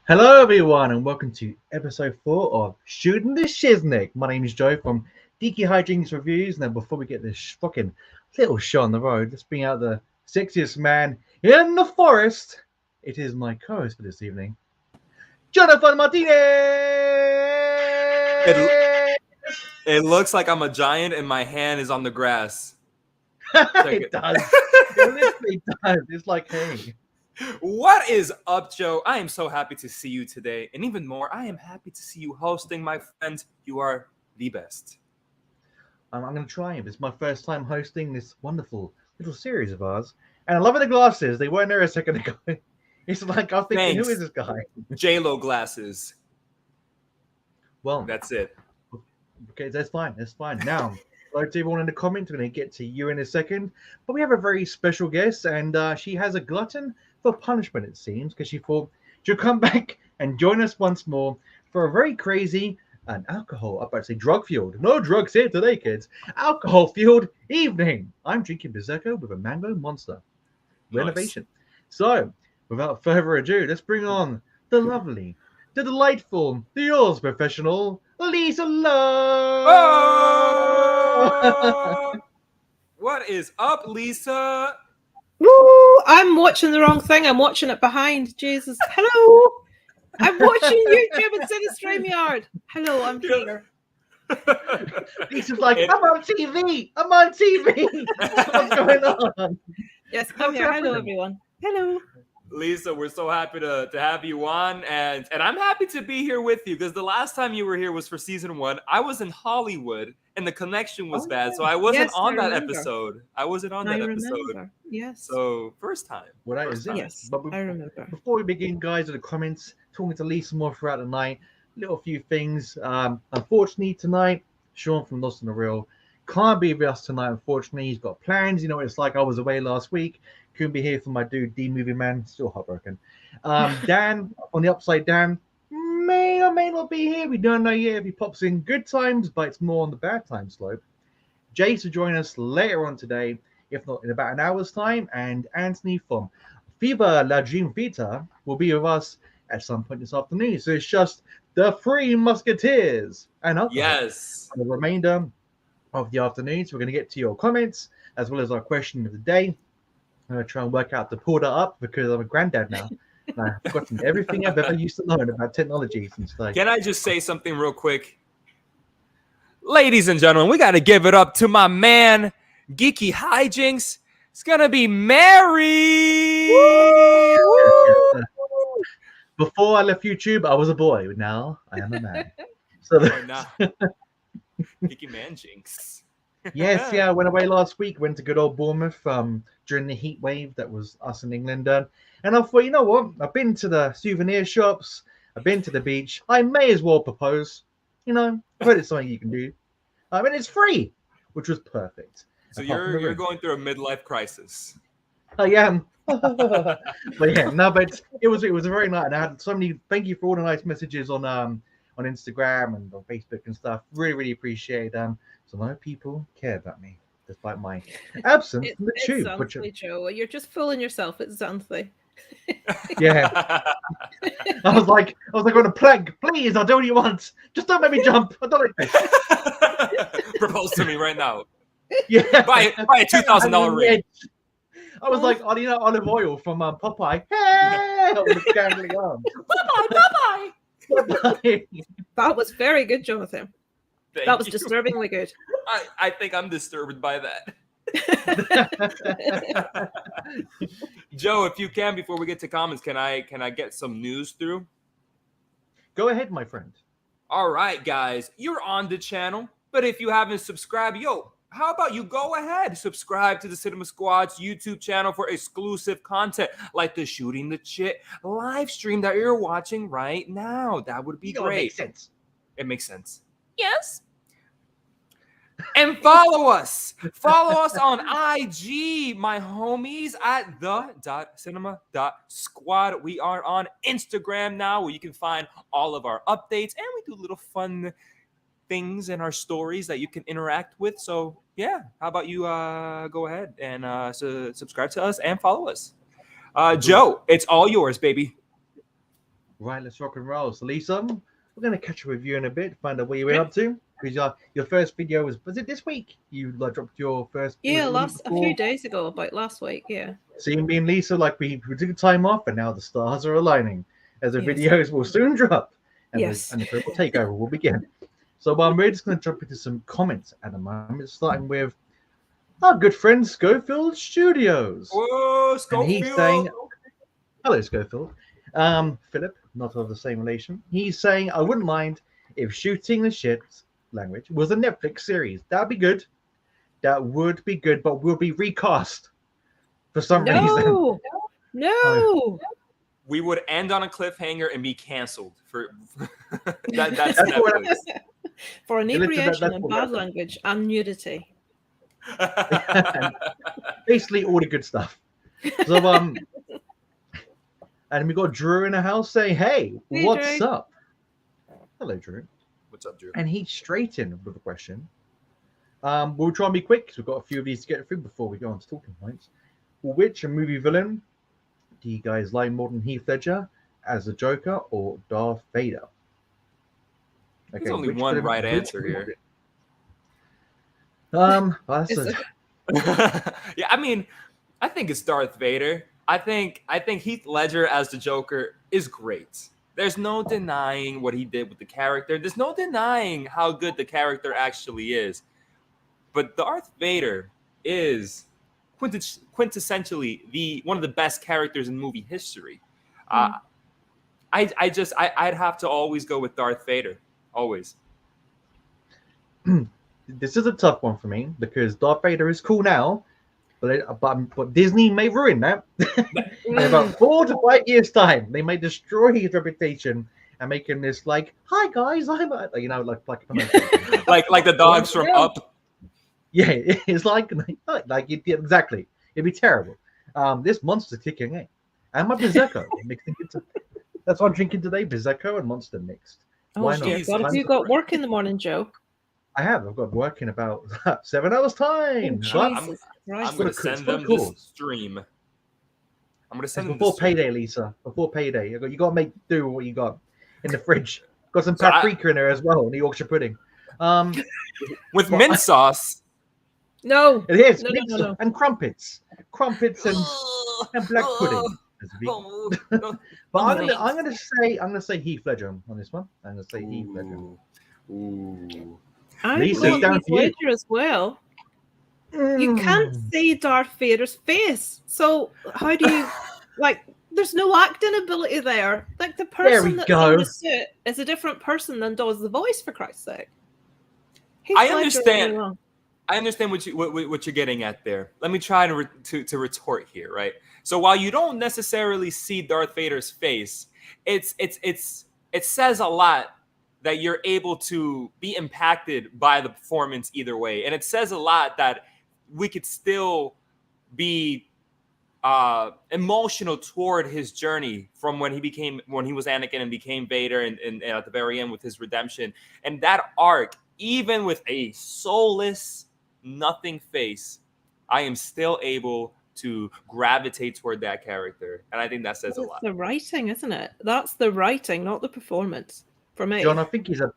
Hello everyone and welcome to episode 4 of Shooting the Shiznick. My name is Joe from GeekyHiJynx Reviews. Now before we get this fucking little shot on the road, let's bring out the sexiest man in the forest. It is my co-host for this evening, Jonathan Martinez! It looks like I'm a giant and my hand is on the grass. It does. It literally does. It's like, hey. What is up, Joe? I am so happy to see you today. And even more, I am happy to see you hosting, my friend. You are the best. I'm going to try it. It's my first time hosting this wonderful little series of ours. And I love the glasses. They weren't there a second ago. It's like, I was thinking, Thanks. Who is this guy? J-Lo glasses. Well, that's it. Okay, that's fine. That's fine. Now, hello to everyone in the comments. We're going to get to you in a second. But we have a very special guest, and she has a glutton for punishment, it seems, because she thought she'll come back and join us once more for a very crazy and drug-fueled. No drugs here today, kids. Alcohol-fueled evening. I'm drinking Berserker with a mango monster. Renovation. Nice. So, without further ado, let's bring on the lovely, the delightful, the yours professional, Lisa Love. Oh! What is up, Lisa? Woo! I'm watching the wrong thing. I'm watching it behind. Jesus. Hello. I'm watching YouTube instead of StreamYard. Hello, I'm here. Lisa's like, I'm on TV. I'm on TV. What's going on? Yes, I'm here. Hello, everyone. Hello. Lisa, we're so happy to have you on, and I'm happy to be here with you because the last time you were here was for season 1. I was in Hollywood and the connection was bad, so I wasn't on that episode. I wasn't on that episode. Yes. So first time. Well, that is it. Yes, but I remember. Before we begin, guys, in the comments, talking to Lisa more throughout the night, little few things. Unfortunately, tonight, Shawn from Lost on the Real can't be with us tonight. Unfortunately, he's got plans. You know what it's like. I was away last week. Couldn't be here for my dude, D Movie Man. Still heartbroken. Dan, on the upside down, may or may not be here. We don't know yet if he pops in good times, but it's more on the bad time slope. Jace will join us later on today, if not in about an hour's time. And Anthony from Viva La Dream Vita will be with us at some point this afternoon. So it's just the Three Musketeers and alcohol. Yes. For the remainder of the afternoon. So we're going to get to your comments as well as our question of the day. I'm going to try and work out to pull that up because I'm a granddad now. And I've forgotten everything I've ever used to learn about technology since like. Can I just say something real quick? Ladies and gentlemen, we got to give it up to my man, GeekyHiJynx. It's going to be married. Woo! Before I left YouTube, I was a boy. Now I am a man. So Geeky Man Jinx. Yes, yeah, I went away last week. Went to good old Bournemouth during the heat wave that was us in England. And I thought, you know what? I've been to the souvenir shops. I've been to the beach. I may as well propose. You know, I've heard it's something you can do. And it's free, which was perfect. So you're going through a midlife crisis. I am. But yeah, no, but it was a very nice. And I had so many. Thank you for all the nice messages on Instagram and on Facebook and stuff. Really appreciate them. So a lot of people care about me, despite my absence from the tube. It's Joe. You're just fooling yourself. It's Xanthi. Yeah. I was like on a plank. Please, I'll do what you want. Just don't make me jump. I don't like this. Propose to me right now. Yeah. Buy a $2,000 ring. I was like, oh, you know, olive oil from Popeye. Hey! With gangling arms. Popeye. That was very good, Jonathan. Thank that was you. disturbingly good. I think I'm disturbed by that. Joe, if you can, before we get to comments, can I get some news through? Go ahead, my friend. All right, guys, you're on the channel, but if you haven't subscribed, how about you go ahead, subscribe to the Cinema Squad's YouTube channel for exclusive content like the Shooting the Chit live stream that you're watching right now. That would be great. It makes sense. It makes sense. Yes. And follow us. Follow us on IG, my homies, at the.cinema.squad. We are on Instagram now, where you can find all of our updates, and we do little fun things in our stories that you can interact with. So yeah, how about you go ahead and subscribe to us and follow us. Joe, it's all yours, baby. Right, let's rock and roll. So Lisa, we're going to catch up with you in a bit, find out what you were up to. Because your first video was it this week? You dropped your first. Yeah, a few days ago, about last week. Yeah. See, me and Lisa, like we took time off, and now the stars are aligning, as the videos will soon drop, and the triple takeover will begin. So we're just going to jump into some comments at the moment, starting with our good friend Schofield Studios. Whoa, Schofield! And he's saying, "Hello, Schofield. Philip, not of the same relation. He's saying I wouldn't mind if Shooting the Shit language was a Netflix series. That'd be good. That would be good, but will be recast for some reason. No. We would end on a cliffhanger and be canceled for that's Netflix. For inebriation and bad language and nudity. Basically all the good stuff. So and we got Drew in the house saying, hey what's Drew. Up? Hello, Drew. What's up, Drew? And he's straight in with a question. We'll try and be quick because we've got a few of these to get through before we go on to talking points. Which movie villain do you guys like more than Heath Ledger as the Joker or Darth Vader? There's only one right answer here. Yeah, I mean, I think it's Darth Vader. I think Heath Ledger as the Joker is great. There's no denying what he did with the character. There's no denying how good the character actually is. But Darth Vader is quintessentially one of the best characters in movie history. I'd have to always go with Darth Vader. Always. This is a tough one for me because Darth Vader is cool now, but Disney may ruin that. In about 4 to 5 years' time, they may destroy his reputation and make him this like, "Hi guys, I'm like like the dogs from Up." Yeah, it's like exactly. It'd be terrible. This Monster kicking in, and my Prosecco mixing into. That's what I'm drinking today: Prosecco and Monster mixed. Why not? Have you got work in the morning, Joe? I have. I've got work in about 7 hours time. I'm going to send them this stream. I'm going to send them before payday, Lisa. Before payday, you got to make do with what you got in the fridge. Got some paprika in there as well, and the Yorkshire pudding. With mint sauce. No, it is no. And crumpets and black pudding. But I'm gonna say Heath Ledger on this one. I'm gonna say Heath Ledger. Ooh. Lisa, down Heath Ledger as well. You can't see Darth Vader's face, so how do you There's no acting ability there. Like the person that's in the suit is a different person than does the voice. For Christ's sake, I understand. I understand what you're getting at there. Let me try to retort here, right? So while you don't necessarily see Darth Vader's face, it says a lot that you're able to be impacted by the performance either way, and it says a lot that we could still be emotional toward his journey from when he was Anakin and became Vader, and at the very end with his redemption, and that arc, even with a soulless, nothing face, I am still able to gravitate toward that character, and I think that says a lot. The writing, isn't it? That's the writing, not the performance. For me, John, I think he's a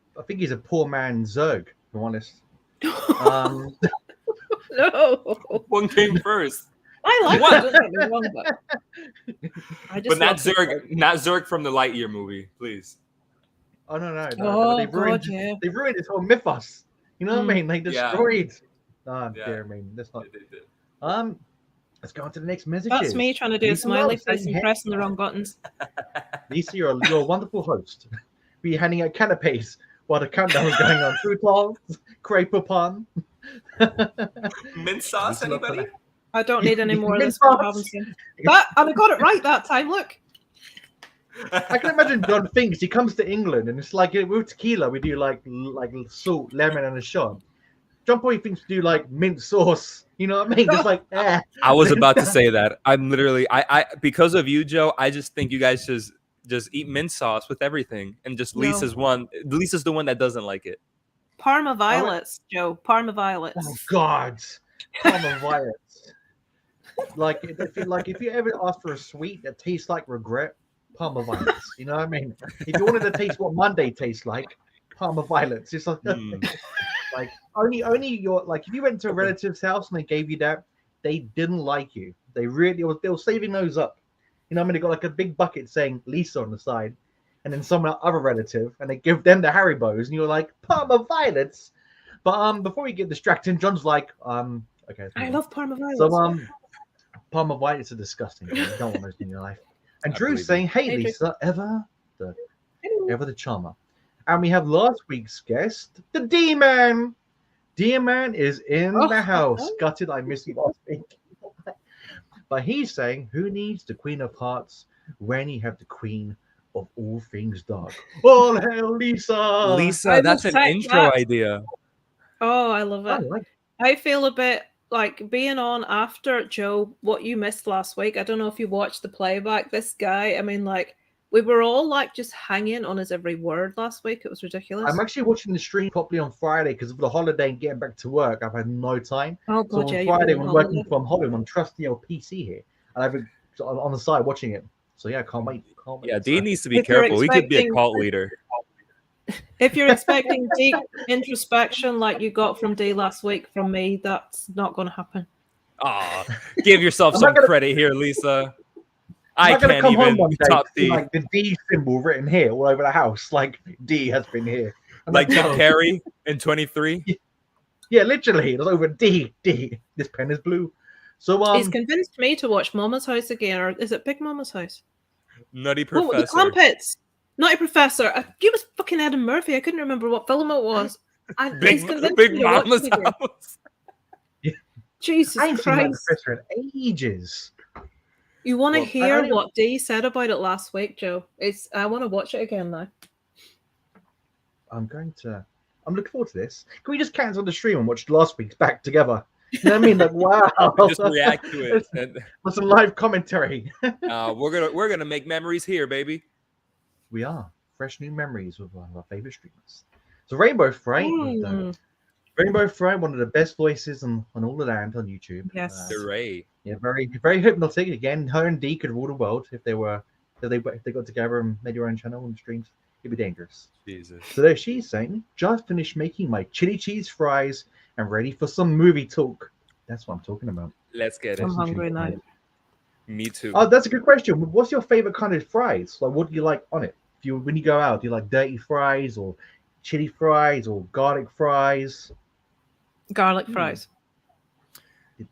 poor man Zerg. If I'm honest. No, one came first. I like that. Don't get me wrong, but not Zerg from the Lightyear movie, please. Oh no! Oh, They've ruined his whole mythos. You know what I mean? They destroyed Dear me, that's not. They did. Let's go on to the next message. That's me trying to do a smiley face and pressing the wrong buttons. Lisa, you're a wonderful host. Be handing out canapes while the countdown was going on. Croutons, crepe pain. Mint sauce, anybody? I don't need any more of this. And I got it right that time. Look. I can imagine John thinks he comes to England and it's like with tequila we do like salt, lemon, and a shot. John probably thinks we do like mint sauce. You know what I mean? It's like I was about to say that. I'm literally I because of you, Joe. I just think you guys just eat mint sauce with everything, and just Lisa's the one that doesn't like it. Parma violets, Joe. Parma violets. Oh God, Parma violets. If you ever ask for a sweet that tastes like regret, Parma violets. You know what I mean? If you wanted to taste what Monday tastes like, Parma violets. It's like like only your if you went to a relative's house and they gave you that, they didn't like you. They were saving those up. You know what I mean? They got like a big bucket saying Lisa on the side, and then some other relative, and they give them the Haribos, and you're like Parma violets. But before we get distracted, John's like, okay. I love Parma violets. So Parma violets are disgusting. You don't want those in your life. And Drew's saying, "Hey Lisa, ever the charmer." And we have last week's guest, the D-Man. D-Man is in the house. Gutted, I missed you last week. But he's saying, who needs the Queen of Hearts when you have the Queen of all things dark? All hail Lisa! Lisa, that's an intro idea. Oh, I love it. I feel a bit like being on after Joe, what you missed last week. I don't know if you watched the playback. This guy, I mean, we were all just hanging on his every word last week. It was ridiculous. I'm actually watching the stream properly on Friday because of the holiday and getting back to work. I've had no time. Oh, God, so on Friday, I'm working from home. I'm trusting your PC here. And I've been on the side watching it. So, yeah, can't wait. Yeah, D needs to be careful. He could be a cult leader. If you're expecting deep introspection like you got from D last week from me, that's not going to happen. Give yourself some credit here, Lisa. I can't even top D. Like the D symbol written here all over the house. Like D has been here. Like Jim Carrey in 23. Yeah, literally. It was over D. This pen is blue. So he's convinced me to watch Mama's House again, or is it Big Mama's House? Nutty Professor. Oh, the Crumpets. Nutty Professor. He was fucking Adam Murphy. I couldn't remember what film it was. Big Mama's House. Yeah. Jesus I ain't Christ. seen that professor in ages. You want to hear what Dee said about it last week, Joe? I want to watch it again now. I'm looking forward to this. Can we just cancel the stream and watch last week's back together? You know what I mean? Like, wow. Just react to it. With some live commentary. We're gonna make memories here, baby. We are. Fresh new memories with one of our favorite streamers. So Rainbow Fright. Rainbow Fright, one of the best voices on all the land on YouTube. Yes. Hooray. Yeah, very, very hypnotic. Again, her and Dee could rule the world if they got together and made their own channel and streams. It'd be dangerous. Jesus. So there she's saying, just finished making my chili cheese fries and ready for some movie talk. That's what I'm talking about. Let's get it. I'm hungry now. Me too. Oh, that's a good question. What's your favorite kind of fries? Like, what do you like on it? When you go out, do you like dirty fries or chili fries or garlic fries? Garlic fries.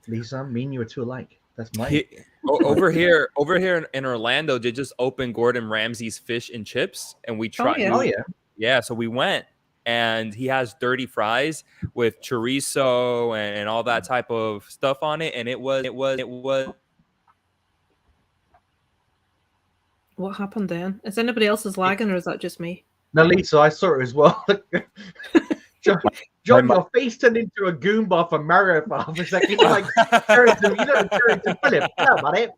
Lisa, me and you are two alike. That's mine. Over here in Orlando, they just opened Gordon Ramsay's Fish and Chips, and we tried. Oh yeah. Yeah, so we went, and he has dirty fries with chorizo and all that type of stuff on it, and it was. What happened then? Is anybody else's lagging, or is that just me? No, Lisa, I saw it as well. John, your face turned into a Goomba from Mario for half a second. You're like, character Philip. How about it?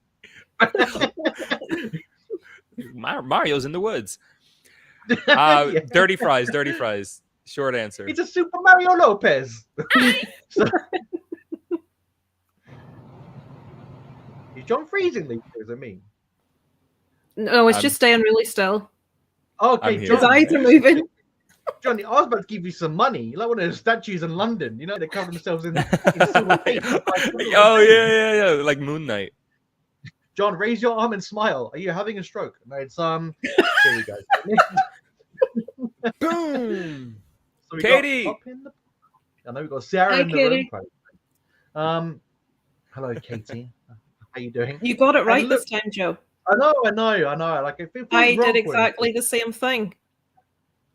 Mario's in the woods. Dirty fries. Short answer. It's a Super Mario Lopez. Is John freezing, Lisa? Is it me? No, it's just staying really still. Okay, his eyes are moving. Johnny, I was about to give you some money. You're like one of those statues in London. You know, they cover themselves in silver paint. Oh, yeah. Like Moon Knight. John, raise your arm and smile. Are you having a stroke? No, it's Here we go. Boom. So we Katie. I know we've got Sarah in the room. Hello, Katie. How you doing? You got it right this time, Joe. I know. Like if it I did exactly the same thing.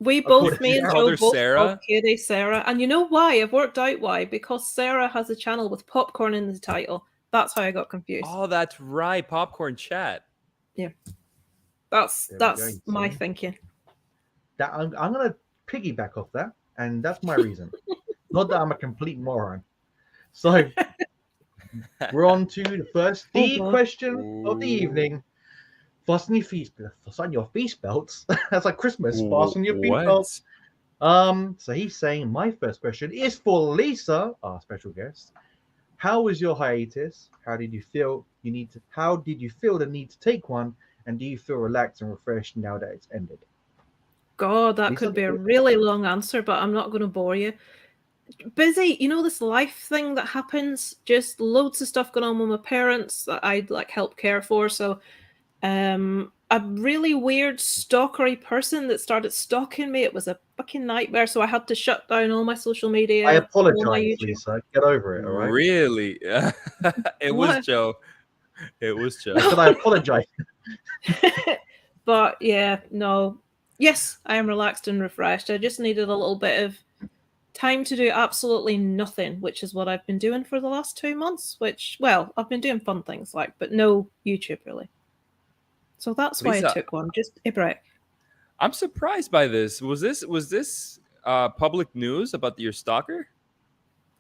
We both, me and Joe, both called Katie Sarah. And you know why? I've worked out why. Because Sarah has a channel with popcorn in the title. That's how I got confused. Oh, that's right. Popcorn chat. Yeah. That's my thinking. That I'm going to piggyback off that. And that's my reason. Not that I'm a complete moron. So we're on to the first question of the evening. Fasten your feast belts. That's like Christmas. Fasten your feast belts. So he's saying my first question is for Lisa, our special guest. How was your hiatus? How did you feel the need to take one? And do you feel relaxed and refreshed now that it's ended? God, that could be a really long answer, but I'm not going to bore you. Busy, this life thing that happens, just loads of stuff going on with my parents that I'd help care for. So a really weird stalkery person that started stalking me. It was a fucking nightmare. So I had to shut down all my social media. I apologize, Lisa. Get over it, all right? Really? It was Joe. It was Joe. I apologize. But yeah, no. Yes, I am relaxed and refreshed. I just needed a little bit of time to do absolutely nothing, which is what I've been doing for the last 2 months, I've been doing fun things but no YouTube really. So that's why I took one, just a break. I'm surprised by this. Was this public news about your stalker?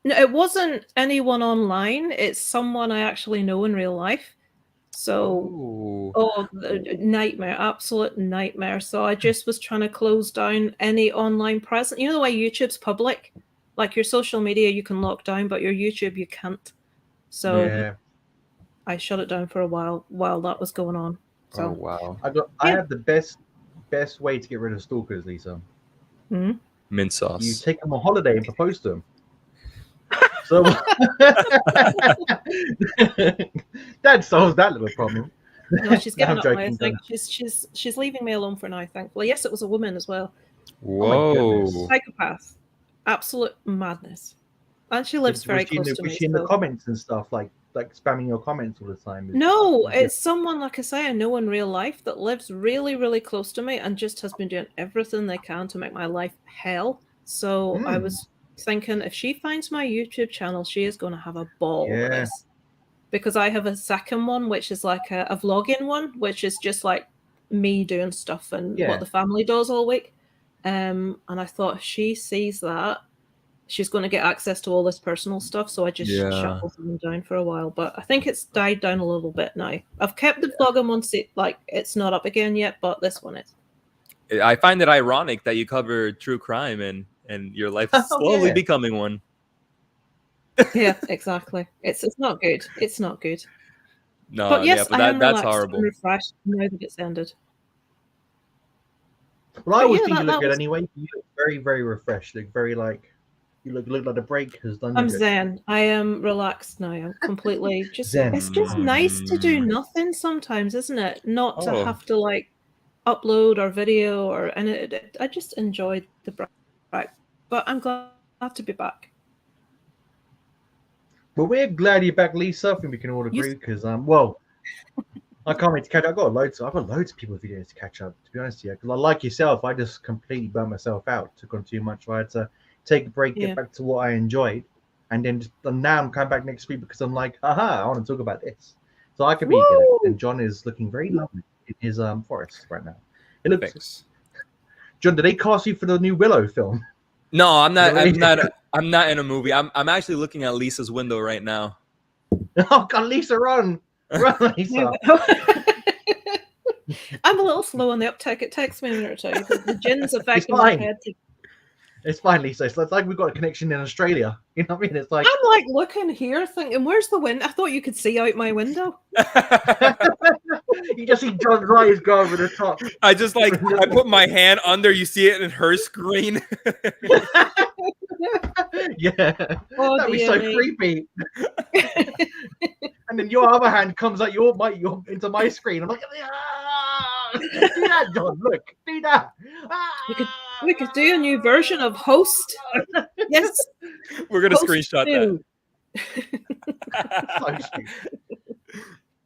No, it wasn't anyone online. It's someone I actually know in real life. So, nightmare, absolute nightmare. So I just was trying to close down any online presence. You know the way YouTube's public? Like your social media you can lock down, but your YouTube you can't. So I shut it down for a while that was going on. So, wow. I have the best way to get rid of stalkers, Lisa. Mm-hmm. Mint sauce. You take them on holiday and propose to them. So that solves that little problem. No, she's given up now, I think. She's leaving me alone for now, thankfully. Yes, it was a woman as well. Whoa. Psychopath. Absolute madness. And she lives very close to me. Was she in the comments and stuff, like spamming your comments all the time? No, it's someone, like I say, I know in real life that lives really, really close to me and just has been doing everything they can to make my life hell. So I was thinking, if she finds my YouTube channel, she is going to have a ball with this. Because I have a second one, which is like a vlogging one, which is just like me doing stuff and what the family does all week. And I thought, if she sees that, she's going to get access to all this personal stuff. So I just shut both of them down for a while. But I think it's died down a little bit now. I've kept the vlogging one, it's not up again yet, but this one is. I find it ironic that you cover true crime and your life is slowly becoming one. Yeah, exactly. It's not good. It's not good. No, but yes, that's horrible. And refreshed now that it's ended. Well, I always think you look good anyway. You look very, very refreshed. You look like the break has done. I'm zen. I am relaxed now. I'm completely just zen. It's just nice to do nothing sometimes, isn't it? Not to have to upload or video I just enjoyed the break. But I'm glad to be back. Well, we're glad you're back, Lisa. I think we can all agree because I can't wait to catch up. I've got loads of people's videos to catch up, to be honest with you. Because like yourself, I just completely burnt myself out. Took on too much. I had to take a break, get back to what I enjoyed, and then now I'm coming back next week because I'm like, I want to talk about this. So I can be here. And John is looking very lovely in his forest right now. It looks. Thanks. John, did they cast you for the new Willow film? No, I'm not. I'm not in a movie. I'm actually looking at Lisa's window right now. Oh God, Lisa, run, Lisa! I'm a little slow on the uptake. It takes me a minute or two. The gin's affecting my head. It's fine, Lisa. It's like we've got a connection in Australia. You know what I mean? It's like I'm looking here, thinking, "Where's the window?" I thought you could see out my window. You just see John's eyes go over the top. I put my hand under. You see it in her screen. Yeah, that'd be so creepy. And then your other hand comes out your into my screen. I'm like, do that, John. Look, do that. We could do a new version of Host. Yes, we're gonna screenshot that. So stupid.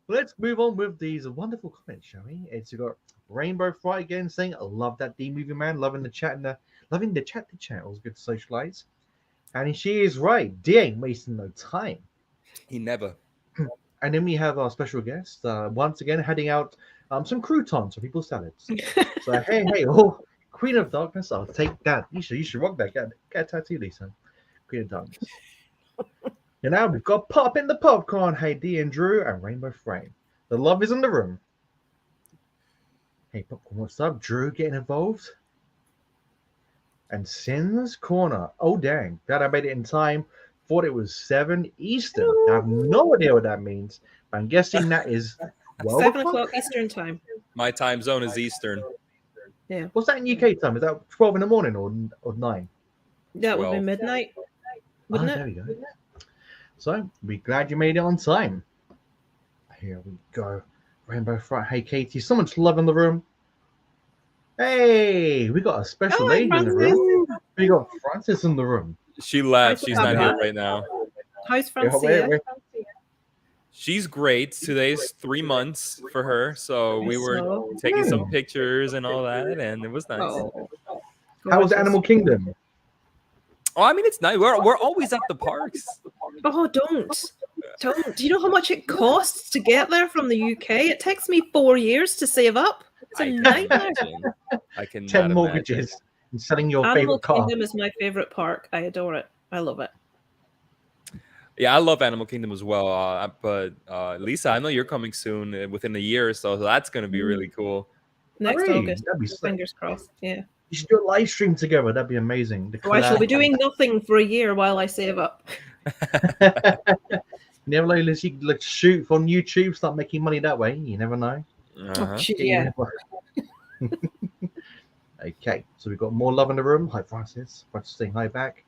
Let's move on with these wonderful comments, shall we? It's got Rainbow Fright again saying, "I love that D movie, man. Loving the chat and loving the chat to chat. It was good to socialize." And she is right. D ain't wasting no time. He never. And then we have our special guest once again heading out some croutons for people's salads. So hey, oh, Queen of Darkness, I'll take that. You should rock that. Get a tattoo, Lisa. Queen of Darkness. And now we've got Pop in the Popcorn. Hey, D and Drew and Rainbow Frame. The love is in the room. Hey, Popcorn, what's up? Drew getting involved. And Sin's Corner. Oh, dang. Glad I made it in time. Thought it was 7 Eastern. I have no idea what that means. But I'm guessing that is 7 o'clock Eastern time. My time zone is Eastern. Yeah. What's that in UK time? Is that 12 in the morning or 9? That would be midnight, wouldn't it? There we go. So, we're glad you made it on time. Here we go. Rainbow Fright. Hey, Katie. So much love in the room. Hey, we got a special lady in the room. We got Francis in the room. She left. She's not here right now. How's Francia? She's great. Today's 3 months for her. So we were taking some pictures and all that, and it was nice. Oh. How was Animal Kingdom? Oh, I mean, it's nice. We're always at the parks. Oh, don't. Do you know how much it costs to get there from the UK? It takes me 4 years to save up. It's a nightmare. I can 10 mortgages and selling your favorite car. Animal Kingdom is my favorite park. I adore it. I love it. Yeah, I love Animal Kingdom as well. But Lisa, I know you're coming soon, within a year or so that's going to be really cool. Next August. That'd be fingers crossed. Yeah. You should do a live stream together. That'd be amazing. I shall be doing nothing for a year while I save up. Never know, unless you could shoot on YouTube, start making money that way. You never know. Oh, yeah. Okay, so we've got more love in the room. Hi, Francis. Francis saying hi back.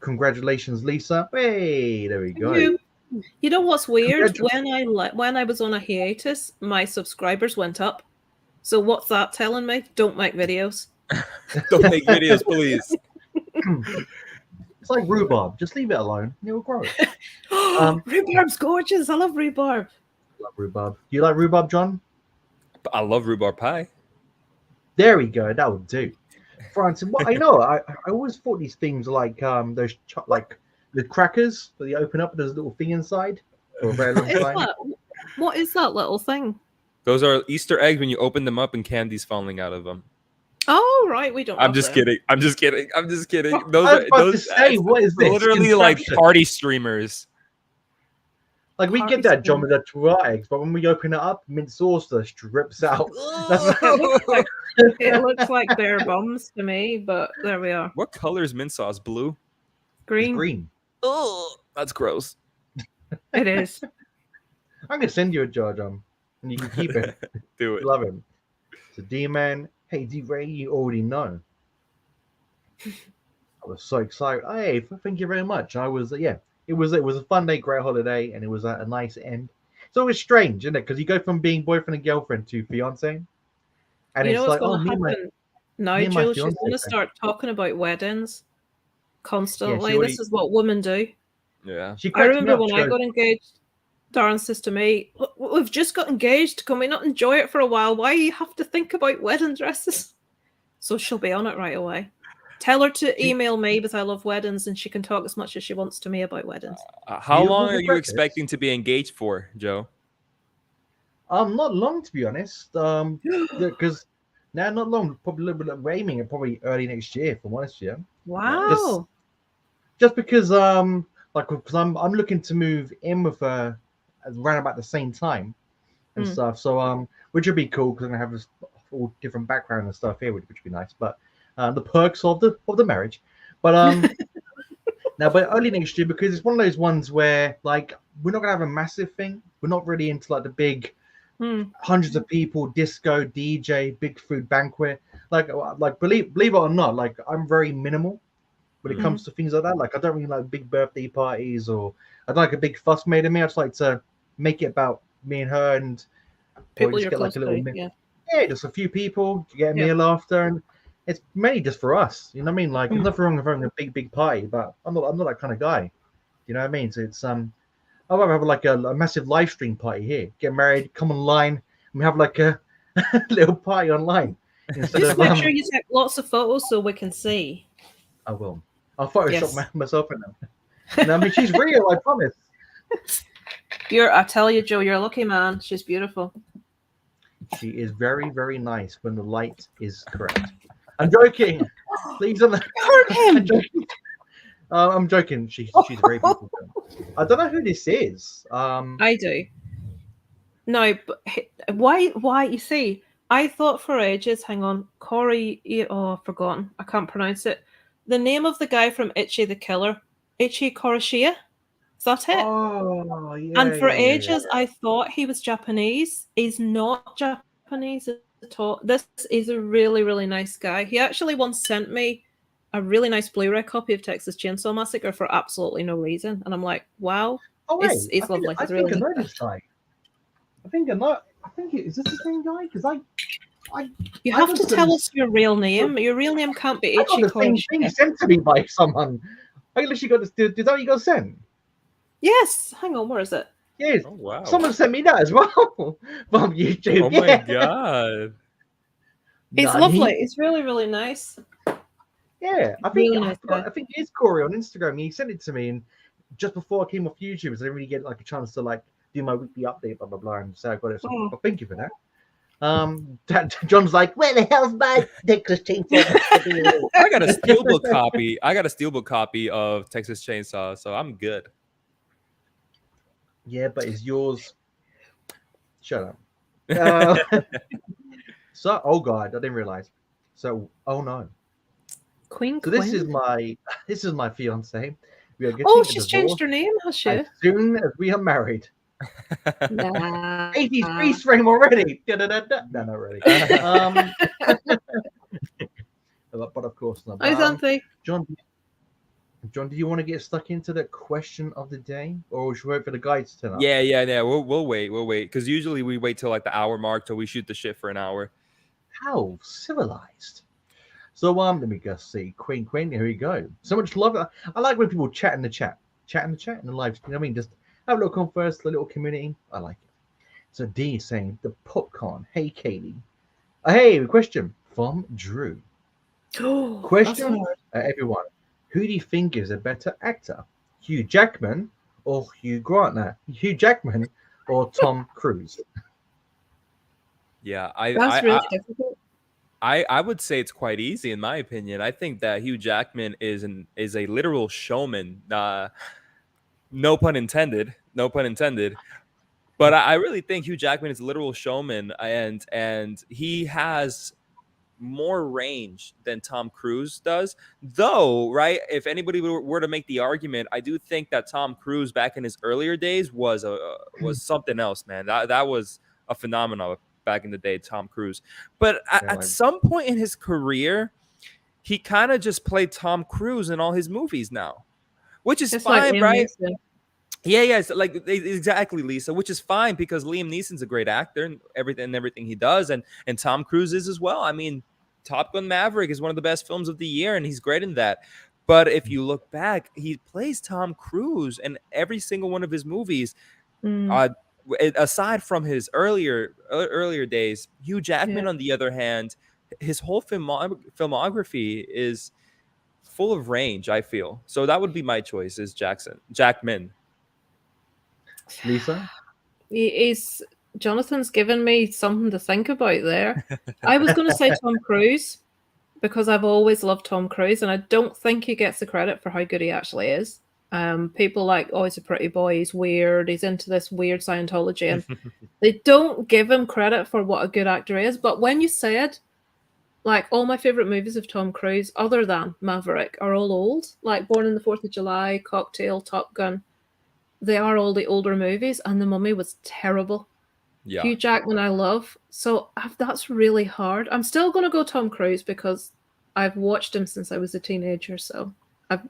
Congratulations, Lisa. Hey, there we go. You know what's weird? When I was on a hiatus, my subscribers went up. So what's that telling me? Don't make videos. Don't make videos, please. It's like rhubarb. Just leave it alone. It will grow. Rhubarb's gorgeous. I love rhubarb. Love rhubarb. Do you like rhubarb, John? I love rhubarb pie. There we go. That would do. Francis, I know. I always thought these things like those like the crackers that you open up and there's a little thing inside for a very long time. What is that little thing? Those are Easter eggs when you open them up and candy's falling out of them. Oh, right. We don't. I'm just kidding. I'm just kidding. What is this? Literally like party streamers. Like we get that, John, with the tomato eggs, but when we open it up, mint sauce just drips out. It looks like bare bums to me, but there we are. What color is mint sauce? Blue? Green? It's green. Oh, that's gross. It is. I'm gonna send you a jar, John, and you can keep it. Do it. Love him. So D-Man, hey D-Ray, you already know. I was so excited. Hey, thank you very much. I was It was a fun day, great holiday, and it was a nice end. It's always strange, isn't it? Because you go from being boyfriend and girlfriend to fiance, and you know it's what's like, going to happen? Nigel, she's going to start talking about weddings constantly. Yeah, this is what women do. Yeah. I remember when I got engaged, Darren says to me, "We've just got engaged. Can we not enjoy it for a while? Why do you have to think about wedding dresses?" So she'll be on it right away. Tell her to email me because I love weddings and she can talk as much as she wants to me about weddings. How long are you expecting to be engaged for, Joe? Not long, to be honest. Because now not long, probably a little bit of aiming at probably early next year, if I'm honest with you. Wow. Just because because I'm looking to move in with her around about the same time and stuff. So which would be cool because I'm gonna have this all different background and stuff here, which would be nice. But the perks of the marriage, but now by early next year, because it's one of those ones where like we're not gonna have a massive thing. We're not really into like the big hundreds of people, disco, DJ, big food banquet. Like believe it or not, like I'm very minimal when it comes to things like that. Like I don't really like big birthday parties, or I don't like a big fuss made of me. I just like to make it about me and her and people you're close to. Yeah, just a few people to get a meal after, and it's mainly just for us. You know what I mean? Like, there's nothing wrong with having a big party, but I'm not that kind of guy. You know what I mean? So it's I'd rather have like a massive live stream party here. Get married, come online, and we have like a little party online. Just make sure you take lots of photos so we can see. I will. I'll Photoshop myself in them. No, I mean, she's real, I promise. I tell you, Joe, you're a lucky man. She's beautiful. She is very, very nice when the light is correct. I'm joking. Please don't hurt him. I'm joking. She's very beautiful. I don't know who this is. I do. No, but why? You see, I thought for ages. Hang on, Corey. I've forgotten. I can't pronounce it. The name of the guy from Ichi the Killer, Ichi Koroshiya. Is that it? Oh, yeah. And for ages, I thought he was Japanese. He's not Japanese at all. This is a really, really nice guy. He actually once sent me a really nice Blu-ray copy of Texas Chainsaw Massacre for absolutely no reason. And I'm like, wow. Oh, wait. It's lovely. I think I know this guy. Is this the same guy? Because you have to tell us your real name. Your real name can't be Ichi Koroshiya. The same thing sent to me by someone. I literally got this. Did that what you got sent? Yes. Hang on. Where is it? Yes. Oh, wow. Someone sent me that as well from YouTube. Oh my god. It's lovely. It's really, really nice. Yeah, I think it's Corey on Instagram. He sent it to me, and just before I came off YouTube, so I didn't really get like a chance to like do my weekly update, blah blah blah, and so I got it. So well, thank you for that. John's like, where the hell's my Texas Chainsaw? I got a steelbook copy. I got a steelbook copy of Texas Chainsaw, so I'm good. Yeah, but is yours? Shut up. So, oh god, I didn't realize. So, oh no. Queen. So this is my fiance. We are getting she's changed her name, has she? As soon as we are married. Nah. 80s freeze frame already. No, not really. But of course not. Hi, Santi. John, do you want to get stuck into the question of the day, or should we wait for the guides to turn up? Yeah. We'll wait. Because usually we wait till like the hour mark till we shoot the shit for an hour. How civilized. So let me just see. Queen, here we go. So much love. I like when people chat in the chat in the live. You know what I mean? Just have a little converse, a little community. I like it. So D is saying the popcorn. Hey, Katie. Hey, question from Drew. Question, everyone. Who do you think is a better actor, Hugh Jackman or Hugh Grant? Hugh Jackman or Tom Cruise? Yeah, that's really difficult. I would say it's quite easy in my opinion. I think that Hugh Jackman is a literal showman. No pun intended. But I really think Hugh Jackman is a literal showman, and he has more range than Tom Cruise does. Though, right? If anybody were to make the argument, I do think that Tom Cruise back in his earlier days was something else, man. That was a phenomenon back in the day, Tom Cruise. But at some point in his career, he kind of just played Tom Cruise in all his movies now, which is fine, like right? Neeson. Yeah, so like exactly, Lisa, which is fine because Liam Neeson's a great actor and everything he does, and Tom Cruise is as well. I mean, Top Gun Maverick is one of the best films of the year, and he's great in that. But if you look back, he plays Tom Cruise in every single one of his movies. Aside from his earlier days, Hugh Jackman, on the other hand, his whole filmography is full of range, I feel. So that would be my choice, is Jackman. Lisa? Jonathan's given me something to think about there. I was going to say Tom Cruise because I've always loved Tom Cruise, and I don't think he gets the credit for how good he actually is. People like, oh, he's a pretty boy, he's weird, he's into this weird Scientology, and they don't give him credit for what a good actor is. But when you said, like, all my favorite movies of Tom Cruise, other than Maverick, are all old, like Born on the 4th of July, Cocktail, Top Gun, they are all the older movies, and The Mummy was terrible. Yeah. Hugh Jackman I love, so that's really hard. I'm still going to go Tom Cruise because I've watched him since I was a teenager, so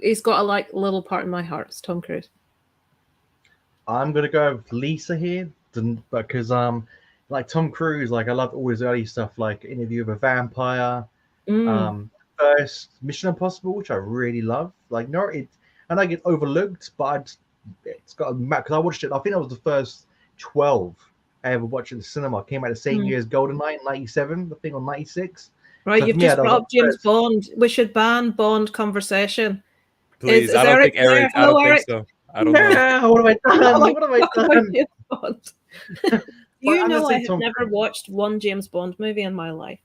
he's got a little part in my heart. It's Tom Cruise. I'm gonna go with Lisa here because like Tom Cruise, like I love all his early stuff, like Interview with a Vampire, first Mission Impossible, which I really love. Like I get overlooked, but it's got a map because I watched it. I think that was the first 12 I ever watched at the cinema. Came out the same year as GoldenEye, 97. The thing on 96. Right, So you've just brought up James Bond. We should ban Bond conversation. Please, I don't think Eric. I don't think so. I don't know. What have I done? What have I done? You know, I have never watched one James Bond movie in my life.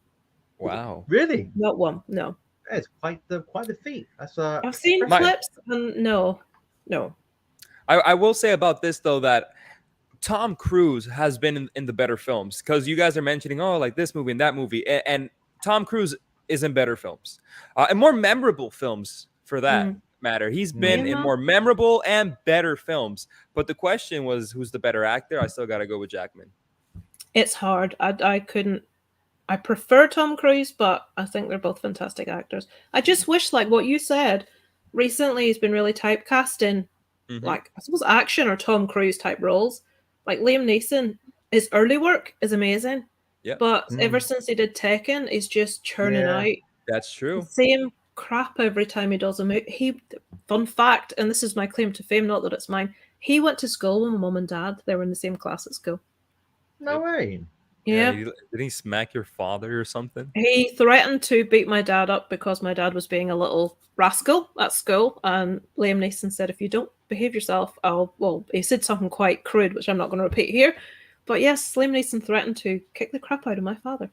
Wow. Really? Not one. No. It's quite the feat. That's I've seen clips and no. I will say about this though that Tom Cruise has been in the better films, because you guys are mentioning like this movie and that movie, and Tom Cruise is in better films and more memorable films for that matter. He's been in more memorable and better films. But the question was, who's the better actor? I still got to go with Jackman. It's hard. I couldn't. I prefer Tom Cruise, but I think they're both fantastic actors. I just wish, like what you said, recently he's been really typecasting, like I suppose action or Tom Cruise type roles. Like Liam Neeson, his early work is amazing. Yeah. But ever since he did Tekken, he's just churning out. That's true. The same crap every time he does a movie. Fun fact, and this is my claim to fame, not that it's mine. He went to school with my mom and dad. They were in the same class at school. No way. Yeah. Did he smack your father or something? He threatened to beat my dad up because my dad was being a little rascal at school. And Liam Neeson said, if you don't behave yourself, he said something quite crude, which I'm not going to repeat here. But yes, Liam Neeson threatened to kick the crap out of my father.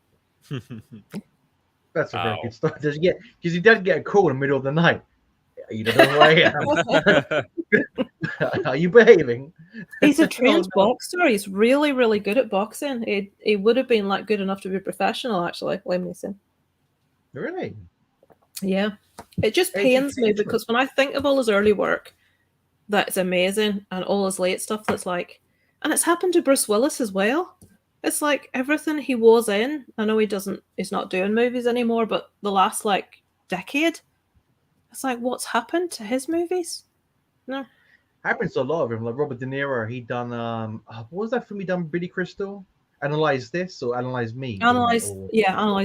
That's a very good start. Because he did get a call in the middle of the night. You don't know who I am. Are you behaving? He's a trained boxer. He's really, really good at boxing. He would have been like good enough to be professional, actually, Liam Neeson. Really? Yeah. It just pains me because when I think of all his early work, that's amazing, and all his late stuff that's like, and it's happened to Bruce Willis as well. It's like everything he was in. I know he's not doing movies anymore, but the last like decade, it's like, what's happened to his movies? No. Happens to a lot of them. Like Robert De Niro, he done what was that film he done? Billy Crystal? Analyze This or Analyze Me? Analyze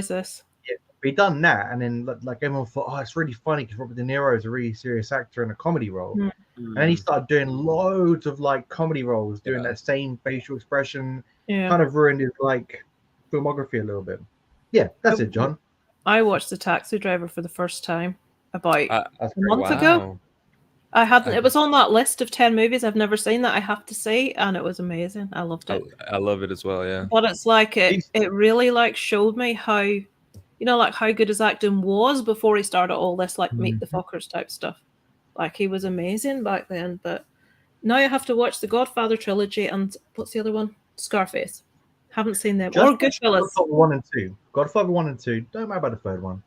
This. Yeah, he done that, and then like everyone thought, it's really funny because Robert De Niro is a really serious actor in a comedy role, and then he started doing loads of like comedy roles, doing that same facial expression. Kind of ruined his like filmography a little bit. Yeah, that's it, John. I watched The Taxi Driver for the first time about a month ago. I hadn't. It was on that list of 10 movies I've never seen that I have to see, and it was amazing. I loved it. I love it as well. Yeah. But it's like it really like showed me how, like how good his acting was before he started all this like Meet the Fockers type stuff. Like he was amazing back then, but now I have to watch the Godfather trilogy and what's the other one? Scarface. Haven't seen them. Or Goodfellas. Godfather 1 and 2. Godfather 1 and 2. Don't matter about the third one.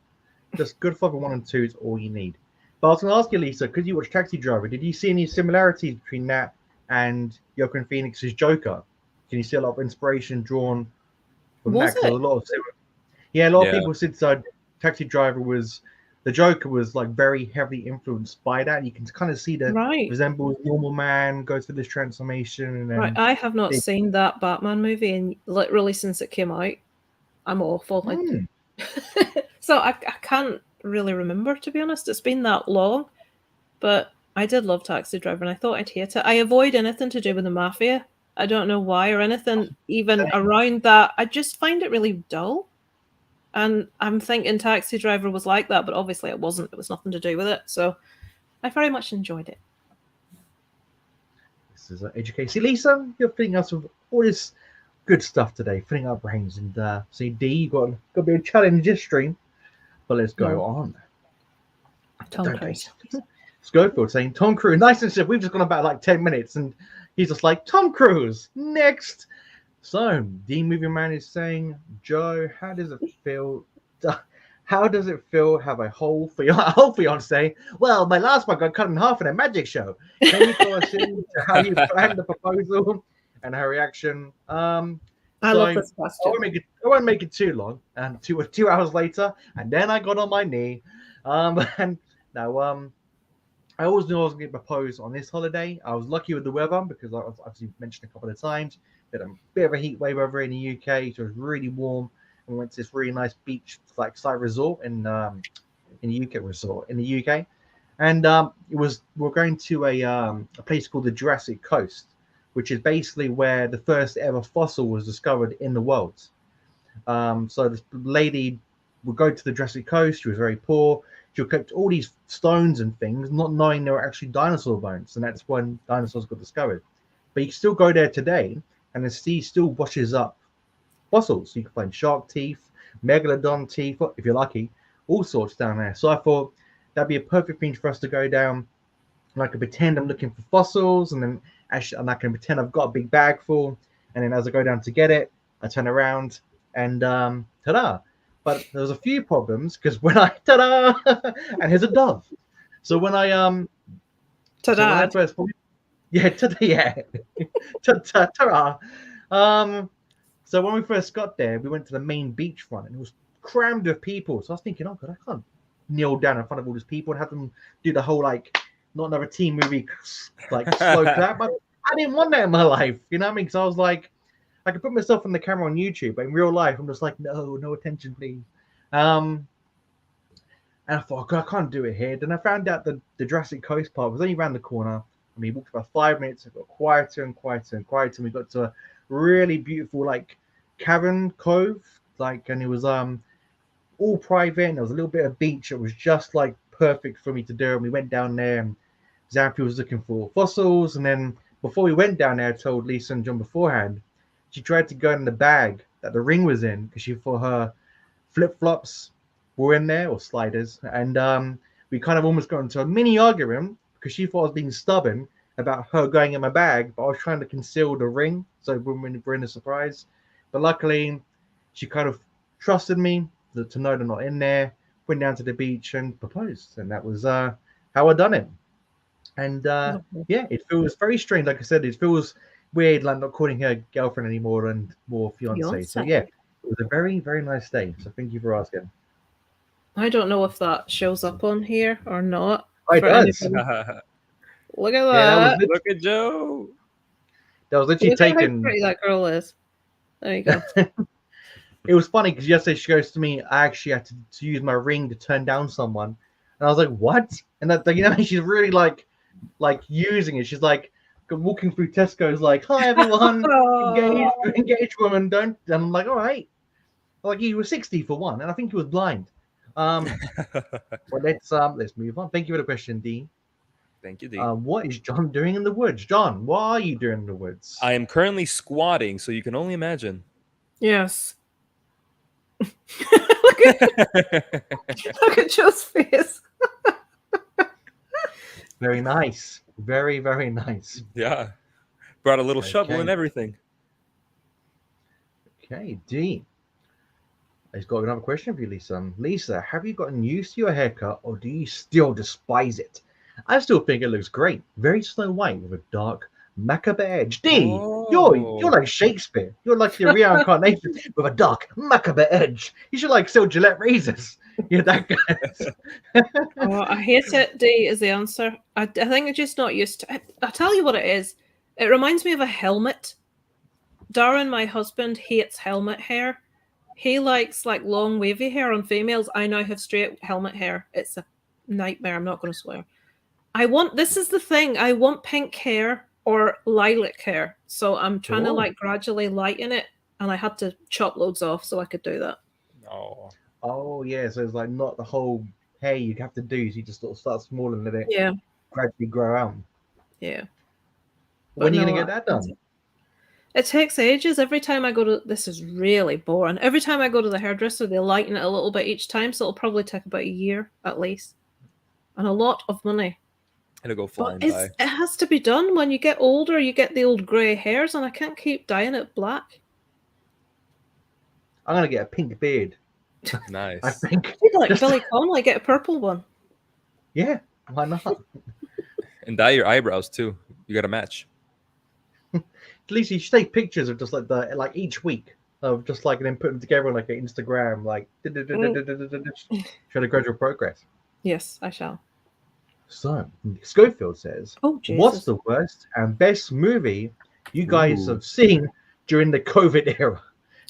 Just Godfather 1 and 2 is all you need. But I was going to ask you, Lisa, because you watched Taxi Driver, did you see any similarities between that and Joaquin Phoenix's Joker? Can you see a lot of inspiration drawn from that? A lot of people said Taxi Driver the Joker was like very heavily influenced by that. You can kind of see the resembles normal man, goes through this transformation. And I have not seen that Batman movie and literally since it came out. I'm awful. So I can't really remember, to be honest. It's been that long. But I did love Taxi Driver and I thought I'd hate it. I avoid anything to do with the mafia. I don't know why or anything even around that. I just find it really dull. And I'm thinking Taxi Driver was like that, but obviously it wasn't. It was nothing to do with it. So I very much enjoyed it. This is Education. Lisa, you're filling us with all this good stuff today, filling our brains. And see, D, you've got a bit of challenge this stream. But let's go on. Tom Cruise. Schofield saying Tom Cruise. Nice and simple. We've just gone about like 10 minutes and he's just like, Tom Cruise, next. So, D Movie Man is saying, Joe, how does it feel? How does it feel have a whole fiance? Well, my last one got cut in half in a magic show. Can you go us into how you planned the proposal and her reaction? I love this question. I won't make it too long. And 2 hours later, and then I got on my knee. And now, I always knew I was going to get proposed on this holiday. I was lucky with the weather because I've obviously mentioned a couple of times. We had a bit of a heat wave over in the UK, so it was really warm. And we went to this really nice beach like side resort in the UK resort in the UK. And we're going to a place called the Jurassic Coast, which is basically where the first ever fossil was discovered in the world. So this lady would go to the Jurassic Coast. She was very poor. She would collect all these stones and things, not knowing they were actually dinosaur bones, and that's when dinosaurs got discovered. But you can still go there today, and the sea still washes up fossils. So you can find shark teeth, megalodon teeth, if you're lucky, all sorts down there. So I thought that'd be a perfect thing for us to go down, and I can pretend I'm looking for fossils, and then and I can pretend I've got a big bag full, and then as I go down to get it, I turn around and ta-da! But there was a few problems because when I ta-da, and here's a dove. So when I ta-da, yeah, ta-da, yeah, ta-da. So when we first got there, we went to the main beachfront, and it was crammed with people. So I was thinking, oh god, I can't kneel down in front of all these people and have them do the whole like not another teen movie like slow clap. I didn't want that in my life, you know what I mean? So I was like, I could put myself on the camera on YouTube, but in real life, I'm just like, no attention, please. And I thought, God, I can't do it here. Then I found out that the Jurassic Coast part was only around the corner. I mean, we walked about 5 minutes. It got quieter and quieter and quieter. And we got to a really beautiful, like, cavern cove, like, and it was all private. And there was a little bit of beach. It was just like perfect for me to do. And we went down there, and Zampi was looking for fossils. And then before we went down there, I told Lisa and John beforehand. She tried to go in the bag that the ring was in because she thought her flip-flops were in there, or sliders. And we kind of almost got into a mini argument because she thought I was being stubborn about her going in my bag, but I was trying to conceal the ring so when we're in a surprise. But luckily, she kind of trusted me to know they're not in there, went down to the beach and proposed. And that was how I done it. And yeah, it feels very strange. Like I said, it feels weird, like not calling her girlfriend anymore and more fiance. So yeah, it was a very, very nice day. So thank you for asking. I don't know if that shows up on here or not. Oh, it does. Look at that. Yeah, look at Joe. That was literally taken. How pretty that girl is. There you go. It was funny because yesterday she goes to me, I actually had to use my ring to turn down someone. And I was like, what? And that, you know, she's really like using it. She's like, walking through Tesco's like, hi everyone, engaged woman, don't. And I'm like, all right. Like, he was 60 for one, and I think he was blind. But let's move on. Thank you for the question, Dean. Thank you, Dean. What is John doing in the woods? John, what are you doing in the woods? I am currently squatting, so you can only imagine. Yes. look at Joe's face. Very nice. Very, very nice. Yeah. Brought a little shovel and everything. Okay, Dean. I've got another question for you, Lisa. Lisa, have you gotten used to your haircut, or do you still despise it? I still think it looks great. Very Snow White with a dark macabre edge. You're like Shakespeare. You're like the reincarnation with a dark macabre edge. You should like sell Gillette razors. You're that guy. Oh, I hate it. D is the answer. I think I'm just not used to it. I'll tell you what it is. It reminds me of a helmet. Darren, my husband, hates helmet hair. He likes like long wavy hair on females. I now have straight helmet hair. It's a nightmare. I'm not going to swear. This is the thing. I want pink hair or lilac hair. So I'm trying to like gradually lighten it. And I had to chop loads off so I could do that. Oh yeah. So it's like not the whole hair you have to do. So you just sort of start small and let it gradually grow out. Yeah. When are you going to get that done? It takes ages. Every time I go to... This is really boring. Every time I go to the hairdresser, they lighten it a little bit each time. So it'll probably take about a year at least. And a lot of money. It'll go flying by. It has to be done. When you get older, you get the old grey hairs, and I can't keep dyeing it black. I'm going to get a pink beard. Nice. I think. Like Billy Connolly, get a purple one. Yeah, why not? And dye your eyebrows too. You got to match. At least you should take pictures of just like each week of just like and then put them together on like an Instagram, like show the gradual progress. Yes, I shall. So Schofield says, Jesus. What's the worst and best movie you guys have seen during the COVID era?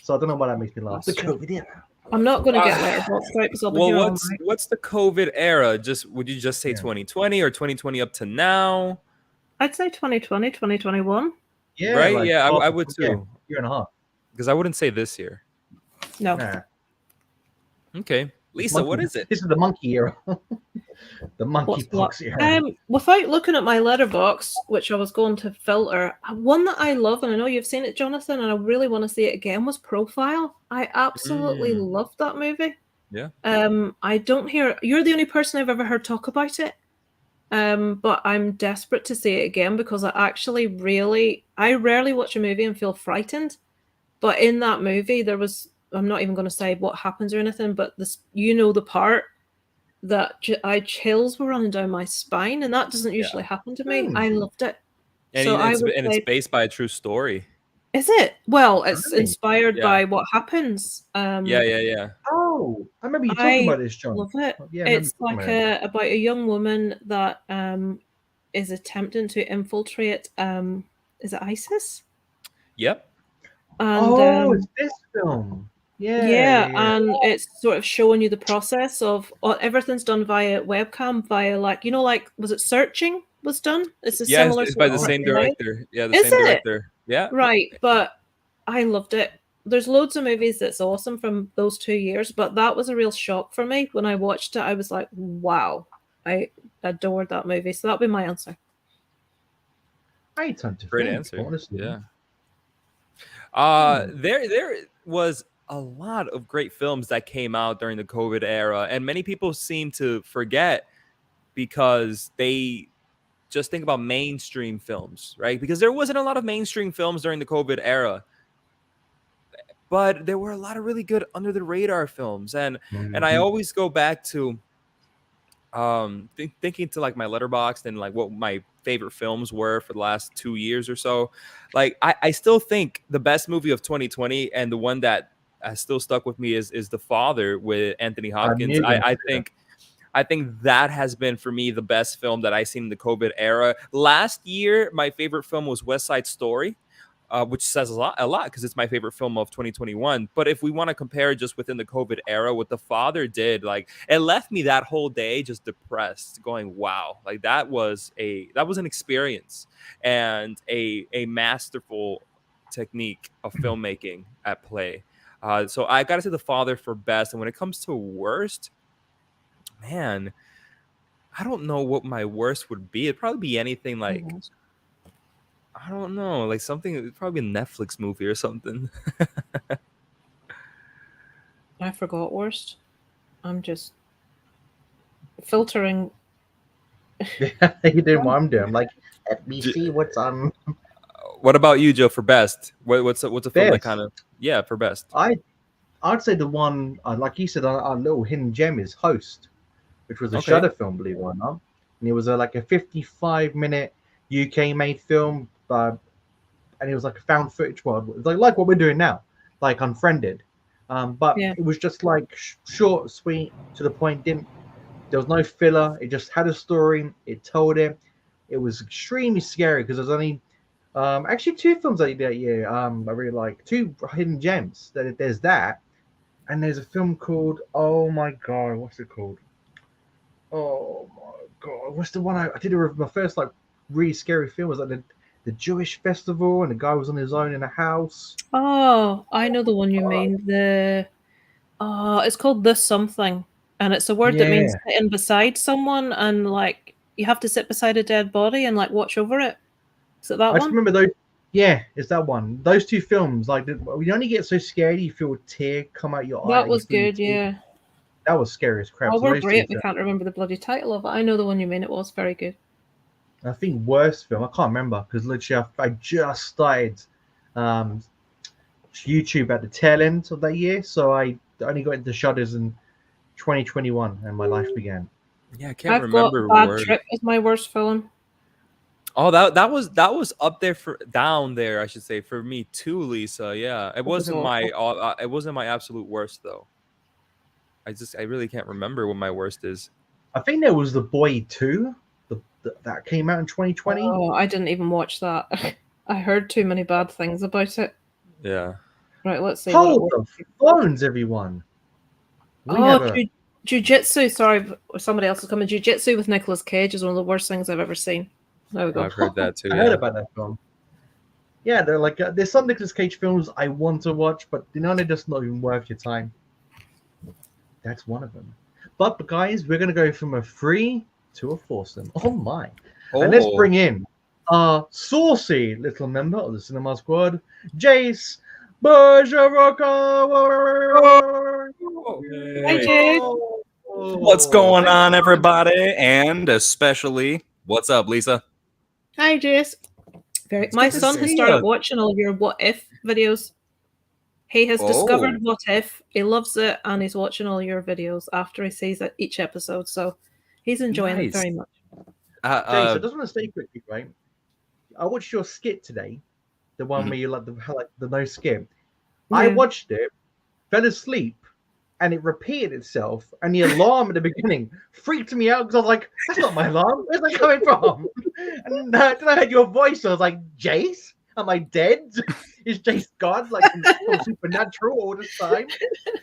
So I don't know why that makes me laugh. The COVID era. I'm not going to get Letterboxd right because I'll be well, what's the COVID era? Would you just say 2020 or 2020 up to now? I'd say 2020, 2021. Yeah, right. like Yeah, I would too. Yeah, year and a half. Because I wouldn't say this year. No. Nah. Okay, Lisa, what is it? This is the monkey era. The monkeypox era. Without looking at my letterbox, which I was going to filter, one that I love, and I know you've seen it, Jonathan, and I really want to see it again, was Profile. I absolutely loved that movie. Yeah. I don't hear you're the only person I've ever heard talk about it. But I'm desperate to see it again because I rarely watch a movie and feel frightened. But in that movie, I'm not even going to say what happens or anything, but the part that chills were running down my spine, and that doesn't usually happen to me. I loved it. And, it's based by a true story. Is it? Well, it's inspired by what happens. Yeah. Oh, I remember you talking about this, John. Love it. Yeah, it's like about a young woman that is attempting to infiltrate. Is it ISIS? Yep. And, it's this film. Yeah, and it's sort of showing you the process of everything's done via webcam, was it Searching was done? It's a similar. It's by the same director. Yeah, the same director. Yeah. Right, but I loved it. There's loads of movies that's awesome from those 2 years, but that was a real shock for me. When I watched it, I was like, wow, I adored that movie. So that'll be my answer. Great answer. Honestly. Yeah. There was a lot of great films that came out during the COVID era, and many people seem to forget because they just think about mainstream films, right? Because there wasn't a lot of mainstream films during the COVID era, but there were a lot of really good under the radar films, and I always go back to thinking to like my Letterboxd and like what my favorite films were for the last 2 years or so. Like I still think the best movie of 2020 and the one that has still stuck with me is The Father with Anthony Hopkins. I think that has been for me the best film that I've seen in the COVID era. Last year, my favorite film was West Side Story, which says a lot because it's my favorite film of 2021. But if we want to compare just within the COVID era, what The Father did, like it left me that whole day just depressed, going, wow, like that was an experience and a masterful technique of filmmaking at play. So I got to say The Father for best. And when it comes to worst, man, I don't know what my worst would be. It'd probably be anything like, I don't know, like something, probably a Netflix movie or something. I forgot worst. I'm just filtering. Yeah, you doing what I'm doing. I'm like, let me see what's on. What about you, Joe, for best? What's a film that kind of, for best? I'd say the one, like you said, our little hidden gem is Host, which was a Shudder film, believe it or not. And it was like a 55-minute UK-made film, and it was like a found footage world. It's like what we're doing now, like Unfriended. But it was just like short, sweet, to the point. There was no filler. It just had a story. It told it. It was extremely scary because there's only actually 2 films that year. I really like 2 hidden gems. There's that, and there's a film called, oh my god, what's it called? Oh my god, what's the one I did? My first like really scary film was like the Jewish festival, and the guy was on his own in a house. Oh, I know the one you mean. It's called The Something, and it's a word that means sitting beside someone, and like you have to sit beside a dead body and like watch over it. Is it that one? I just remember those. Yeah, it's that one. Those 2 films, like you only get so scared, you feel a tear come out your eye. That was good, yeah. That was scary as crap. Oh, we're great. We can't remember the bloody title of it. I know the one you mean. It was very good. I think worst film, I can't remember because literally I just started YouTube at the tail end of that year, so I only got into Shudders in 2021, and my life began. Yeah, I can't remember. Bad Trip is my worst film. Oh, that was up there down there, I should say, for me too, Lisa. Yeah, it wasn't my absolute worst though. I really can't remember what my worst is. I think there was The Boy 2 that came out in 2020. Oh, I didn't even watch that. I heard too many bad things about it. Yeah. Right, let's see. Hold the phones, everyone. Jiu-Jitsu. Sorry, or somebody else is coming. Jiu-Jitsu with Nicolas Cage is one of the worst things I've ever seen. There we go. I've heard that too. I heard about that film. Yeah, they're like there's some Nicolas Cage films I want to watch, but they're just not even worth your time. That's one of them. But guys, we're gonna go from a 3 to a foursome. Oh my! And let's bring in our saucy little member of the Cinema Squad, Jace, Burja, Rocar. Hi, Jace. What's going on, everybody? And especially, what's up, Lisa? Hi, Jace. My son has started watching all your What If videos. He has discovered What If. He loves it, and he's watching all your videos after he sees each episode. So he's enjoying it very much. Jace, I just want to say quickly, right? I watched your skit today, the one where you like the no skip. Yeah. I watched it, fell asleep, and it repeated itself. And the alarm at the beginning freaked me out because I was like, "That's not my alarm. Where's that coming from?" And then I heard your voice. So I was like, "Jace, am I dead? Is Jace God like from Supernatural all this time?"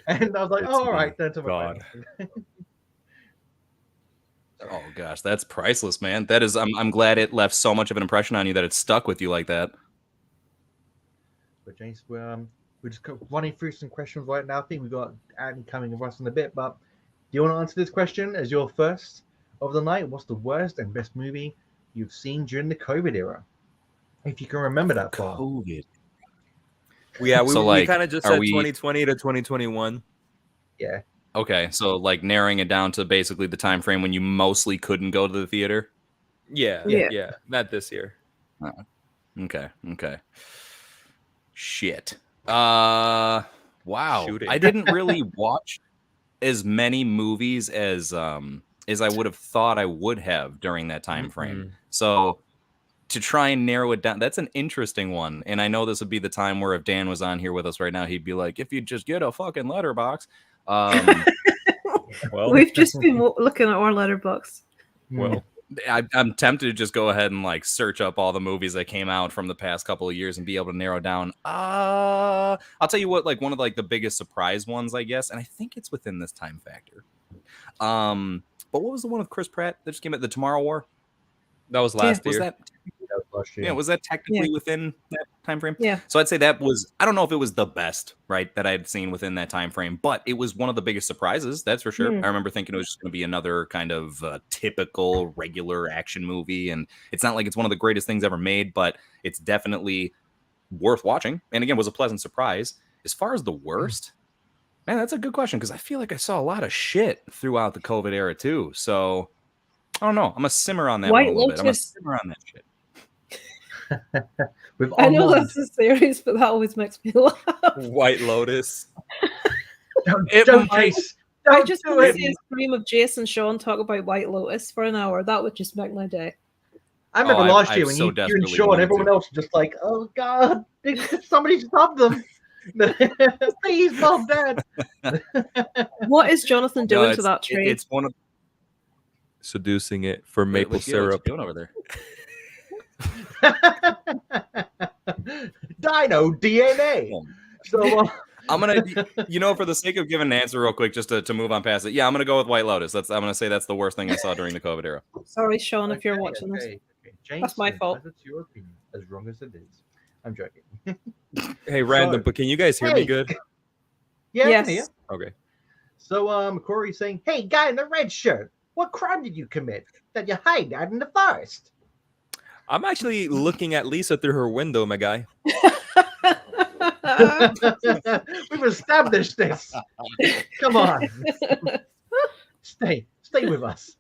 And I was like, "Oh, all right, that's God." Oh gosh, that's priceless, man. That is, I'm glad it left so much of an impression on you that it stuck with you like that. But Jace, we're just running through some questions right now. I think we've got Andy coming of us in a bit, but do you want to answer this question as your first of the night? What's the worst and best movie you've seen during the COVID era? If you can remember that far. COVID. Yeah, we kind of just said 2020 to 2021. Yeah. Okay, so like narrowing it down to basically the time frame when you mostly couldn't go to the theater. Yeah. Not this year. Oh, okay. Shit. Wow. Shooting. I didn't really watch as many movies as I would have thought I would have during that time frame. So to try and narrow it down, that's an interesting one. And I know this would be the time where if Dan was on here with us right now, he'd be like, "If you just get a fucking letterbox." Well, we've just been looking at our letterbox. Well, I'm tempted to just go ahead and like search up all the movies that came out from the past couple of years and be able to narrow down. I'll tell you what, like one of like the biggest surprise ones, I guess, and I think it's within this time factor. But what was the one with Chris Pratt that just came out? The Tomorrow War. That was last year. Was that last year? Yeah, was that technically within that time frame? Yeah. So I'd say that was, I don't know if it was the best, right, that I had seen within that time frame, but it was one of the biggest surprises, that's for sure. I remember thinking it was just going to be another kind of typical regular action movie, and it's not like it's one of the greatest things ever made, but it's definitely worth watching. And again, was a pleasant surprise. As far as the worst, man, that's a good question because I feel like I saw a lot of shit throughout the COVID era too. So I don't know. I'm gonna simmer on that one a little bit. I'm gonna simmer on that shit. I know that's a series, but that always makes me laugh. White Lotus. Don't I just want to see a stream of Jace and Shawn talk about White Lotus for an hour. That would just make my day. I remember last year when you and Shawn, everyone else was just like, "Oh God, somebody stop them." Please, Mom, Dad. What is Jonathan doing to that tree? It's one of seducing it for maple syrup. What's doing over there? Dino DNA. So I'm gonna, for the sake of giving an answer real quick, just to move on past it. Yeah, I'm gonna go with White Lotus. I'm gonna say that's the worst thing I saw during the COVID era. Sorry, Shawn, if you're watching this. James, that's my fault. It's your opinion, as wrong as it is. I'm joking. Hey, random, but can you guys hear me good? Yeah, yes. I can hear. Okay. So Corey's saying, "Hey, guy in the red shirt, what crime did you commit that you hide out in the forest?" I'm actually looking at Lisa through her window, my guy. We've established this. Come on. Stay with us.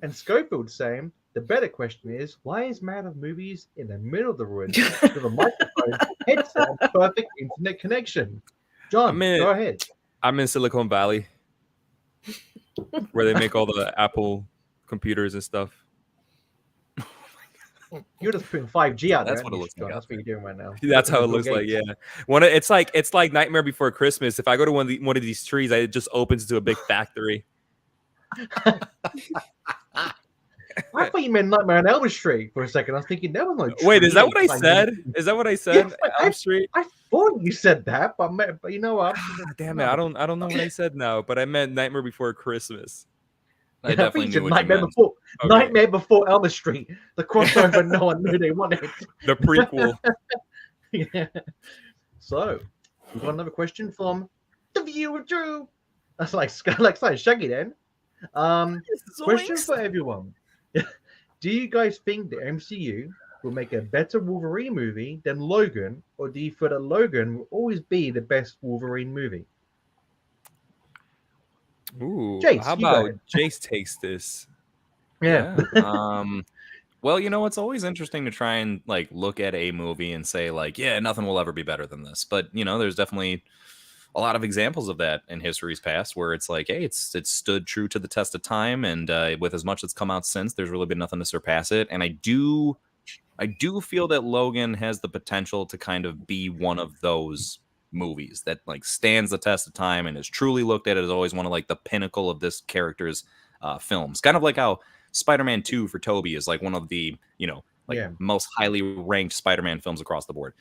And Schofield's saying, the better question is, why is Man of Movies in the middle of the woods with a microphone, headset, and perfect internet connection? John, go ahead. I'm in Silicon Valley, where they make all the Apple computers and stuff. You're just putting 5G out there. That's what it looks like. That's what you're doing right now. That's how it looks like. Yeah. It's like Nightmare Before Christmas. If I go to one of these trees, it just opens into a big factory. I thought you meant Nightmare on Elm Street for a second. I was thinking that was like. Wait, is that what I said? Is that what I said? Yes, Elm Street. I thought you said that, but you know what? Damn it! I don't know what I said now, but I meant Nightmare Before Christmas. I definitely knew what Nightmare you meant. Before Nightmare Before Elm Street, the crossover no one knew they wanted. The prequel. Yeah. So we've got another question from the viewer Drew. That's like Shaggy then. Question for everyone. Do you guys think the MCU will make a better Wolverine movie than Logan, or do you feel that Logan will always be the best Wolverine movie? Ooh, Jace, how about Jace takes this? Yeah. Well, it's always interesting to try and like look at a movie and say like, yeah, nothing will ever be better than this. But there's definitely a lot of examples of that in history's past where it's like, hey, it's stood true to the test of time, and with as much that's come out since, there's really been nothing to surpass it. And I do feel that Logan has the potential to kind of be one of those movies that like stands the test of time and is truly looked at as always one of like the pinnacle of this character's films. Kind of like how Spider-Man 2 for Tobey is like one of the most highly ranked Spider-Man films across the board.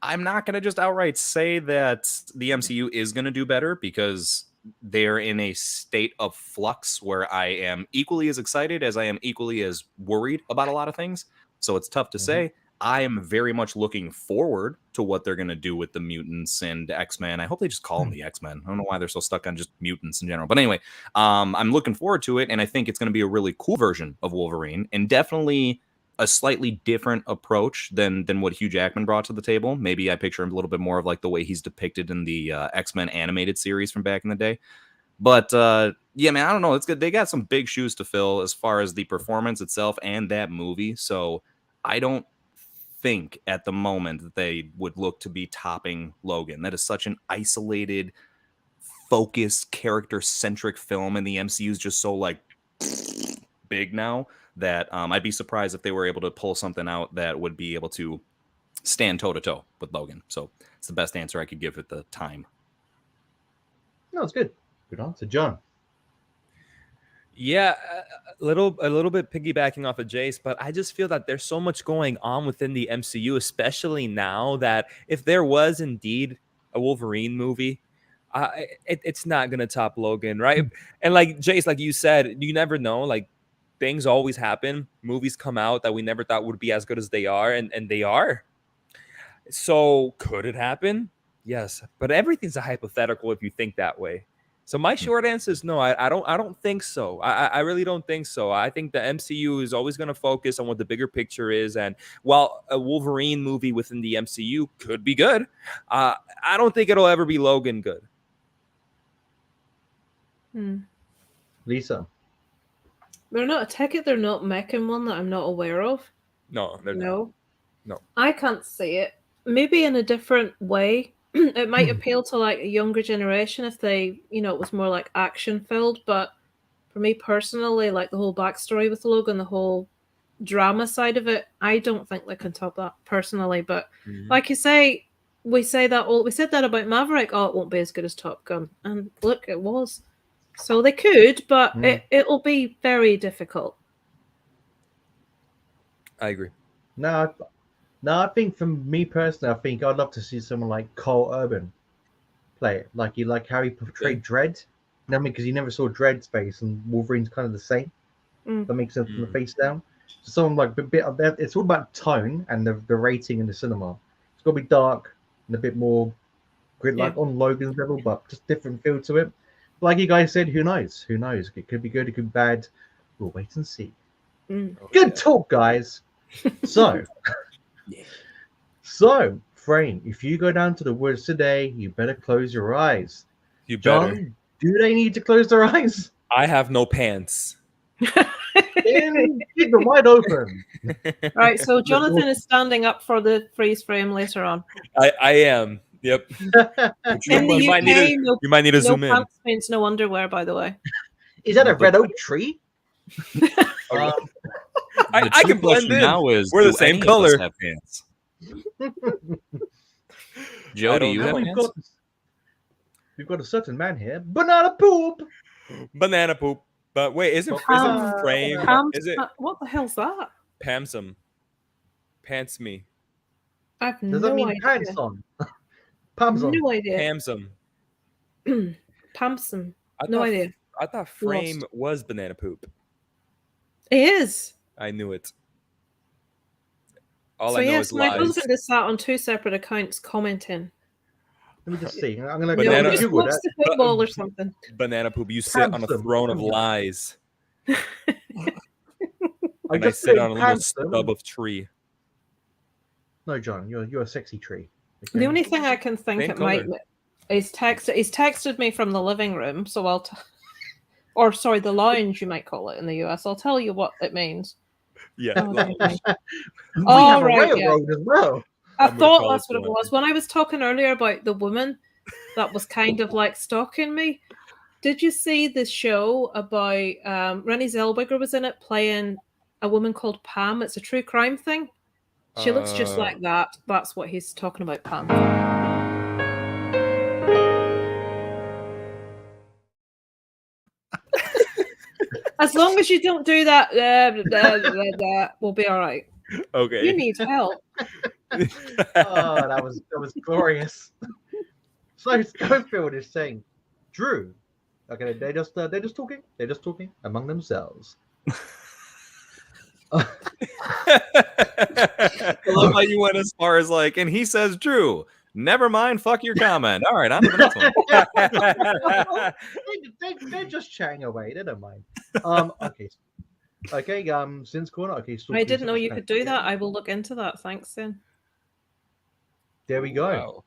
I'm not going to just outright say that the MCU is going to do better, because they're in a state of flux where I am equally as excited as I am equally as worried about a lot of things. So it's tough to say. I am very much looking forward to what they're going to do with the mutants and X-Men. I hope they just call them the X-Men. I don't know why they're so stuck on just mutants in general. But anyway, I'm looking forward to it, and I think it's going to be a really cool version of Wolverine, and definitely a slightly different approach than what Hugh Jackman brought to the table. Maybe I picture him a little bit more of like the way he's depicted in the X-Men animated series from back in the day. But yeah, man, I don't know. It's good. They got some big shoes to fill as far as the performance itself and that movie. So I don't think at the moment that they would look to be topping Logan. That is such an isolated, focused, character-centric film, and the MCU is just so like big now that I'd be surprised if they were able to pull something out that would be able to stand toe-to-toe with Logan. So it's the best answer I could give at the time. No, it's good. Good answer, John. Yeah, a little bit piggybacking off of Jace, but I just feel that there's so much going on within the MCU, especially now, that if there was indeed a Wolverine movie, it's not gonna top Logan, right? And like Jace, like you said, you never know. Like things always happen. Movies come out that we never thought would be as good as they are, and they are. So could it happen? Yes, but everything's a hypothetical if you think that way. So my short answer is no. I don't think so. I really don't think so. I think the MCU is always going to focus on what the bigger picture is. And while a Wolverine movie within the MCU could be good, I don't think it'll ever be Logan good. Lisa. They're not a ticket. They're not making one that I'm not aware of. No, they're not. No. I can't see it. Maybe in a different way. It might appeal to like a younger generation if they, it was more like action filled. But for me personally, like the whole backstory with Logan, the whole drama side of it, I don't think they can top that personally. But like you say, we said that about Maverick. Oh, it won't be as good as Top Gun, and look, it was. So they could, but it'll be very difficult. I agree. No, I think for me personally, I think I'd love to see someone like Cole Urban play it. Like how he portrayed Dredd. You know what I mean? Because you never saw Dredd's face, and Wolverine's kind of the same. That makes sense from the face down. So someone like a bit of that. It's all about tone and the rating in the cinema. It's got to be dark and a bit more grit, like on Logan's level, but just different feel to it. Like you guys said, who knows? Who knows? It could be good. It could be bad. We'll wait and see. Good talk, guys. So, Frame, if you go down to the woods today, you better close your eyes. You better. John, do they need to close their eyes? I have no pants. Then keep them wide open. Right, so Jonathan is standing up for the freeze frame later on. I am. Yep. In the UK, you might need to zoom in. No pants means no underwear, by the way. Is that a red oak tree? I can blend in. Now is, we're the same color. Have pants? Joe, do you have pants? We've got a certain man here. Banana poop. Banana poop. But wait, isn't frame? Is it what the hell's that? Pamsum? Pants me. I have Does that no mean idea. pants on? Pams on. No idea. Pamsum. Pamsum. No idea. I thought frame was banana poop. It is. I knew it. All So I know yes, is my lies. husband is sat on 2 separate accounts commenting. Let me just see. I'm gonna Banana- go Just Google watch that. the football or something. Banana poop. You sit on a Pamsum. throne of lies. I And I just sit said on a little pamsum. stub of tree. No, John, you're a sexy tree. Okay? The only thing I can think Same it might colour. is he's texted me from the living room, so I'll or sorry, the lounge you might call it in the US. I'll tell you what it means. Yeah. Oh, like- We Oh, have a right, railroad as well. I I'm gonna thought call that's it what it the was. When I was talking earlier about the woman that was kind of like stalking me, did you see this show about Renée Zellweger was in it playing a woman called Pam? It's a true crime thing. She looks just like that. That's what he's talking about, Pam. As long as you don't do that, we'll be all right. Okay. You need help. Oh, that was glorious. So Schofield is saying, Drew. Okay, they're just talking. They're just talking among themselves. I love how you went as far as like, and he says, Drew, never mind, fuck your comment. All right, on to the next one. They're just chatting away. They don't mind. Okay. Since corner. Okay. So I didn't know you could do that. I will look into that. Thanks, then. There we go.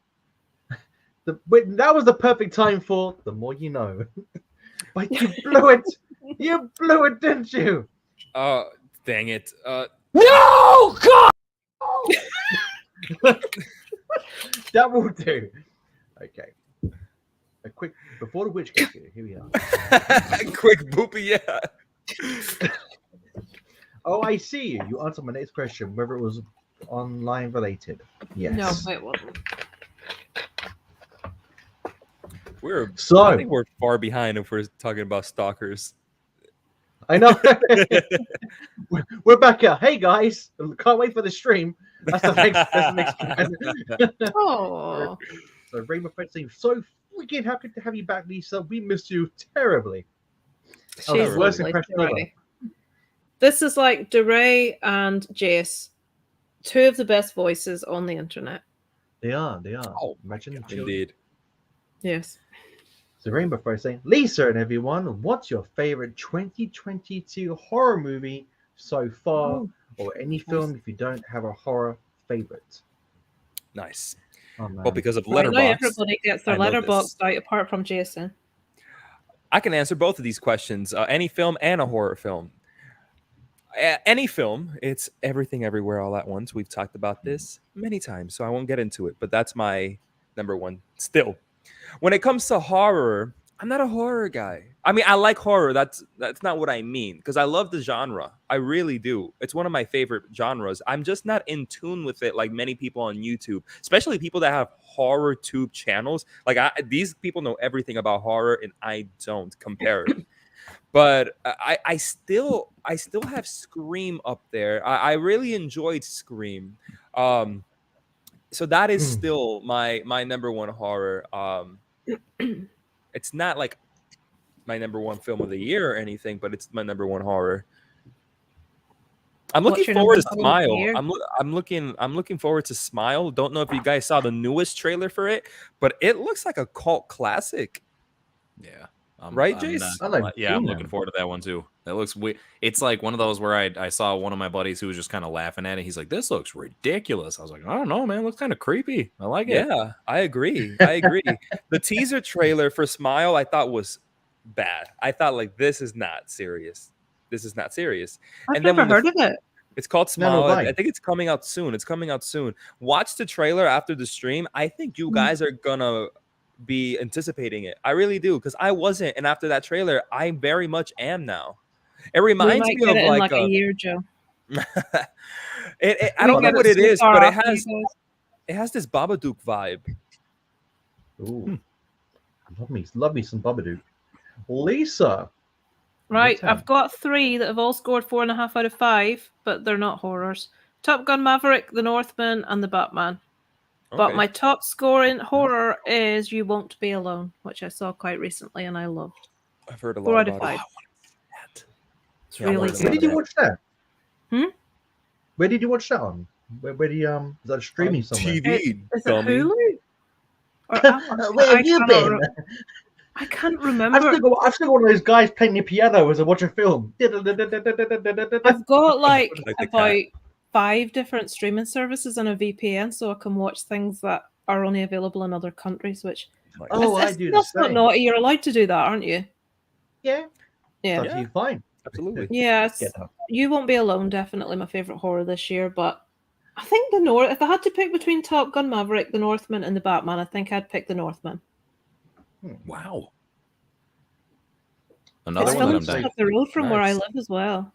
Wow. That was the perfect time for the more you know. But you blew it. You blew it, didn't you? Oh, dang it. No, God. That will do. Okay. A quick before the witch gets here. Here we are. Quick boopy, yeah. Oh, I see you. You answered my next question, whether it was online related. Yes. No, it wasn't. I think we're far behind if we're talking about stalkers. I know. We're back out. Hey guys, can't wait for the stream. That's the next Oh. So Rainbow Friends seems so freaking happy to have you back, Lisa. We missed you terribly. She's worst lovely, impression DeRay. ever. This is like DeRay and Jace, 2 of the best voices on the internet. They are. Oh, Imagine indeed. Yes. So Rainbow Friends saying, Lisa and everyone, what's your favorite 2022 horror movie so far, or any film if you don't have a horror favorite? Nice. Oh, man. Well, because of Right now, Letterboxd, everybody gets their I know letterbox this. out apart from Jason. I can answer both of these questions. Any film and a horror film. Any film, it's everything everywhere all at once. We've talked about this many times, so I won't get into it, but that's my number one still. When it comes to horror, I'm not a horror guy. I mean, I like horror. That's not what I mean, because I love the genre. I really do. It's one of my favorite genres. I'm just not in tune with it like many people on YouTube, especially people that have horror tube channels. Like these people know everything about horror, and I don't compare it. But I still have Scream up there. I really enjoyed Scream. So that is still my number one horror. It's not like my number one film of the year or anything, but it's my number one horror. I'm looking forward to Smile. I'm looking forward to Smile. Don't know if you guys saw the newest trailer for it, but it looks like a cult classic. Yeah. Right, Jace? I'm looking forward to that one too. That looks weird. It's like one of those where I saw one of my buddies who was just kind of laughing at it. He's like, "This looks ridiculous." I was like, "I don't know, man. It looks kind of creepy. I like it." Yeah, I agree. The teaser trailer for Smile I thought was bad. I thought like this is not serious. I've never heard of it. It's called Smile. No, I think it's coming out soon. Watch the trailer after the stream. I think you guys are gonna be anticipating it. I really do, because I wasn't, and after that trailer, I very much am now. It reminds me of like a year, Joe. I don't know what it is, but it has this Babadook vibe. Ooh, love me some Babadook. Lisa, Right, I've got 3 that have all scored 4.5 out of 5, but they're not horrors. Top Gun Maverick, The Northman, and The Batman. Okay. But my top scoring horror is You Won't Be Alone, which I saw quite recently and I loved. I've heard a lot 4 out about of 5. it. It's really good. Where did you watch that? Hmm? Where did you watch that on? Where do you is that streaming somewhere? TV, is it Hulu? Where have you been? I can't remember. I've still got one of those guys playing the piano as I watch a film. I've got like about 5 different streaming services and a VPN, so I can watch things that are only available in other countries. Which I do. That's not naughty. You're allowed to do that, aren't you? Yeah. Yeah. That's fine. Absolutely. Yes. You Won't Be Alone. Definitely my favorite horror this year, but I think if I had to pick between Top Gun Maverick, The Northman, and The Batman, I think I'd pick The Northman. Wow. Another it's one that I'm just dying. up the road from where I live as well.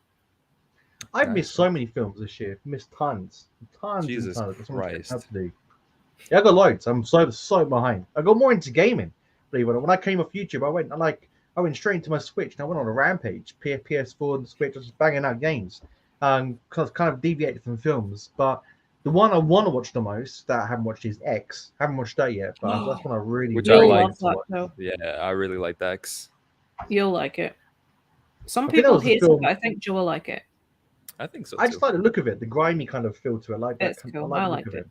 I've missed so many films this year. Missed tons. Jesus Christ. Yeah, I got loads. I'm so behind. I got more into gaming. Believe it or not. When I came off YouTube, I went straight into my Switch and I went on a rampage. PS4 and Switch, I was just banging out games. Because kind of deviated from films. But the one I want to watch the most that I haven't watched is X. I haven't watched that yet, but that's one I really, really like. Yeah, I really liked X. You'll like it. Some people hate it, but I think Joe will like it. I think so. I just like the look of it, the grimy kind of feel to it. Like that. It's cool. I like it.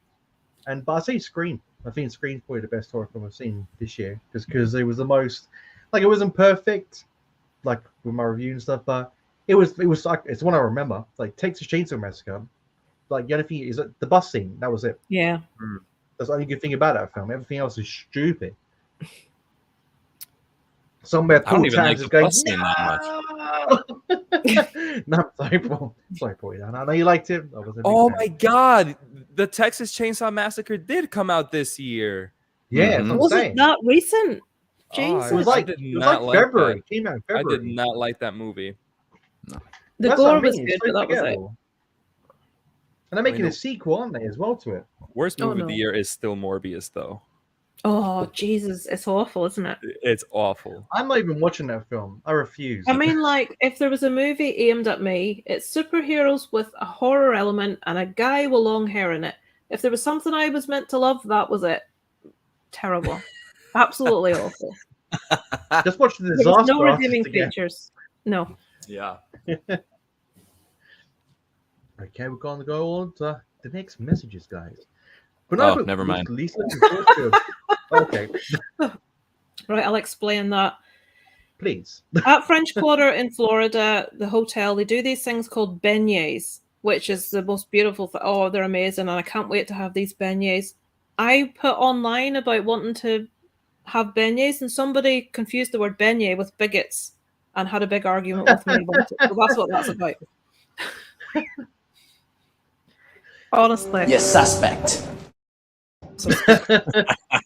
But I say Scream. I think Scream's probably the best horror film I've seen this year, just because it was the most. Like, it wasn't perfect, like with my review and stuff, but it was like it's the one I remember. Like Texas Chainsaw Massacre. Like the only thing is the bus scene. That was it. Yeah. That's the only good thing about that film. Everything else is stupid. Somewhere I don't even like the bus scene that much. No, sorry, boy. I know you liked it. Oh my God, the Texas Chainsaw Massacre did come out this year. Yeah, was it not recent? James, it was like February. It came out in February. I did not like that movie. No. The gore was good, but that was it. And they're making a sequel, aren't they, as well to it? Worst movie of the year is still Morbius, though. Oh, Jesus. It's awful, isn't it? It's awful. I'm not even watching that film. I refuse. I mean, like, if there was a movie aimed at me, it's superheroes with a horror element and a guy with long hair in it. If there was something I was meant to love, that was it. Terrible. Absolutely awful. Just watch the disaster. No redeeming features. No. Yeah. Okay, we're going to go on to the next messages, guys. But never mind. Okay. Right, I'll explain that. Please. At French Quarter in Florida, the hotel, they do these things called beignets, which is the most beautiful thing. Oh, they're amazing, and I can't wait to have these beignets. I put online about wanting to have beignets, and somebody confused the word beignet with bigots and had a big argument with me about it. So that's what that's about. Honestly. You're suspect.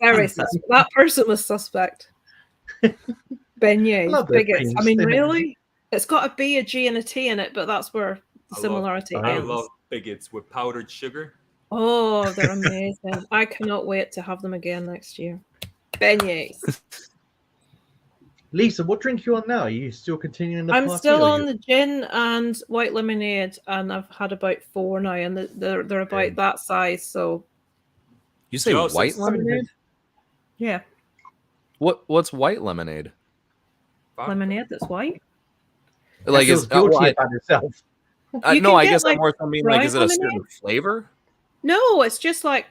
Very suspect. That person was suspect. Beignets, bigots. I mean, really? It's got a B, a G, and a T in it, but that's where the similarity ends. I love bigots with powdered sugar. Oh, they're amazing. I cannot wait to have them again next year. Beignets. Lisa, what drink are you on now? Are you still continuing the I'm party? still on the gin and white lemonade, and I've had about 4 now, and they're about that size. So, you say white lemonade? Yeah. What's white lemonade? Lemonade that's white. Like it's guilty about yourself. No, I guess I'm more thinking like, is it a certain flavor? No, it's just like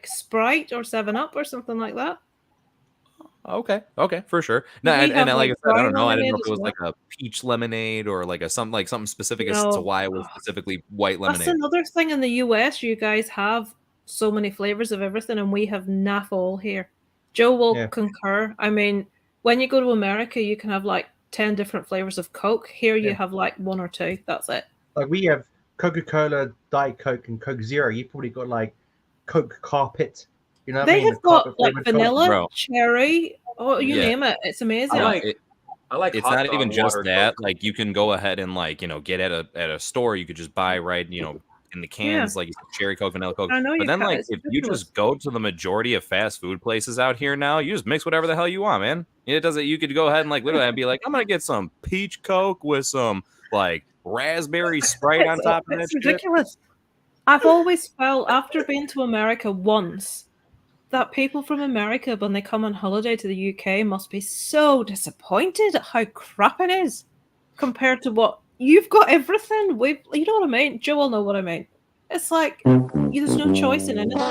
Sprite or 7-Up or something like that. Okay, for sure. No, and like I said, I don't know. I didn't know if it was like a peach lemonade or like something specific as to why it was specifically white lemonade. That's another thing in the US. You guys have so many flavors of everything, and we have naff all here. Joe will concur. I mean, when you go to America, you can have like 10 different flavors of Coke. Here, you have like 1 or 2. That's it. Like we have Coca-Cola, Diet Coke, and Coke Zero. You probably got like Coke Carpet. You know, they have got like vanilla, cherry, name it. It's amazing. I like. It's not even just that. Coke. Like you can go ahead and like get at a store. You could just buy in the cans like cherry Coke, vanilla Coke. But then if you just go to the majority of fast food places out here now, you just mix whatever the hell you want, man. It doesn't. You could go ahead and like literally be like, I'm gonna get some peach Coke with some like raspberry Sprite on top of that. It's ridiculous. Shit. I've always felt after being to America once that people from America, when they come on holiday to the UK, must be so disappointed at how crap it is compared to what you've got. Everything you know what I mean? Joe will know what I mean. It's like there's no choice in anything.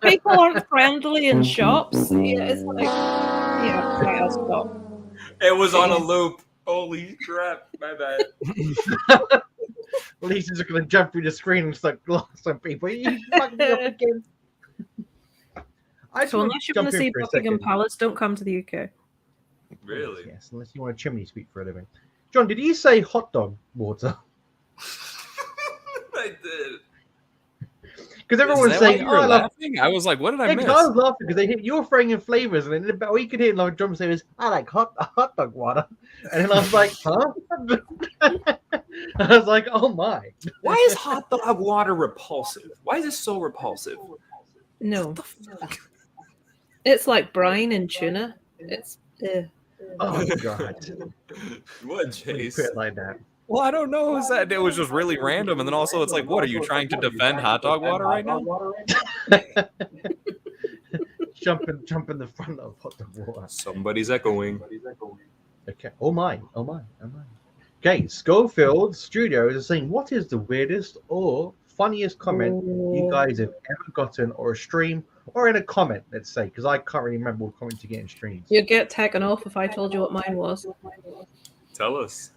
People aren't friendly in shops. Yeah, it's like, yeah, right, I'll stop. It was on a loop. Holy crap! My bad. Lisa's just gonna jump through the screen and just like glass on people. You fucking me up again. So unless you want to see Buckingham Palace, don't come to the UK. Really? Yes, unless you want a chimney sweep for a living. John, did you say hot dog water? I did. Because everyone was saying, "Oh, I love." I was like, "What did I miss?" I was laughing because you're throwing in flavors, and then all you could hear like drum say was, "I like hot dog water," and then I was like, "Huh?" I was like, "Oh my!" Why is hot dog water repulsive? Why is it so repulsive? No, what the fuck? It's like brine and tuna. It's. Oh god! What, Jace? Put it like that. Well, I don't know. It was just really random, and then also it's like, what are you trying to defend hot dog water right now? jump in the front of hot dog water. Somebody's echoing. Okay. Oh my. Okay, Schofield Studios is saying, what is the weirdest or funniest comment you guys have ever gotten, or a stream, or in a comment, let's say, because I can't really remember what comment to get in streams. You'd get taken off if I told you what mine was. Tell us.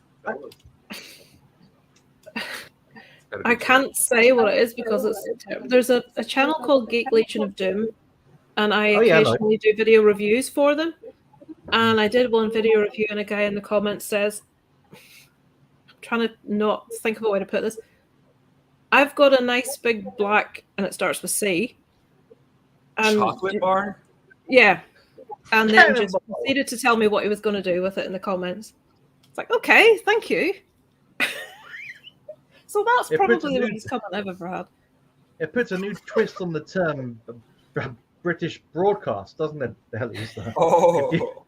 I can't say what it is because there's a channel called Geek Legion of Doom, and I occasionally do video reviews for them. And I did one video review, and a guy in the comments says, I'm trying to not think of a way to put this. I've got a nice big black, and it starts with C. And chocolate bar? Yeah. And then just proceeded to tell me what he was going to do with it in the comments. It's like, okay, thank you. So that's probably the biggest comment I've ever had. It puts a new twist on the term British broadcast, doesn't it? Oh.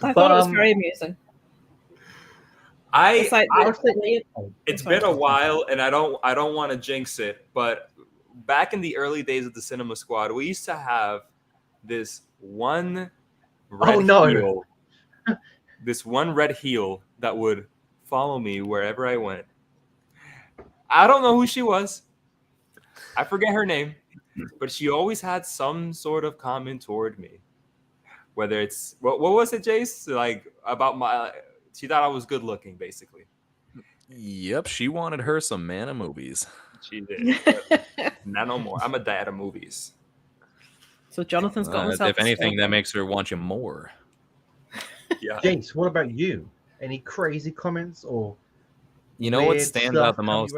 I thought it was very amusing. It's been a while, and I don't want to jinx it, but back in the early days of the Cinema Squad, we used to have this one red heel. This one red heel that would follow me wherever I went. I don't know who she was. I forget her name, but she always had some sort of comment toward me. Whether it's what was it, Jace? Like about she thought I was good looking, basically. Yep, she wanted her some man of movies. She did. Not no more. I'm a dad of movies. So Jonathan's got himself. If anything, that makes her want you more. Yeah. Jace, what about you? Any crazy comments or? You know what stands out the most?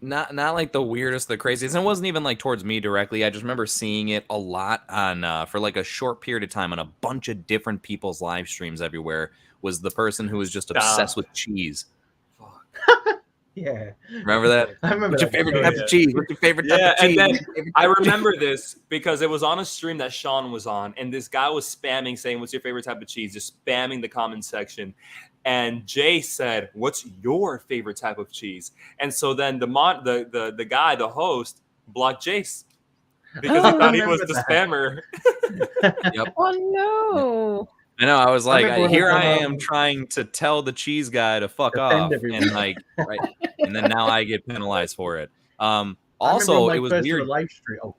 Not like the weirdest, the craziest. And it wasn't even like towards me directly. I just remember seeing it a lot on for like a short period of time on a bunch of different people's live streams everywhere. Was the person who was just obsessed with cheese. Yeah. Remember that? I remember. What's your favorite type of cheese? What's your favorite type of cheese? And then I remember this because it was on a stream that Shawn was on, and this guy was spamming saying, "What's your favorite type of cheese?" Just spamming the comment section. And Jay said, "What's your favorite type of cheese?" And so then the guy, the host, blocked Jace because he thought he was the spammer. Yep. Oh no. I know. I was like, here I am trying to tell the cheese guy to fuck off, and like, right, and then now I get penalized for it. Also, it was weird. Live stream. Oh,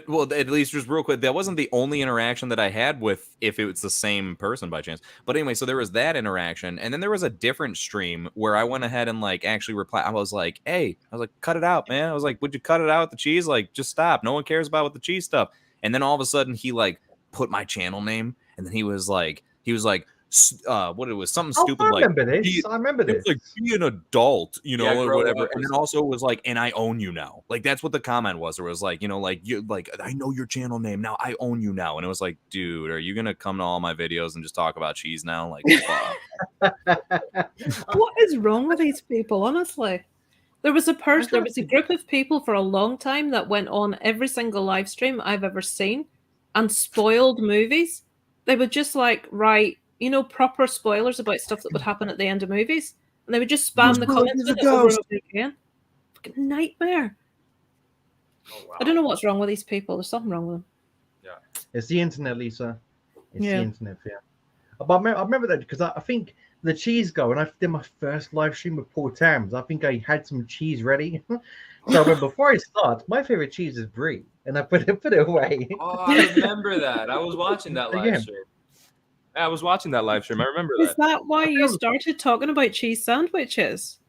well, at least just real quick, that wasn't the only interaction that I had with, if it was the same person by chance. But anyway, so there was that interaction, and then there was a different stream where I went ahead and like actually replied. I was like, "Hey," I was like, "Cut it out, man." I was like, "Would you cut it out with the cheese? Like, just stop. No one cares about with the cheese stuff." And then all of a sudden, he like put my channel name. And then he was like, what it was, something stupid I like. Remember this. I remember this. It's like, be an adult, you know, or whatever. Up. And then also it was like, and I own you now. Like that's what the comment was. It was like, you know, like you like I know your channel name now. I own you now. And it was like, dude, are you gonna come to all my videos and just talk about cheese now? Like, what is wrong with these people? Honestly, There was a group of people for a long time that went on every single live stream I've ever seen and spoiled movies. They would just like write, proper spoilers about stuff that would happen at the end of movies. And they would just spam the comments with it over and over again. Fucking nightmare. Oh, wow. I don't know what's wrong with these people. There's something wrong with them. Yeah. It's the internet, Lisa. It's the internet, yeah. But I remember that because I think the cheese go, and I did my first live stream with Paul Tams. I think I had some cheese ready. So before I start, my favorite cheese is brie, and I put it away. Oh, I remember that. I was watching that live stream. I was watching that live stream. I remember that. Is that why you started talking about cheese sandwiches?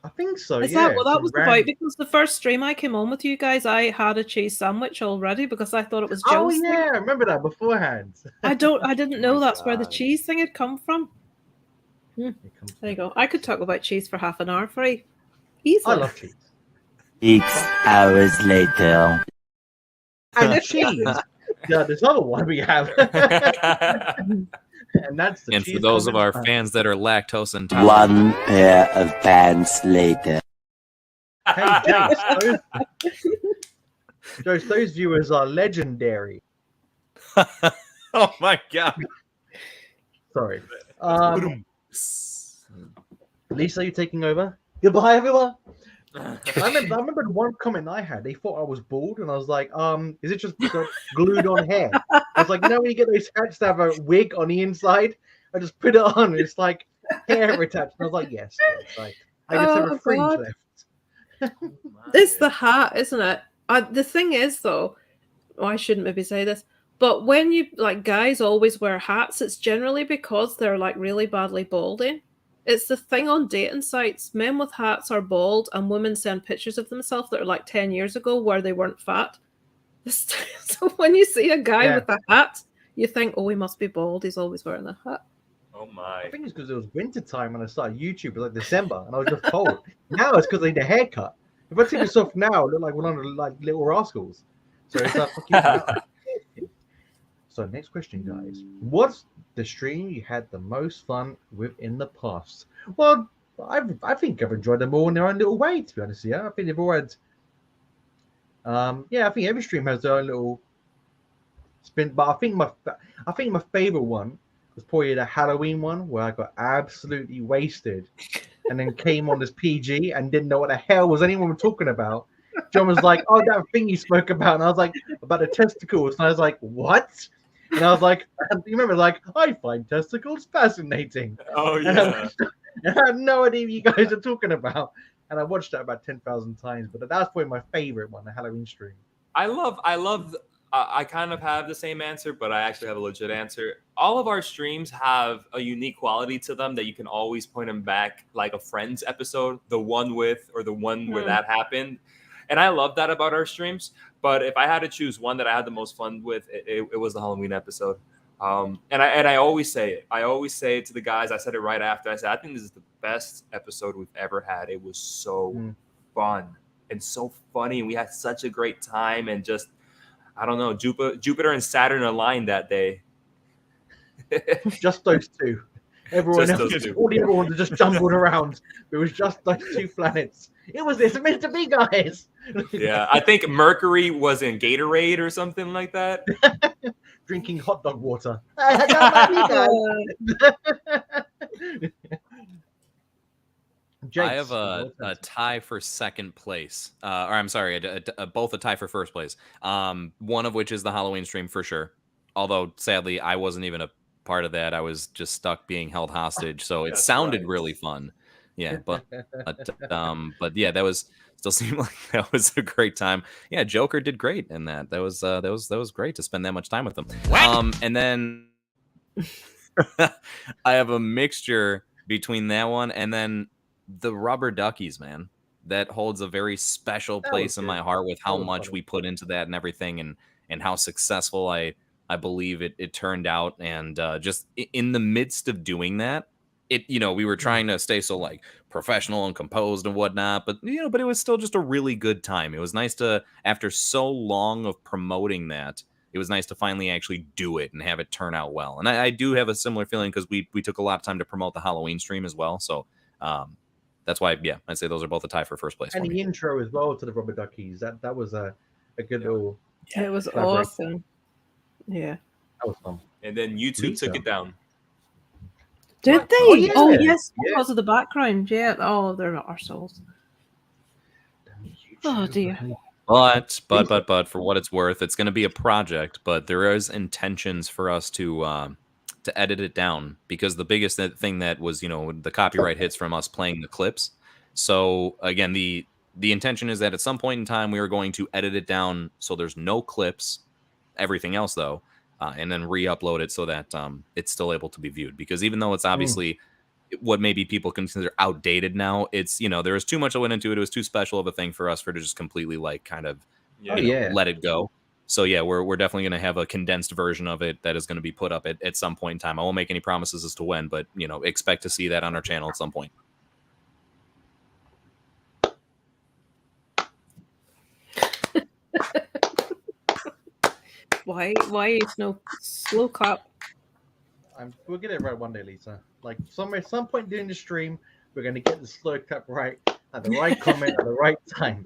I think so. Is that what that was about? Because the first stream I came on with you guys, I had a cheese sandwich already because I thought it was Joe's thing. I remember that beforehand. I didn't know that's where the cheese thing had come from. There you go. I could talk about cheese for half an hour free. Easily. I love cheese. 6 hours later. And cheese. Yeah, this other one we have. And that's the and for those of our fans that are lactose One intolerant. pair of pants later. Hey, Jace, those viewers are legendary. Oh my god. Sorry. Lisa, you taking over? Goodbye, everyone. I remember the one comment I had. They thought I was bald, and I was like, is it just glued on hair? I was like, when you get those hats that have a wig on the inside, I just put it on, and it's like hair attached. And I was like, yes. Like, I just have a fringe left. It's the hat, isn't it? The thing is, though, I shouldn't maybe say this, but when you guys always wear hats, it's generally because they're really badly balding. It's the thing on dating sites. Men with hats are bald, and women send pictures of themselves that are 10 years ago where they weren't fat. So when you see a guy with a hat, you think, oh, he must be bald. He's always wearing a hat. Oh my! I think it's because it was winter time when I started YouTube. It was December, and I was just cold. Now it's because I need a haircut. If I take this off now, I look like one of the little rascals. So it's fucking. So next question, guys. What's the stream you had the most fun with in the past? Well, I think I've enjoyed them all in their own little way, to be honest. Yeah, I think they've all had. I think every stream has their own little spin. But I think my favorite one was probably the Halloween one where I got absolutely wasted, and then came on as PG and didn't know what the hell was anyone talking about. John was like, "Oh, that thing you spoke about," and I was like, "About the testicles," and I was like, "What?" And I was like, "You remember? I find testicles fascinating." Oh yeah. And I had no idea what you guys are talking about, and I watched that about 10,000 times. But that's probably my favorite one, the Halloween stream. I kind of have the same answer, but I actually have a legit answer. All of our streams have a unique quality to them that you can always point them back, like a Friends episode, the one with or the one where that happened. And I love that about our streams. But if I had to choose one that I had the most fun with, it was the Halloween episode. And I always say it. I always say it to the guys. I said it right after. I said, I think this is the best episode we've ever had. It was so fun and so funny. And we had such a great time. And just, I don't know, Jupiter and Saturn aligned that day. Just those two. Everyone else, all the other ones are just jumbled around. It was just those two planets. It's meant to be, guys. Yeah, I think Mercury was in Gatorade or something like that. Drinking hot dog water. Jace, I have a tie for second place. Or I'm sorry, both a tie for first place. One of which is the Halloween stream for sure. Although, sadly, I wasn't even a part of that. I was just stuck being held hostage. So it sounded really fun. Yeah, but yeah, that was still seemed like that was a great time. Yeah, Joker did great in that. That was great to spend that much time with them. And then I have a mixture between that one and then the Rubber Duckies, man. That holds a very special place in my heart with how much we put into that and everything, and how successful I believe it turned out. And just in the midst of doing that, we were trying to stay so professional and composed and whatnot, but but it was still just a really good time. It was nice to, after so long of promoting that, it was nice to finally actually do it and have it turn out well. And I do have a similar feeling because we took a lot of time to promote the Halloween stream as well. So that's why, yeah, I'd say those are both a tie for first place. And for the me. intro as well to the Rubber Duckies. That was a good little. It was awesome. Yeah. That was fun. And then YouTube took it down. Did they? Oh, yeah. Yes, because of the background. Yeah. Oh, they're not arseholes. Oh dear. But for what it's worth, it's going to be a project. But there is intentions for us to edit it down, because the biggest thing that was, the copyright hits from us playing the clips. So again, the intention is that at some point in time we are going to edit it down so there's no clips. Everything else though. And then re-upload it so that it's still able to be viewed. Because even though it's obviously what maybe people consider outdated now, it's, there was too much that went into it. It was too special of a thing for us to just completely let it go. So yeah, we're definitely going to have a condensed version of it that is going to be put up at some point in time. I won't make any promises as to when, but expect to see that on our channel at some point. Why is no slow clap? We'll get it right one day, Lisa. Like some point during the stream, we're going to get the slow clap right at the right comment at the right time.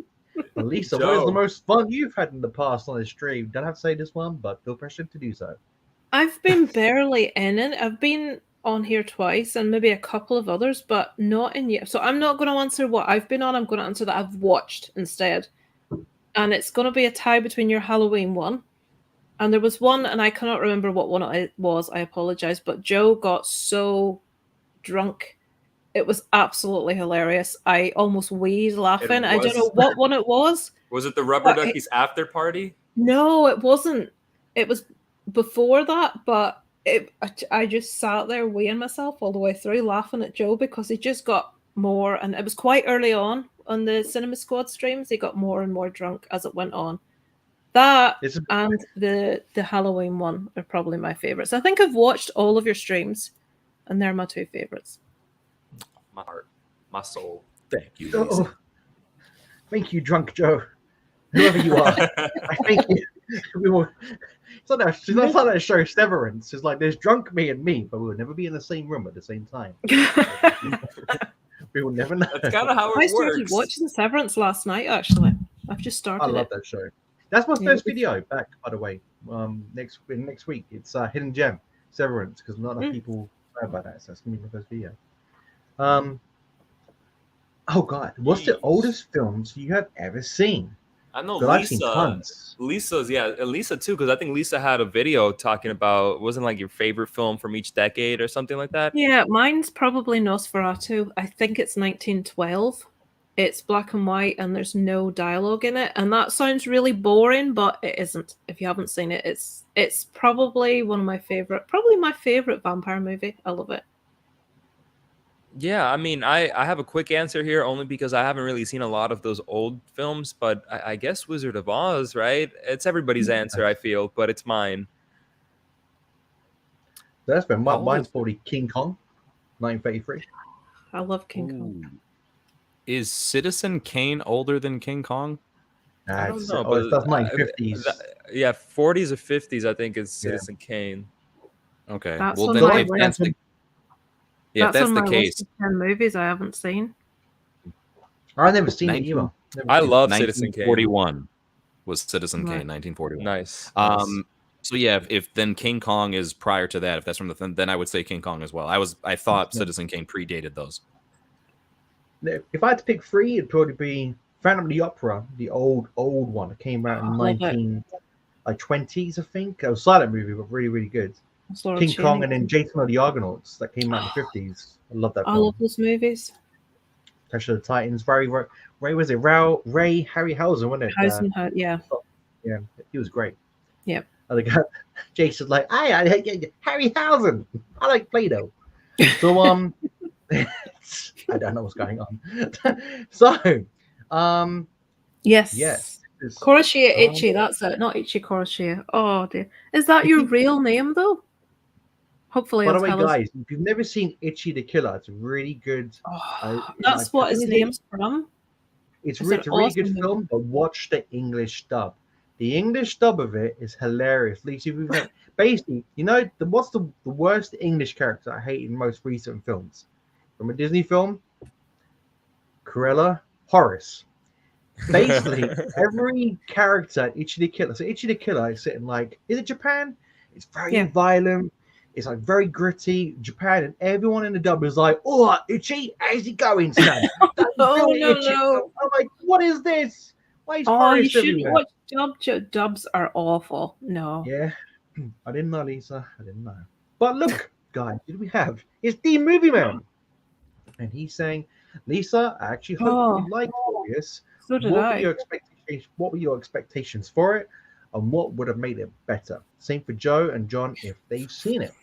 But Lisa, what is the most fun you've had in the past on the stream? Don't have to say this one, but feel pressured to do so. I've been barely in it. I've been on here twice and maybe a couple of others, but not in yet. So I'm not going to answer what I've been on. I'm going to answer that I've watched instead. And it's going to be a tie between your Halloween one. And there was one, and I cannot remember what one it was. I apologize. But Joe got so drunk. It was absolutely hilarious. I almost wheezed laughing. I don't know what one it was. Was it the Rubber Duckies after party? No, it wasn't. It was before that, but I just sat there weighing myself all the way through, laughing at Joe because he just got more, and it was quite early on the Cinema Squad streams. He got more and more drunk as it went on. That and the Halloween one are probably my favorites. I think I've watched all of your streams, and they're my two favorites. My heart, my soul. Thank you, Lisa. Oh, thank you, drunk Joe. Whoever you are, I thank you. It's not that show Severance. It's like there's drunk me and me, but we will never be in the same room at the same time. We will never know. That's kind of how it works. I started watching Severance last night, actually. I've just started. I love that show. That's my first video back, by the way. Next week, it's Hidden Gem Severance, because not enough people know about that. So it's gonna be my first video. Oh God, what's the oldest films you have ever seen? I know I've seen tons. Lisa too, because I think Lisa had a video talking about, wasn't like your favorite film from each decade or something like that? Yeah, mine's probably Nosferatu. I think it's 1912. It's black and white and there's no dialogue in it. And that sounds really boring, but it isn't. If you haven't seen it, it's probably my favorite vampire movie. I love it. Yeah, I mean, I have a quick answer here only because I haven't really seen a lot of those old films, but I guess Wizard of Oz, right? It's everybody's answer, I feel, but it's mine. That's been mine's probably King Kong, 1933. I love King Kong. Is Citizen Kane older than King Kong? I don't know, but that's 1950s. Yeah, 40s or 50s, I think, is Citizen Kane. Okay, That's well then if that's the case, 10 movies I haven't seen. I've never seen it either. I love Citizen Kane. 1941 was Citizen Kane, 1941. Nice. So yeah, if then King Kong is prior to that, if that's from then I would say King Kong as well. I thought Citizen Kane predated those. If I had to pick three, it'd probably be Phantom of the Opera, the old one. It came out in 1920s, I think. It was a silent movie, but really, really good. King Kong and then Jason and the Argonauts that came out in the 50s. I love that film. I love those movies. Clash of the Titans. Ray was it? Ray Harryhausen, wasn't it? Yeah. Yeah, he was great. Yep. And the guy, Jason's like, hey, Harryhausen. I like Play-Doh. So I don't know what's going on. So yes. Koroshia Ichi, that's it. Not Ichi Koroshia. Oh dear. Is that your real name though? Hopefully. By the way, guys, if you've never seen Ichi the Killer, it's a really good. That's what his name's from. It's a really good film, but watch the English dub. The English dub of it is hilarious. Basically, what's the worst English character I hate in most recent films? From a Disney film? Cruella, Horace. Basically, every character at Ichi the Killer. So Ichi the Killer is sitting like, is it Japan? It's very violent. It's like very gritty, Japan, and everyone in the dub is like, "Oh, Ichi, how's it going, son?" No. I'm like, "What is this? Why is you shouldn't watch dubs. Dubs are awful. No. Yeah, I didn't know, Lisa. I didn't know. But look, guys, what we have? It's the Movie Man, and he's saying, "Lisa, I actually hope you like Morbius. So did what I. were your expectations? What were your expectations for it, and what would have made it better? Same for Joe and John if they've seen it,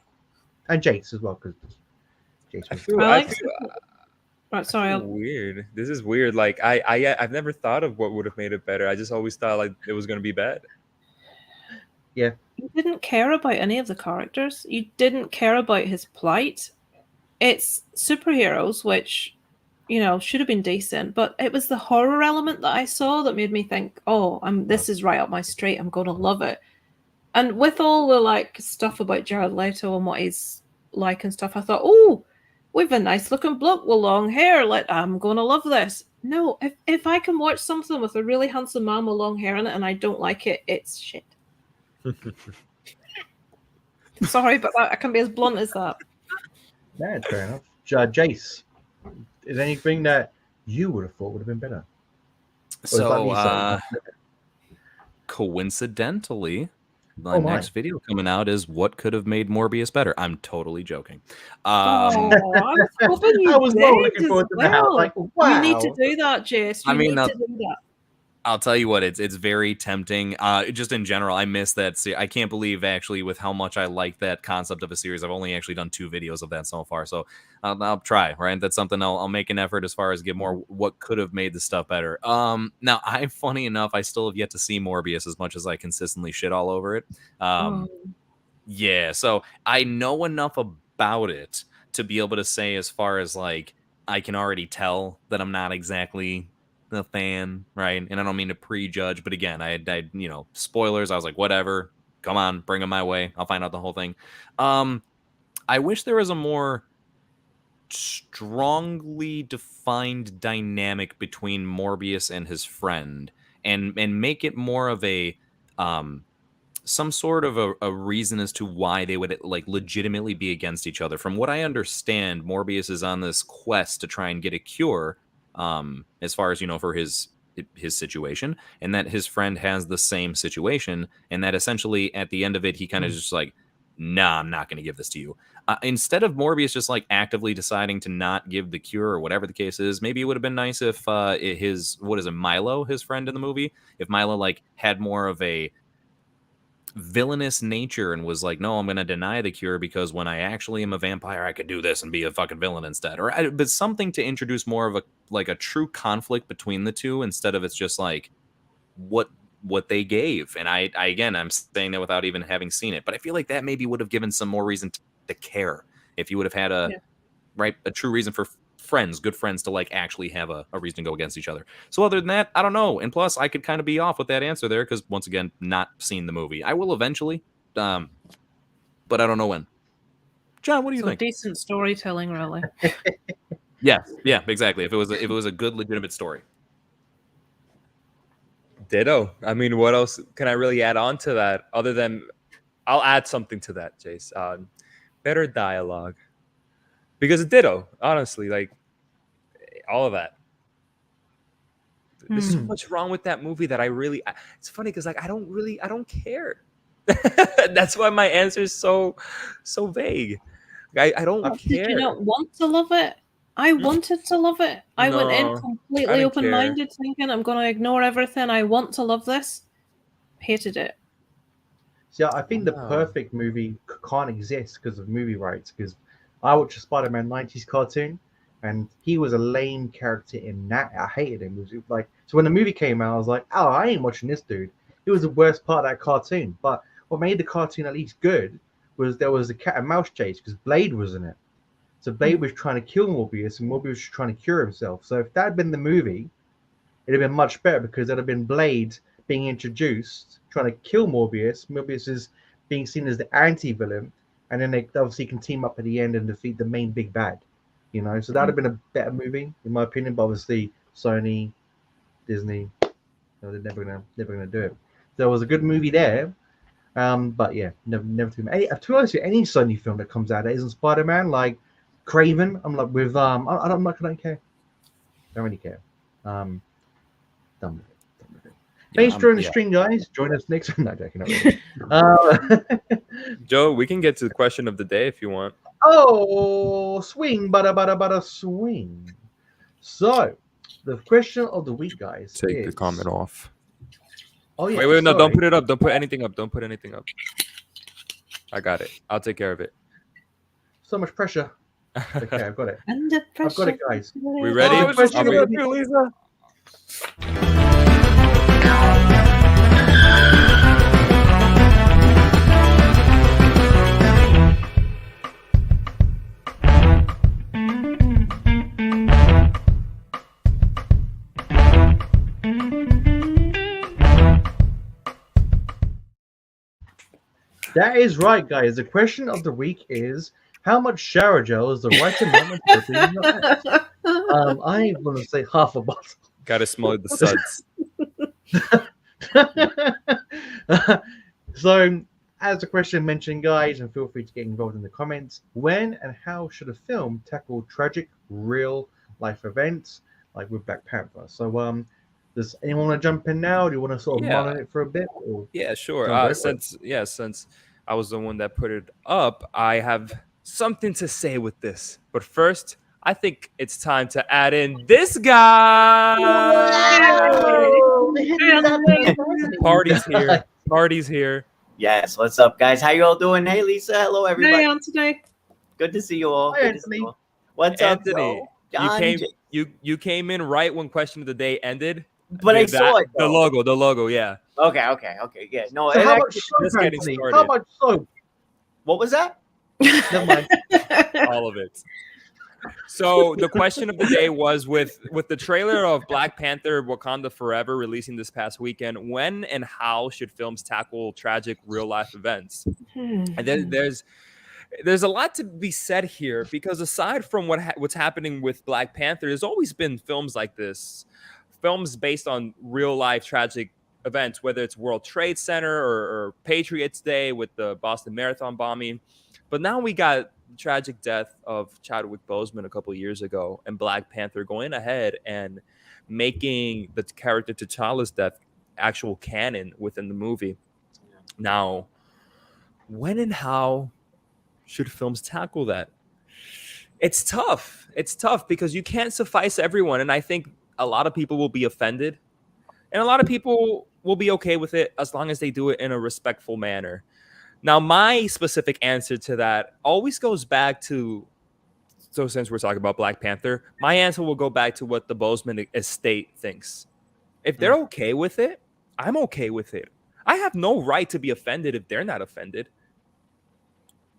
and Jace as well, because Jace. I feel weird. This is weird. Like I've never thought of what would have made it better. I just always thought like it was gonna be bad. Yeah. You didn't care about any of the characters. You didn't care about his plight. It's superheroes, which, you know, should have been decent, but it was the horror element that I saw that made me think, oh, this is right up my street. I'm going to love it. And with all the like stuff about Jared Leto and what he's like and stuff, I thought, oh, we've a nice looking bloke with long hair. I'm going to love this. No, if I can watch something with a really handsome man with long hair in it and I don't like it, it's shit. Sorry, but I can be as blunt as that. Yeah, fair enough. Jace, is anything that you would have thought would have been better? So, coincidentally, my next video coming out is what could have made Morbius better. I'm totally joking. I was hoping you was not looking forward to that. Like, wow. You need to do that, Jace. You need to do that. I'll tell you what, it's very tempting. Just in general, I miss that. I can't believe actually with how much I like that concept of a series. I've only actually done 2 videos of that so far, so I'll try. Right, that's something I'll make an effort as far as get more. What could have made the stuff better? Now, funny enough, I still have yet to see Morbius as much as I consistently shit all over it. Yeah, so I know enough about it to be able to say as far as like I can already tell that I'm not exactly a fan, right? And I don't mean to prejudge, but again, I spoilers. I was like, whatever, come on, bring them my way. I'll find out the whole thing. I wish there was a more strongly defined dynamic between Morbius and his friend, and make it more of a some sort of a reason as to why they would like legitimately be against each other. From what I understand, Morbius is on this quest to try and get a cure. As far as for his situation, and that his friend has the same situation, and that essentially at the end of it he kind of just like, nah, I'm not going to give this to you. Instead of Morbius just like actively deciding to not give the cure or whatever the case is, maybe it would have been nice if Milo, his friend in the movie, if Milo like had more of a villainous nature and was like, no, I'm going to deny the cure because when I actually am a vampire, I could do this and be a fucking villain instead. But something to introduce more of a true conflict between the two, instead of it's just like what they gave. And I again, I'm saying that without even having seen it, but I feel like that maybe would have given some more reason to care if you would have had a true reason for good friends to like actually have a reason to go against each other. So other than that, I don't know. And plus I could kind of be off with that answer there because once again, not seen the movie. I will eventually, but I don't know when. John, what do you think? Decent storytelling, really. Yeah, exactly. If it was a good legitimate story. Ditto. I mean, what else can I really add on to that other than I'll add something to that, Jace. Better dialogue. Because ditto, honestly, like all of that. There's so much wrong with that movie that it's funny because like I don't care. That's why my answer is so vague. I don't care. Did you not want to love it? I wanted to love it. I went in completely open-minded, thinking I'm going to ignore everything. I want to love this. Hated it. See, I think the perfect movie can't exist because of movie rights. Because I watched a Spider-Man 90s cartoon, and he was a lame character in that. I hated him. It was like, so when the movie came out, I was like, oh, I ain't watching this dude. He was the worst part of that cartoon. But what made the cartoon at least good was there was a cat and mouse chase because Blade was in it. So Blade was trying to kill Morbius, and Morbius was trying to cure himself. So if that had been the movie, it'd have been much better because it'd have been Blade being introduced, trying to kill Morbius. Morbius is being seen as the anti-villain, and then they obviously can team up at the end and defeat the main big bad. So that'd have been a better movie, in my opinion. But obviously, Sony, Disney. No, they're never gonna do it. There was a good movie there, but yeah, never too many. To be honest, with you, any Sony film that comes out that isn't Spider-Man, like Craven, I'm like with I don't care. Don't really care. Done with it. Thanks for joining the stream, guys. Join us next. No, joking. Not really. Joe, we can get to the question of the day if you want. Oh, swing, butter, swing. So, the question of the week, guys. Take the comment off. Oh yeah. Wait, no, don't put it up. Don't put anything up. Don't put anything up. I got it. I'll take care of it. So much pressure. Okay, I've got it. Under pressure. I've got it, guys. We ready? Lisa. That is right, guys. The question of the week is: how much shower gel is the right amount of putting in your ass? I want to say half a bottle. Gotta smell the suds. So, as the question mentioned, guys, and feel free to get involved in the comments. When and how should a film tackle tragic, real life events like with Black Panther? So, does anyone want to jump in now? Do you want to sort of monitor it for a bit? Or Yeah, sure. Since I was the one that put it up, I have something to say with this. But first, I think it's time to add in this guy. Party's here. Party's here. Yes, what's up, guys? How you all doing? Hey, Lisa. Hello, everybody. Hey, on today. Good to see you all. Hi, Good to Anthony. see you all. What's Anthony, up, John? you came in right when question of the day ended. But I saw it. The logo, yeah. Okay. Yeah. No. So it how actually- much soap, just getting Anthony? started. How much soap? What was that? Never mind. All of it. So the question of the day was with the trailer of Black Panther Wakanda Forever releasing this past weekend, when and how should films tackle tragic real life events? And then there's a lot to be said here, because aside from what's happening with Black Panther, there's always been films like this, films based on real life tragic events, whether it's World Trade Center or Patriots Day with the Boston Marathon bombing. But now we got the tragic death of Chadwick Boseman a couple years ago, and Black Panther going ahead and making the character T'Challa's death actual canon within the movie. Now, when and how should films tackle that? It's tough. It's tough because you can't suffice everyone, and I think a lot of people will be offended, and a lot of people will be okay with it as long as they do it in a respectful manner. Now, my specific answer to that always goes back to, so since we're talking about Black Panther, my answer will go back to what the Boseman estate thinks. If they're okay with it, I'm okay with it. I have no right to be offended if they're not offended.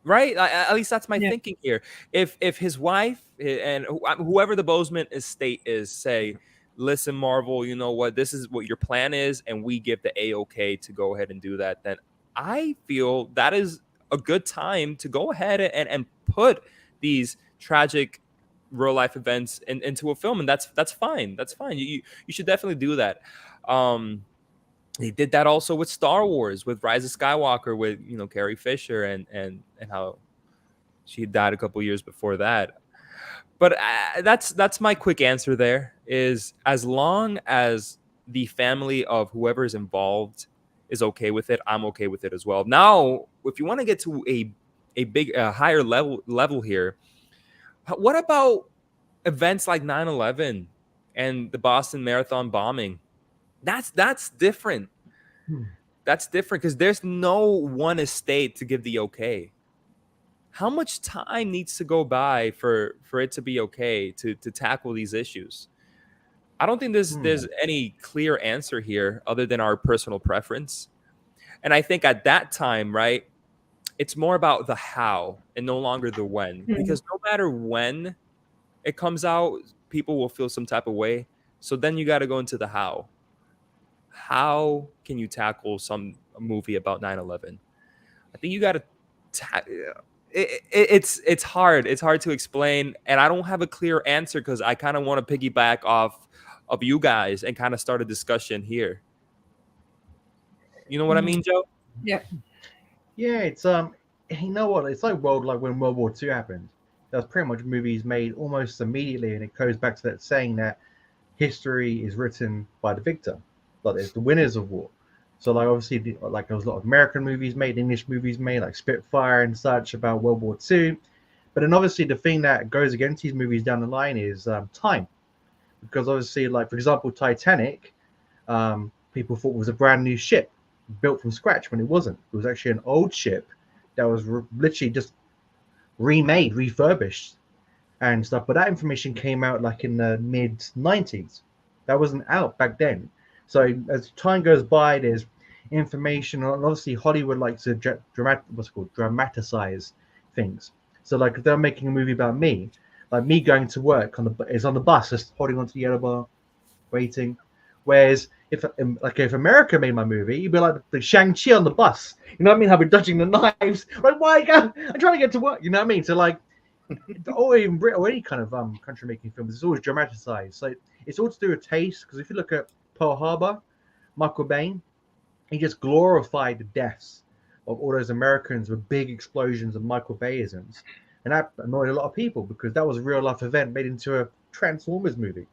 Right? At least that's my thinking here. If his wife and whoever the Boseman estate is say, listen, Marvel, you know what? This is what your plan is, and we give the A-OK to go ahead and do that, then I feel that is a good time to go ahead and put these tragic real life events into a film, and that's fine. That's fine. You should definitely do that. They did that also with Star Wars, with Rise of Skywalker, with Carrie Fisher and how she died a couple years before that. But that's my quick answer. There is, as long as the family of whoever is involved is okay with it, I'm okay with it as well. Now, if you want to get to a higher level here, what about events like 9/11 and the Boston Marathon bombing? That's different. That's different because there's no one estate to give the okay. How much time needs to go by for it to be okay to tackle these issues? I don't think there's any clear answer here other than our personal preference. And I think at that time, right, it's more about the how and no longer the when. Because no matter when it comes out, people will feel some type of way. So then you got to go into the how. How can you tackle a movie about 9/11? I think you got to it's hard. It's hard to explain, and I don't have a clear answer because I kind of want to piggyback off of you guys and kind of start a discussion here. You know what I mean, Joe? Yeah. Yeah, it's you know what? It's like when World War II happened. There was pretty much movies made almost immediately, and it goes back to that saying that history is written by the victor, like it's the winners of war. So like obviously like there was a lot of American movies made, English movies made, like Spitfire and such about World War II. But then obviously the thing that goes against these movies down the line is time, because obviously like for example Titanic, people thought was a brand new ship built from scratch when it wasn't. It was actually an old ship that was literally just remade, refurbished and stuff. But that information came out like in the mid 90s. That wasn't out back then. So as time goes by, there's information, and obviously Hollywood likes to dramatize things. So like if they're making a movie about me, like me going to work on the bus, just holding onto the yellow bar, waiting. Whereas if America made my movie, you'd be like the Shang-Chi on the bus. You know what I mean? I'll be dodging the knives. Like, why go? I'm trying to get to work. You know what I mean? So like, or even Brit or any kind of country making films, it's always dramatized. So it's all to do with taste. Because if you look at Pearl Harbor, Michael Bay, he just glorified the deaths of all those Americans with big explosions of Michael Bayisms, and that annoyed a lot of people because that was a real life event made into a Transformers movie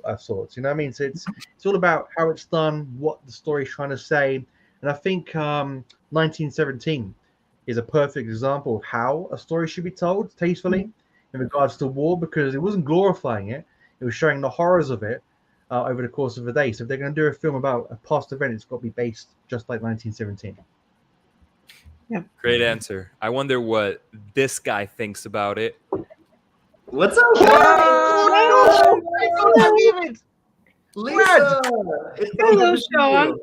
of sorts. You know what I mean? So it's all about how it's done, what the story's trying to say, and I think 1917 is a perfect example of how a story should be told tastefully in regards to war, because it wasn't glorifying it; it was showing the horrors of it over the course of a day. So if they're going to do a film about a past event, it's got to be based just like 1917. Yeah. Great answer. I wonder what this guy thinks about it. What's up, guys? Lisa! Hello, Shawn.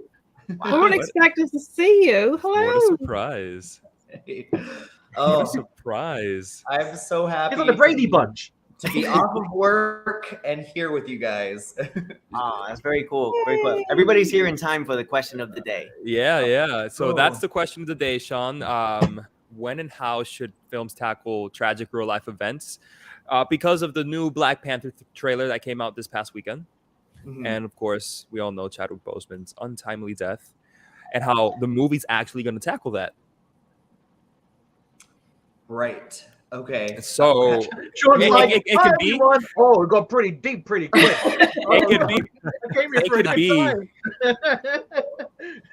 I weren't expecting to see you. Hello. What a surprise. Oh, What a surprise. I'm so happy. It's like the Brady Bunch. To be off of work and here with you guys. Oh, that's very cool. Very cool. Everybody's here in time for the question of the day. Yeah. So that's the question of the day, Shawn. When and how should films tackle tragic real life events? Because of the new Black Panther trailer that came out this past weekend. Mhm. And of course, we all know Chadwick Boseman's untimely death and how the movie's actually going to tackle that. Right. Okay. So Sean's it could be. Oh, it got pretty deep pretty quick. It could be.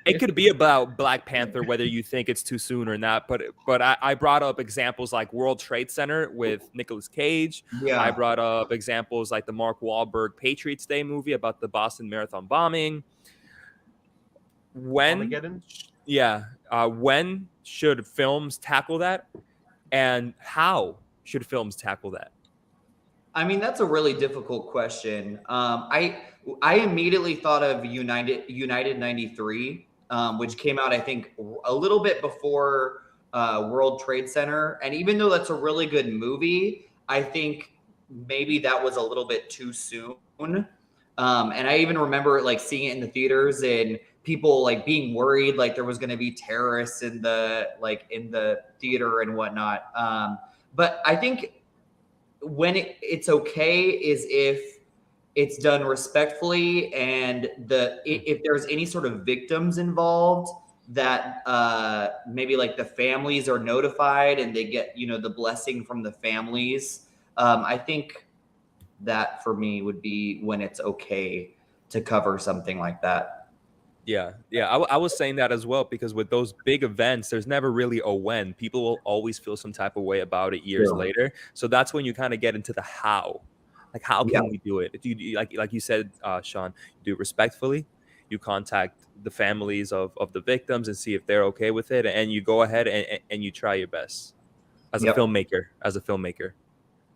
It could be about Black Panther, whether you think it's too soon or not. But I brought up examples like World Trade Center with Nicolas Cage. Yeah. I brought up examples like the Mark Wahlberg Patriots Day movie about the Boston Marathon bombing. When should films tackle that? And how should films tackle that? I mean, that's a really difficult question. I immediately thought of United 93, which came out, I think, a little bit before World Trade Center. And even though that's a really good movie, I think maybe that was a little bit too soon. And I even remember like seeing it in the theaters and people like being worried like there was going to be terrorists in the theater and whatnot. But I think when it's okay is if it's done respectfully and if there's any sort of victims involved that maybe like the families are notified and they get, the blessing from the families. I think that for me would be when it's okay to cover something like that. Yeah. I was saying that as well, because with those big events, there's never really a when. People will always feel some type of way about it years later. So that's when you kind of get into the how. Like, how can we do it? If you like you said, Shawn, you do it respectfully. You contact the families of the victims and see if they're okay with it, and you go ahead and you try your best as a filmmaker.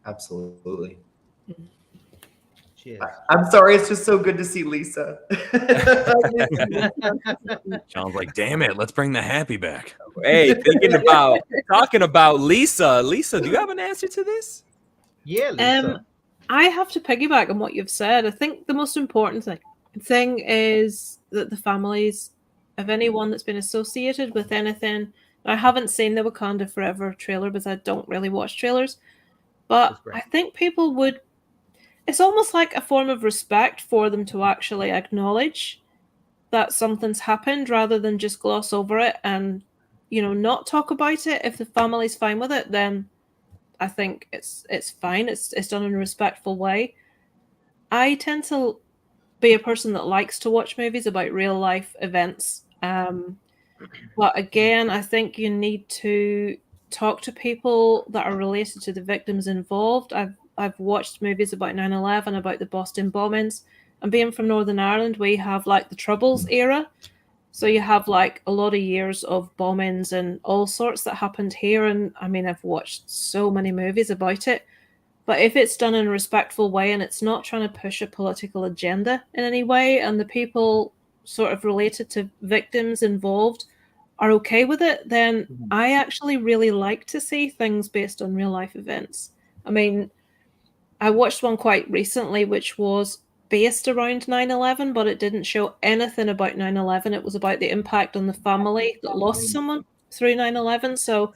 Absolutely. Cheers. I'm sorry, it's just so good to see Lisa. Shawn's like, damn it, let's bring the happy back. Hey, talking about Lisa. Lisa, do you have an answer to this? Yeah, Lisa. I have to piggyback on what you've said. I think the most important thing is that the families of anyone that's been associated with anything. I haven't seen the Wakanda Forever trailer because I don't really watch trailers, but I think people would it's almost like a form of respect for them to actually acknowledge that something's happened rather than just gloss over it and, not talk about it. If the family's fine with it, then I think it's fine. It's done in a respectful way. I tend to be a person that likes to watch movies about real life events. But again, I think you need to talk to people that are related to the victims involved. I've watched movies about 9/11, about the Boston bombings, and being from Northern Ireland, we have like the Troubles era. So you have like a lot of years of bombings and all sorts that happened here. And I mean, I've watched so many movies about it. But if it's done in a respectful way and it's not trying to push a political agenda in any way, and the people sort of related to victims involved are okay with it, then I actually really like to see things based on real life events. I mean, I watched one quite recently which was based around 9/11, but it didn't show anything about 9/11. It was about the impact on the family that lost someone through 9/11. So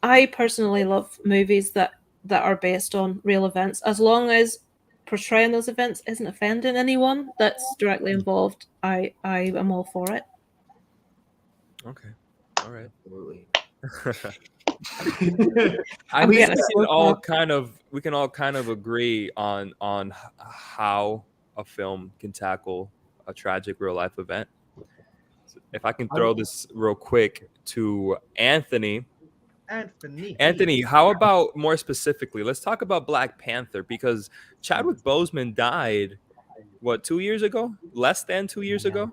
I personally love movies that are based on real events, as long as portraying those events isn't offending anyone that's directly involved. I am all for it. Okay. All right. Absolutely. I think we can all kind of agree on how a film can tackle a tragic real life event. So if I can throw this real quick to Anthony. Anthony, how about more specifically? Let's talk about Black Panther, because Chadwick Boseman died, 2 years ago? Less than 2 years ago?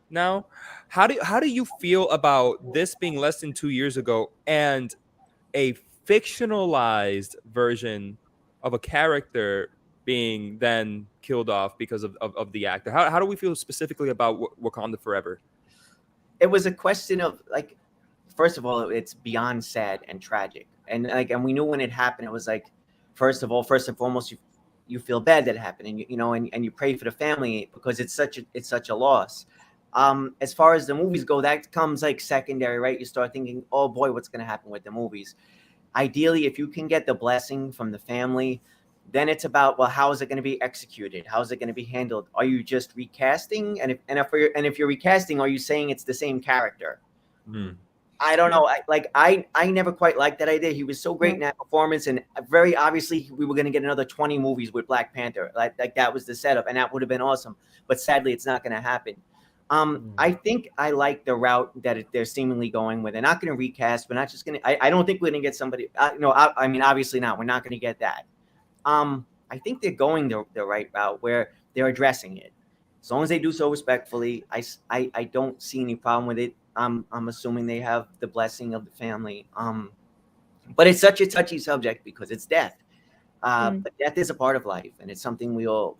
Now, how do you feel about this being less than 2 years ago and a fictionalized version of a character being then killed off because of the actor? How do we feel specifically about Wakanda Forever? It was a question of, like, first of all, it's beyond sad and tragic, and we knew when it happened. It was like, first and foremost, you feel bad that it happened, and and you pray for the family because it's such a loss. As far as the movies go, that comes like secondary, right? You start thinking, oh boy, what's going to happen with the movies? Ideally, if you can get the blessing from the family, then it's about, well, how is it going to be executed? How is it going to be handled? Are you just recasting? And if you're recasting, are you saying it's the same character? I don't know. I never quite liked that idea. He was so great in that performance, and very obviously we were going to get another 20 movies with Black Panther. Like that was the setup, and that would have been awesome. But sadly, it's not going to happen. I think I like the route that they're seemingly going with. They're not going to recast. We're not just going to. I don't think we're going to get somebody. I mean, obviously not. We're not going to get that. I think they're going the right route where they're addressing it. As long as they do so respectfully, I don't see any problem with it. I'm assuming they have the blessing of the family. But it's such a touchy subject because it's death. But death is a part of life, and it's something we all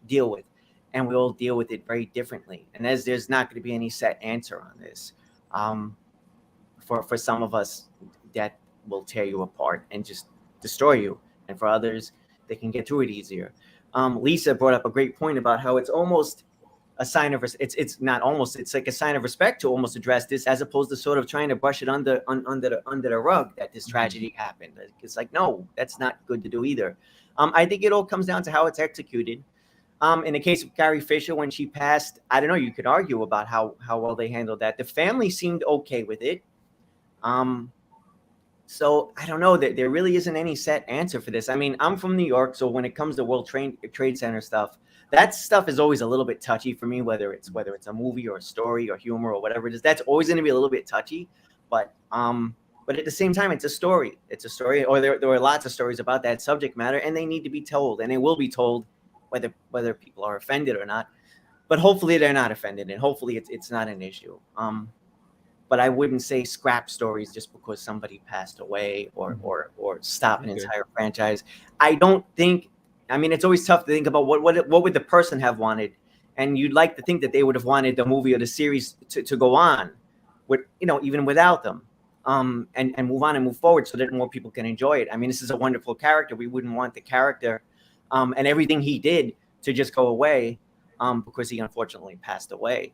deal with, and we all deal with it very differently. And as there's not going to be any set answer on this, for some of us, death will tear you apart and just destroy you, and for others, they can get through it easier. Lisa brought up a great point about how it's almost a sign of it's like a sign of respect to almost address this, as opposed to sort of trying to brush it under the rug that this tragedy happened. It's like, no, that's not good to do either. I think it all comes down to how it's executed. In the case of Carrie Fisher, when she passed, I don't know, you could argue about how well they handled that. The family seemed okay with it. So I don't know, that there really isn't any set answer for this. I mean, I'm from New York, so when it comes to World Trade Center stuff, that stuff is always a little bit touchy for me, whether it's a movie or a story or humor or whatever it is. That's always going to be a little bit touchy. But at the same time, it's a story. It's a story, or there are lots of stories about that subject matter, and they need to be told, and they will be told, whether people are offended or not. But hopefully they're not offended, and hopefully it's not an issue. But I wouldn't say scrap stories just because somebody passed away or stop an entire franchise. I don't think. I mean, it's always tough to think about what would the person have wanted, and you'd like to think that they would have wanted the movie or the series to go on, with even without them, and move on and move forward so that more people can enjoy it. I mean, this is a wonderful character. We wouldn't want the character, and everything he did to just go away, because he unfortunately passed away.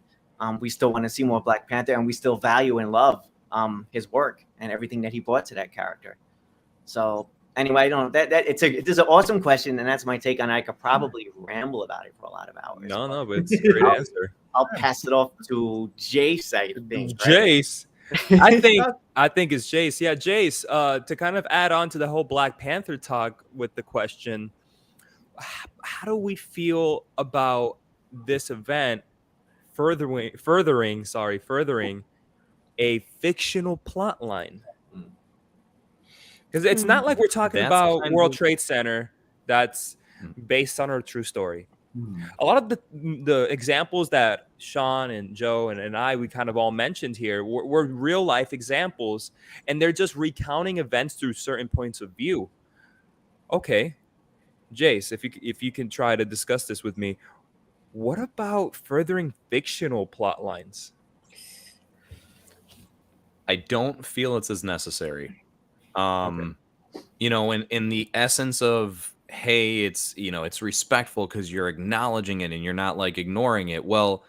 We still want to see more Black Panther, and we still value and love his work and everything that he brought to that character. So anyway, I don't know. It's an awesome question, and that's my take on it. I could probably ramble about it for a lot of hours. No, but it's a great answer. I'll pass it off to Jace, I think. Jace. I think it's Jace. Yeah, Jace, to kind of add on to the whole Black Panther talk with the question, how do we feel about this event furthering a fictional plot line? Because it's not like we're talking about World Trade Center that's based on a true story. A lot of the examples that Shawn and Joe and I, we kind of all mentioned here were real life examples, and they're just recounting events through certain points of view. Okay, Jace, if you can try to discuss this with me, what about furthering fictional plot lines? I don't feel it's as necessary. You know, in the essence of, hey, it's, you know, it's respectful because you're acknowledging it and you're not like ignoring it. Well,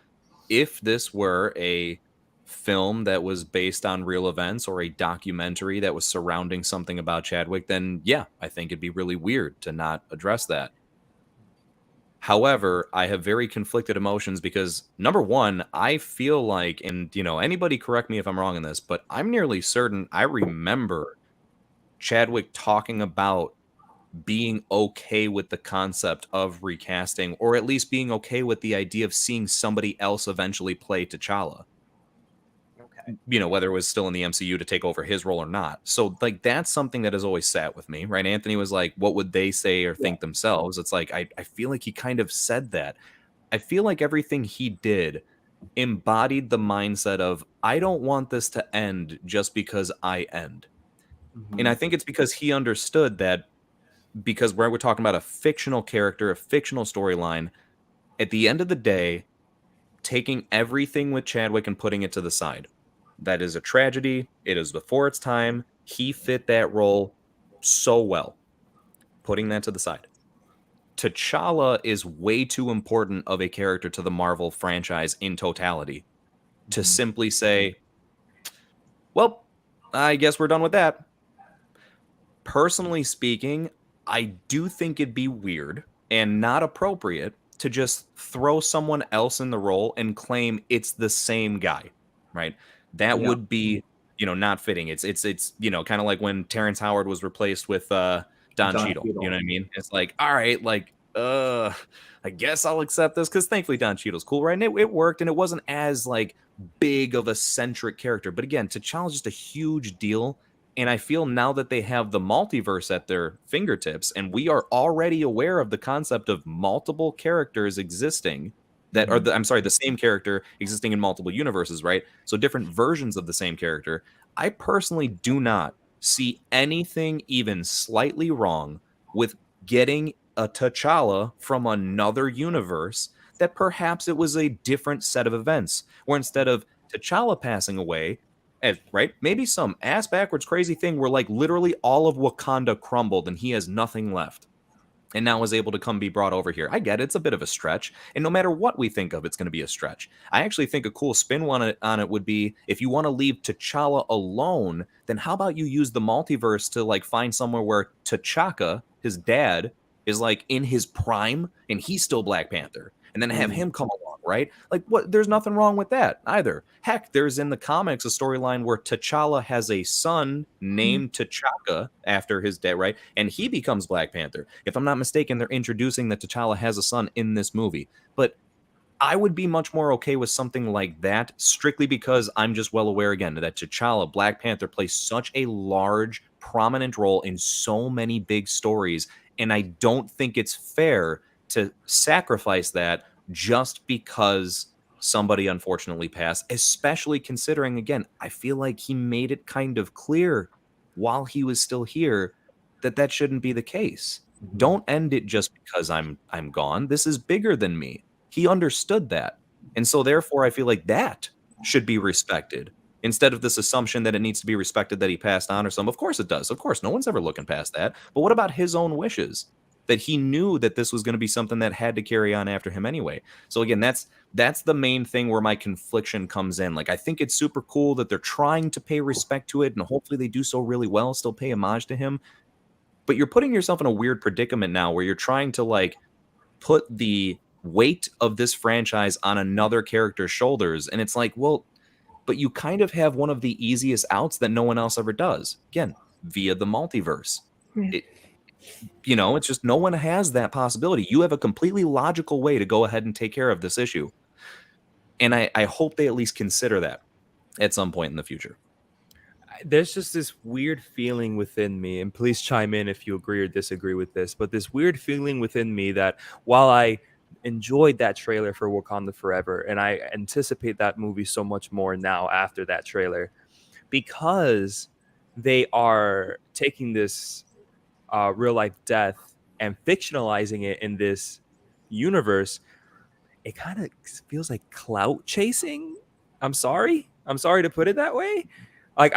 if this were a film that was based on real events or a documentary that was surrounding something about Chadwick, then yeah, I think it'd be really weird to not address that. However, I have very conflicted emotions because, number one, I feel like, and, you know, anybody correct me if I'm wrong in this, but I'm nearly certain I remember Chadwick talking about being okay with the concept of recasting, or at least being okay with the idea of seeing somebody else eventually play T'Challa. Okay. You know, whether it was still in the MCU to take over his role or not. So, like, that's something that has always sat with me, right? Anthony was like, what would they say or think themselves? It's like, I feel like he kind of said that. I feel like everything he did embodied the mindset of, I don't want this to end just because I end. And I think it's because he understood that, because we're talking about a fictional character, a fictional storyline, at the end of the day, taking everything with Chadwick and putting it to the side. That is a tragedy. It is before its time. He fit that role so well. Putting that to the side. T'Challa is way too important of a character to the Marvel franchise in totality to simply say, well, I guess we're done with that. Personally speaking, I do think it'd be weird and not appropriate to just throw someone else in the role and claim it's the same guy, right? That would be, you know, not fitting. It's you know, kind of like when Terrence Howard was replaced with Don Cheadle. You know what I mean? It's like, all right, like, I guess I'll accept this, because thankfully Don Cheadle's cool, right? And it worked, and it wasn't as like big of a centric character. But again, T'Challa's just a huge deal. And I feel now that they have the multiverse at their fingertips, and we are already aware of the concept of multiple characters existing that are the same character existing in multiple universes, right? So different versions of the same character. I personally do not see anything even slightly wrong with getting a T'Challa from another universe that perhaps it was a different set of events, where instead of T'Challa passing away, right, maybe some ass backwards crazy thing where like literally all of Wakanda crumbled and he has nothing left and now is able to come be brought over here. I get it, it's a bit of a stretch, and no matter what we think of, it's going to be a stretch. I actually think a cool spin on it would be, if you want to leave T'Challa alone, then how about you use the multiverse to like find somewhere where T'Chaka, his dad, is like in his prime and he's still Black Panther, and then have him come along, right? Like, what? There's nothing wrong with that either. Heck, there's in the comics a storyline where T'Challa has a son named T'Chaka after his dad, right? And he becomes Black Panther. If I'm not mistaken, they're introducing that T'Challa has a son in this movie. But I would be much more okay with something like that, strictly because I'm just well aware, again, that T'Challa, Black Panther, plays such a large, prominent role in so many big stories, and I don't think it's fair to sacrifice that just because somebody unfortunately passed, especially considering, again, I feel like he made it kind of clear while he was still here that that shouldn't be the case. Don't end it just because I'm gone. This is bigger than me. He understood that. And so therefore I feel like that should be respected, instead of this assumption that it needs to be respected that he passed on or something. Of course it does. Of course, no one's ever looking past that. But what about his own wishes? That he knew that this was going to be something that had to carry on after him anyway. So again, that's the main thing where my confliction comes in. Like, I think it's super cool that they're trying to pay respect to it, and hopefully they do so really well, still pay homage to him. but you're putting yourself in a weird predicament now where you're trying to like put the weight of this franchise on another character's shoulders. And it's like, well, but you kind of have one of the easiest outs that no one else ever does. Again, via the multiverse. Yeah. It's just no one has that possibility. You have a completely logical way to go ahead and take care of this issue. And I hope they at least consider that at some point in the future. There's just this weird feeling within me, and please chime in if you agree or disagree with this, but this weird feeling within me that while I enjoyed that trailer for Wakanda Forever, and I anticipate that movie so much more now after that trailer, because they are taking this real life death and fictionalizing it in this universe, it kind of feels like clout chasing. I'm sorry to put it that way. Like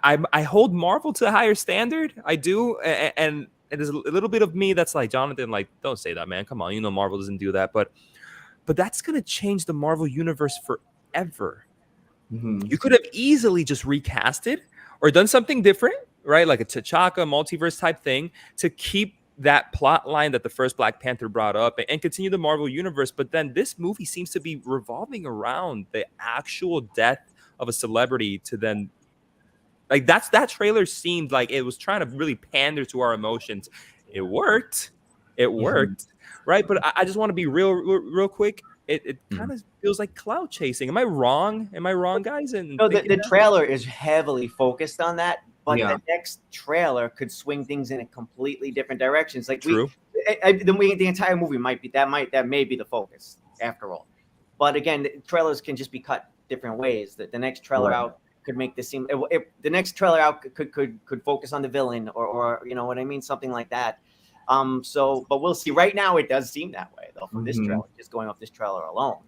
I hold Marvel to a higher standard. I do, and there's a little bit of me that's like, Jonathan, like, don't say that, man. Come on, Marvel doesn't do that. But that's gonna change the Marvel universe forever. Mm-hmm. You could have easily just recasted or done something different, right? Like a T'Chaka multiverse type thing to keep that plot line that the first Black Panther brought up and continue the Marvel universe. But then this movie seems to be revolving around the actual death of a celebrity to then, like, that trailer seemed like it was trying to really pander to our emotions. It worked, right? But I just want to be real quick. It kind of feels like cloud chasing. Am I wrong, guys? And no, the trailer is heavily focused on that, but the next trailer could swing things in a completely different directions. Like True. The entire movie might be that may be the focus after all. But again, the trailers can just be cut different ways. That the next trailer out could make this seem. The next trailer out could focus on the villain, or you know what I mean, something like that. But we'll see. Right now, it does seem that way though. From this trailer, just going off this trailer alone.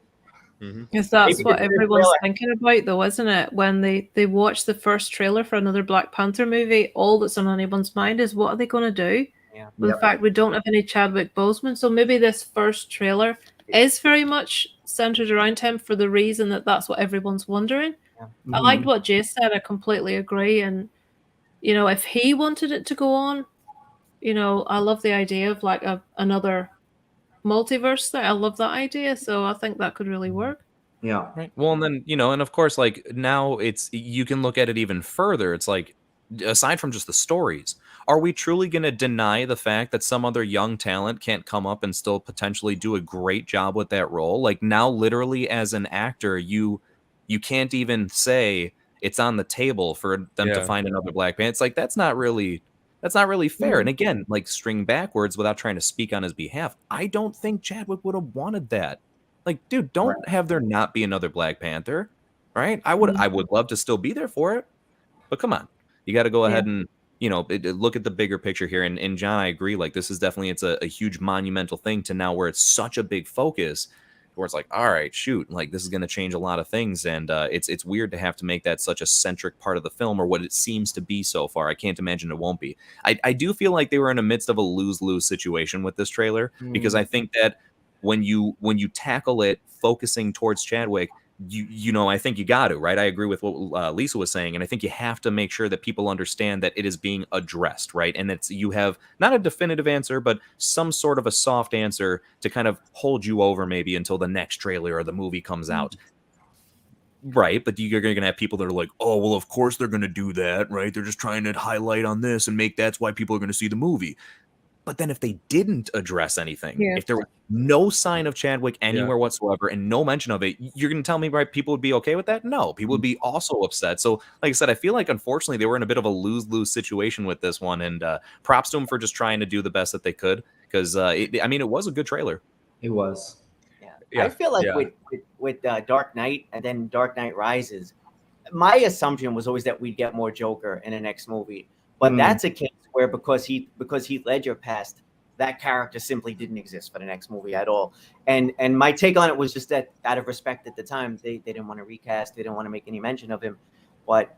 Because that's what everyone's thinking about, though, isn't it? When they watch the first trailer for another Black Panther movie, all that's on anyone's mind is what are they going to do? Yeah. With the fact we don't have any Chadwick Boseman, so maybe this first trailer is very much centered around him for the reason that that's what everyone's wondering. Yeah. I liked what Jace said. I completely agree. And if he wanted it to go on, I love the idea of like another multiverse there. I love that idea, so I think that could really work. Yeah. Right. Well, and then and of course, like now you can look at it even further. It's like, aside from just the stories, are we truly going to deny the fact that some other young talent can't come up and still potentially do a great job with that role? Like now, literally, as an actor, you can't even say it's on the table for them to find another Black Panther. It's like that's not really fair. And again, like, string backwards without trying to speak on his behalf, I don't think Chadwick would have wanted that. Like, dude, don't have there not be another Black Panther, right? I would love to still be there for it, but come on, you got to go ahead and look at the bigger picture here. And John, I agree. Like, this is definitely it's a huge monumental thing to now where it's such a big focus. Where it's like, all right, shoot, like this is going to change a lot of things, and it's weird to have to make that such a centric part of the film, or what it seems to be so far. I can't imagine it won't be. I do feel like they were in the midst of a lose-lose situation with this trailer, because I think that when you tackle it focusing towards Chadwick, I think you got to, right? I agree with what Lisa was saying, and I think you have to make sure that people understand that it is being addressed, right? And you have not a definitive answer, but some sort of a soft answer to kind of hold you over maybe until the next trailer or the movie comes out. Right, but you're going to have people that are like, oh, well, of course they're going to do that, right? They're just trying to highlight on this and that's why people are going to see the movie. But then if they didn't address anything, if there was no sign of Chadwick anywhere whatsoever and no mention of it, you're going to tell me, right, people would be okay with that? No, people would be also upset. So, like I said, I feel like, unfortunately, they were in a bit of a lose-lose situation with this one. And props to them for just trying to do the best that they could, because, it was a good trailer. It was. Yeah. I feel like with Dark Knight and then Dark Knight Rises, my assumption was always that we'd get more Joker in the next movie. But that's a case where because Heath Ledger passed, that character simply didn't exist for the next movie at all. And my take on it was just that, out of respect at the time, they didn't want to recast, they didn't want to make any mention of him. But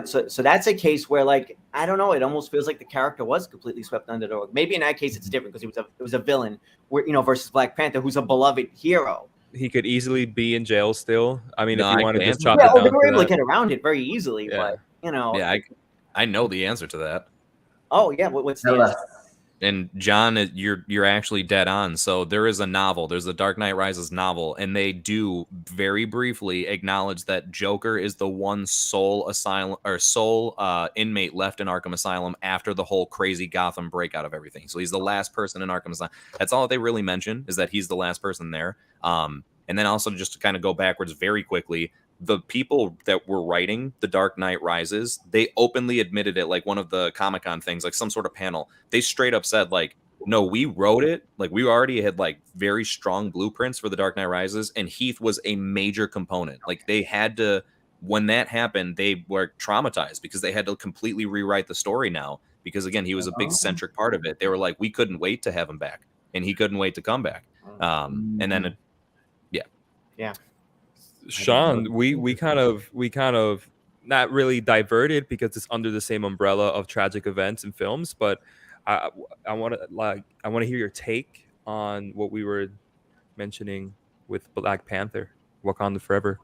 so that's a case where, like, I don't know, it almost feels like the character was completely swept under the rug. Maybe in that case it's different because it was a villain, where, versus Black Panther, who's a beloved hero. He could easily be in jail still. I mean, if you want to just chop it down. They were able to get around it very easily, but I know the answer to that. Oh yeah, what's the answer? And John, you're actually dead on. So there is a novel. There's the Dark Knight Rises novel, and they do very briefly acknowledge that Joker is the one sole inmate left in Arkham Asylum after the whole crazy Gotham breakout of everything. So he's the last person in Arkham Asylum. That's all they really mention, is that he's the last person there. And then also, just to kind of go backwards very quickly, the people that were writing The Dark Knight Rises, they openly admitted it, like one of the Comic-Con things, like some sort of panel. They straight up said, like, no, we wrote it. Like, we already had like very strong blueprints for The Dark Knight Rises, and Heath was a major component. Like, they had to, when that happened, they were traumatized because they had to completely rewrite the story now. Because again, he was a big centric part of it. They were like, we couldn't wait to have him back, and he couldn't wait to come back. And then, yeah. Shawn, we kind of not really diverted because it's under the same umbrella of tragic events and films, but I want to hear your take on what we were mentioning with Black Panther, Wakanda Forever.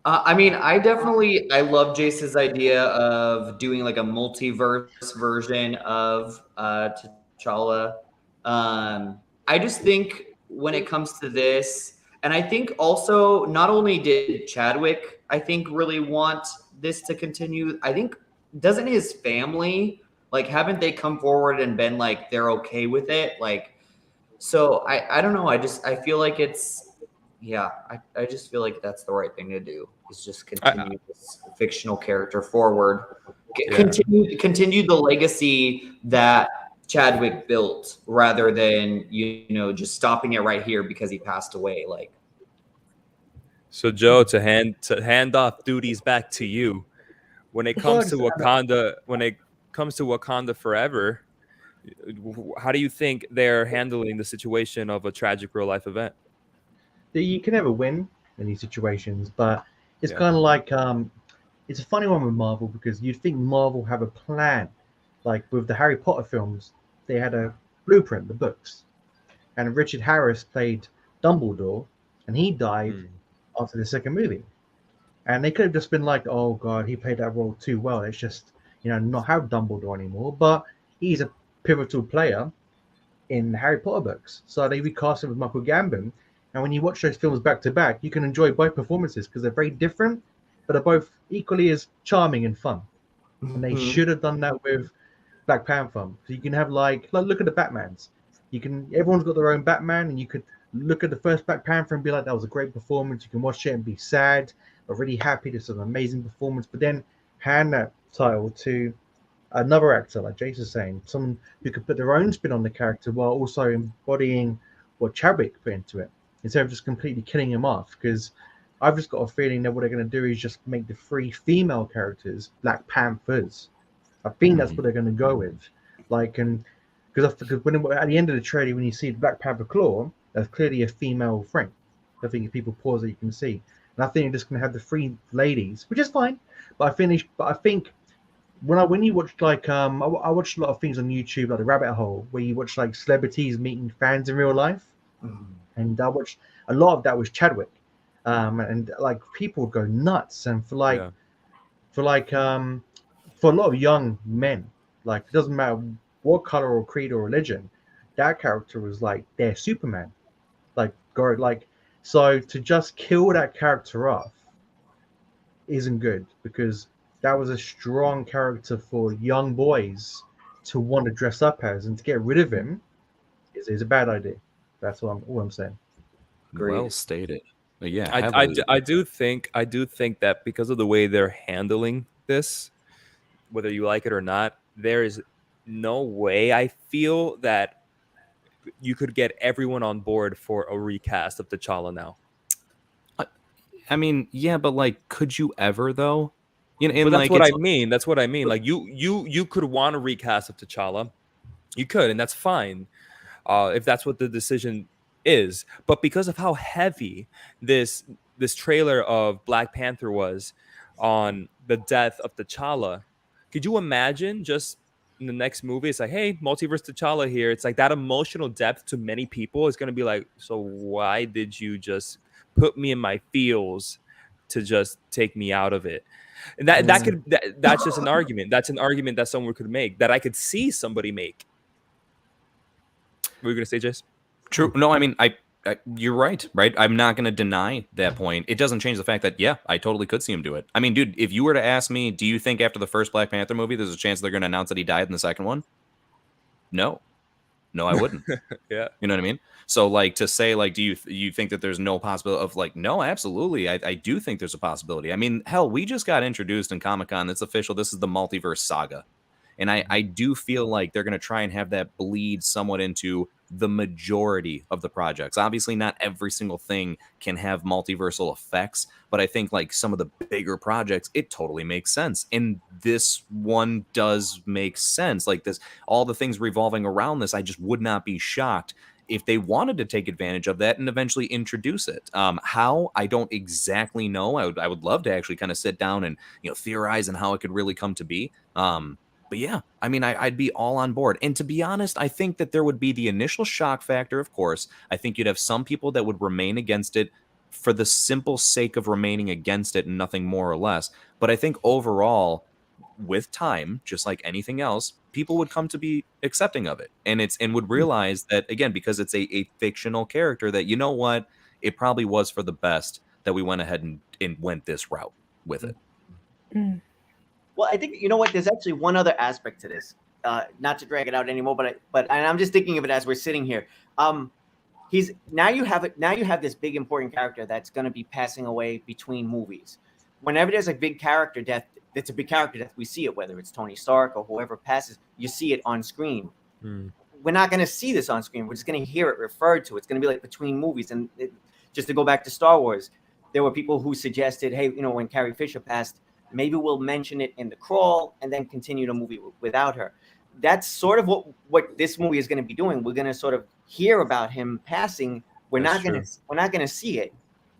I mean, I love Jace's idea of doing like a multiverse version of T'Challa. I just think when it comes to this, and I think also not only did Chadwick, I think, really want this to continue. I think, doesn't his family, like, haven't they come forward and been like, they're okay with it? Like, so I don't know. I feel like it's, yeah, I just feel like that's the right thing to do, is just continue this fictional character forward. Continue the legacy that Chadwick built, rather than, just stopping it right here because he passed away. Like, so Joe, to hand off duties back to you, when it comes to Wakanda Forever, how do you think they're handling the situation of a tragic real life event? You can never win in these situations, but it's kind of like it's a funny one with Marvel, because you'd think Marvel have a plan. Like with the Harry Potter films, they had a blueprint, the books, and Richard Harris played Dumbledore, and he died after the second movie. And they could have just been like, oh god, he played that role too well, let's just not have Dumbledore anymore. But he's a pivotal player in the Harry Potter books, so they recast him with Michael Gambon. And when you watch those films back to back, you can enjoy both performances because they're very different, but they're both equally as charming and fun. And they should have done that with Black Panther. So you can have like look at the Batmans. Everyone's got their own Batman, and you could look at the first Black Panther and be like, that was a great performance. You can watch it and be sad, but really happy. This is an amazing performance. But then hand that title to another actor, like Jace is saying, someone who could put their own spin on the character while also embodying what Chadwick put into it, instead of just completely killing him off. Because I've just got a feeling that what they're going to do is just make the 3 female characters Black Panthers. I think that's what they're going to go with. Like, and because when at the end of the trailer, when you see the Black Panther claw, that's clearly a female frame. I think if people pause it, you can see. And I think you're just going to have the 3 ladies, which is fine. But I think when you watch like I watched a lot of things on YouTube, like the Rabbit Hole, where you watch like celebrities meeting fans in real life, and I watched a lot of that was Chadwick, and like people would go nuts. And for a lot of young men, like it doesn't matter what color or creed or religion, that character was like their Superman. So to just kill that character off isn't good, because that was a strong character for young boys to want to dress up as, and to get rid of him is a bad idea. That's all I'm saying. Great. Well stated. But yeah, I do think that because of the way they're handling this, whether you like it or not, there is no way I feel that you could get everyone on board for a recast of T'Challa now. I mean, yeah, but like, could you ever though? But that's what I mean. That's what I mean. Like you could want a recast of T'Challa, you could, and that's fine, if that's what the decision is. But because of how heavy this trailer of Black Panther was on the death of T'Challa, could you imagine just in the next movie, it's like, hey, multiverse T'Challa here. It's like that emotional depth to many people is going to be like, so why did you just put me in my feels to just take me out of it? And that's just an argument. That's an argument that someone could make, that I could see somebody make. What were you gonna say, Jace? True. No, I mean, you're right. I'm not going to deny that point. It doesn't change the fact that, yeah, I totally could see him do it. I mean, dude, if you were to ask me, do you think after the first Black Panther movie, there's a chance they're going to announce that he died in the second one? No, I wouldn't. Yeah. You know what I mean? So, like, to say, like, do you think that there's no possibility of, like, no, absolutely. I do think there's a possibility. I mean, hell, we just got introduced in Comic-Con. It's official. This is the multiverse saga. And I do feel like they're going to try and have that bleed somewhat into the majority of the projects. Obviously, not every single thing can have multiversal effects, but I think like some of the bigger projects, it totally makes sense. And this one does make sense. Like this, all the things revolving around this, I just would not be shocked if they wanted to take advantage of that and eventually introduce it. How, I don't exactly know. I would love to actually kind of sit down and, theorize on how it could really come to be. But yeah, I mean, I'd be all on board. And to be honest, I think that there would be the initial shock factor, of course. I think you'd have some people that would remain against it for the simple sake of remaining against it and nothing more or less. But I think overall, with time, just like anything else, people would come to be accepting of it. And would realize that, again, because it's a fictional character, that, you know what, it probably was for the best that we went ahead and went this route with it. Mm. Well, I think, you know what, there's actually one other aspect to this, not to drag it out anymore, but and I'm just thinking of it as we're sitting here. Now you have this big important character that's going to be passing away between movies. Whenever there's a big character death, it's a big character death. We see it, whether it's Tony Stark or whoever passes, you see it on screen. We're not going to see this on screen. We're just going to hear it referred to. It's going to be like between movies. And just to go back to Star Wars, there were people who suggested, hey, when Carrie Fisher passed, maybe we'll mention it in the crawl and then continue the movie without her. That's sort of what this movie is going to be doing. We're going to sort of hear about him passing. We're not going to see it.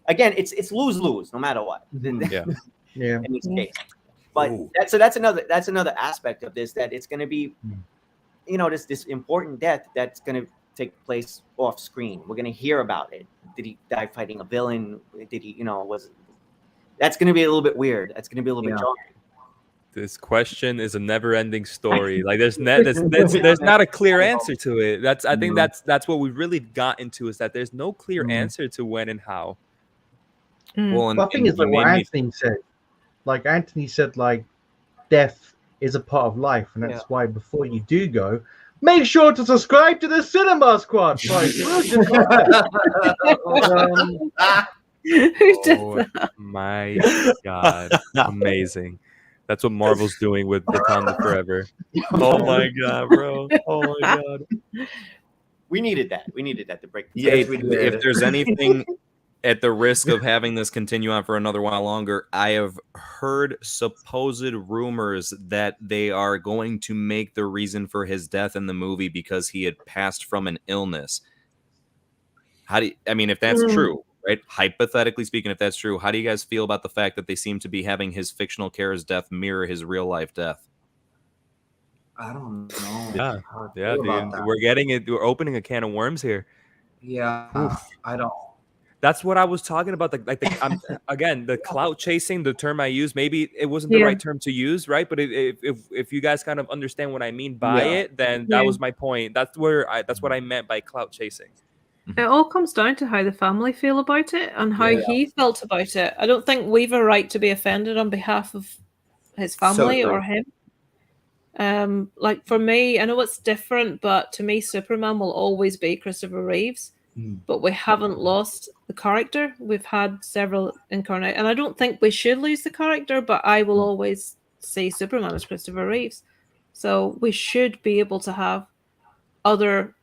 Again, it's lose-lose no matter what. Yeah. In this case. But that's another aspect of this, that it's going to be, this important death that's going to take place off screen. We're going to hear about it. Did he die fighting a villain? Did he, that's going to be a little bit weird. That's going to be a little bit jarring. This question is a never-ending story. Like there's not a clear answer to it. I think that's what we really got into, is that there's no clear answer to when and how. Well, and I think it's like what Anthony said. Like Anthony said, like death is a part of life, and that's why before you do go, make sure to subscribe to the Cinema Squad. Oh my god, amazing. That's what Marvel's doing with Wakanda Forever. Oh my god, bro. Oh my god. We needed that to break. Yes, if there's anything, at the risk of having this continue on for another while longer, I have heard supposed rumors that they are going to make the reason for his death in the movie because he had passed from an illness. If that's true, right? Hypothetically speaking, if that's true, how do you guys feel about the fact that they seem to be having his fictional character's death mirror his real life death? I don't know. Yeah, dude. We're opening a can of worms here. Yeah, I don't. That's what I was talking about. Again, the clout chasing, the term I used, maybe it wasn't the right term to use, right? But if you guys kind of understand what I mean by it, then that was my point. That's what I meant by clout chasing. It all comes down to how the family feel about it and how he felt about it. I don't think we've a right to be offended on behalf of his family or him. Like for me, I know it's different, but to me, Superman will always be Christopher Reeves. But we haven't lost the character. We've had several incarnations, and I don't think we should lose the character, but I will always say Superman as Christopher Reeves. So we should be able to have other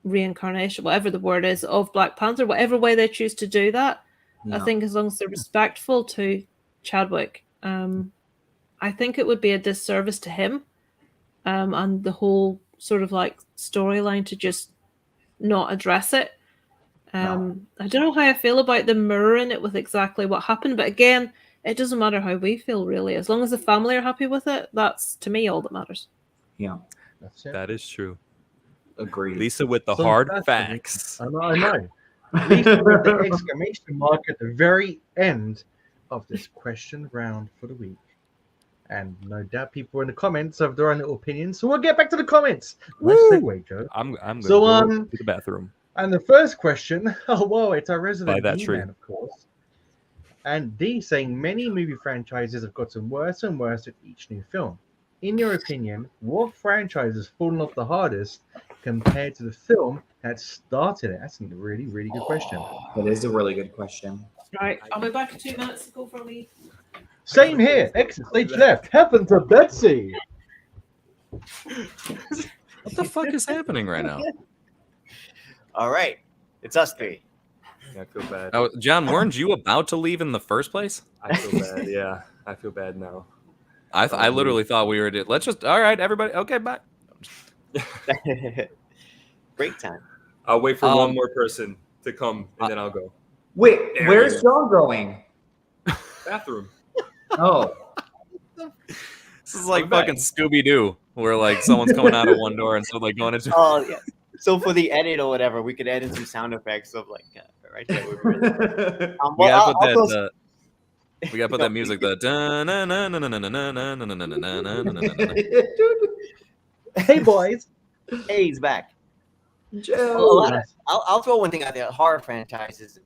reincarnation, whatever the word is, of Black Panther, whatever way they choose to do that. I think as long as they're respectful to Chadwick, I think it would be a disservice to him and the whole sort of like storyline to just not address it. I don't know how I feel about them mirroring it with exactly what happened, but again, it doesn't matter how we feel really. As long as the family are happy with it, that's to me all that matters. Yeah, that is true. Agreed. Lisa with the hard facts. I know. Lisa with the exclamation mark at the very end of this question round for the week. And no doubt people in the comments have their own little opinions. So we'll get back to the comments. Nice segue, Joe. I'm going So, to go to the bathroom. And the first question, oh, wow, it's our resident By that D-man, of course. And D saying many movie franchises have gotten worse and worse with each new film. In your opinion, what franchise has fallen off the hardest compared to the film that started it? That's a really, really good question. That is a really good question. Right, I'll be back in 2 minutes to go for me. Same here. Exit stage left. Happen to Betsy. What the fuck is happening right now? All right, it's us three. I feel bad. Oh, John, weren't you about to leave in the first place? I feel bad. Yeah, I feel bad now. I literally thought we were. Let's just. All right, everybody. Okay, bye. Break time. I'll wait for one more person to come, and then I'll go. Wait, where's Shawn going? Bathroom. Oh. This is like fucking Scooby Doo, where like someone's coming out of one door and so like going into. Oh yeah. So for the edit or whatever, we could add in some sound effects of like right there. We gotta put that. We gotta put that music. Hey, boys. Hey, he's back. Joe. I'll throw one thing out there. Horror franchises.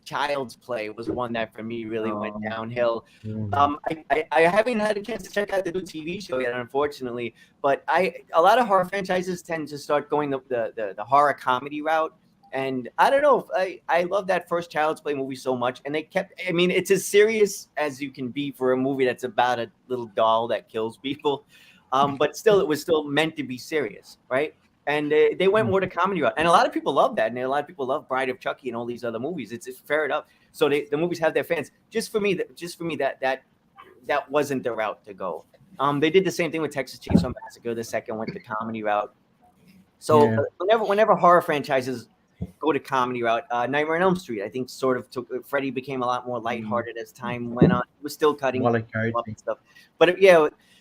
Child's Play was one that for me really went downhill. I haven't had a chance to check out the new TV show yet, unfortunately. But a lot of horror franchises tend to start going the horror comedy route. And I don't know. I love that first Child's Play movie so much. And they kept, I mean, it's as serious as you can be for a movie that's about a little doll that kills people. But still, it was still meant to be serious, right? And they went more to comedy route. And a lot of people love that. And a lot of people love Bride of Chucky and all these other movies. It's fair enough. So the movies have their fans. Just for me, that wasn't the route to go. They did the same thing with Texas Chainsaw Massacre. The second went the comedy route. So whenever horror franchises go to comedy route, Nightmare on Elm Street, I think sort of Freddy became a lot more lighthearted as time went on. He was still cutting up and stuff. But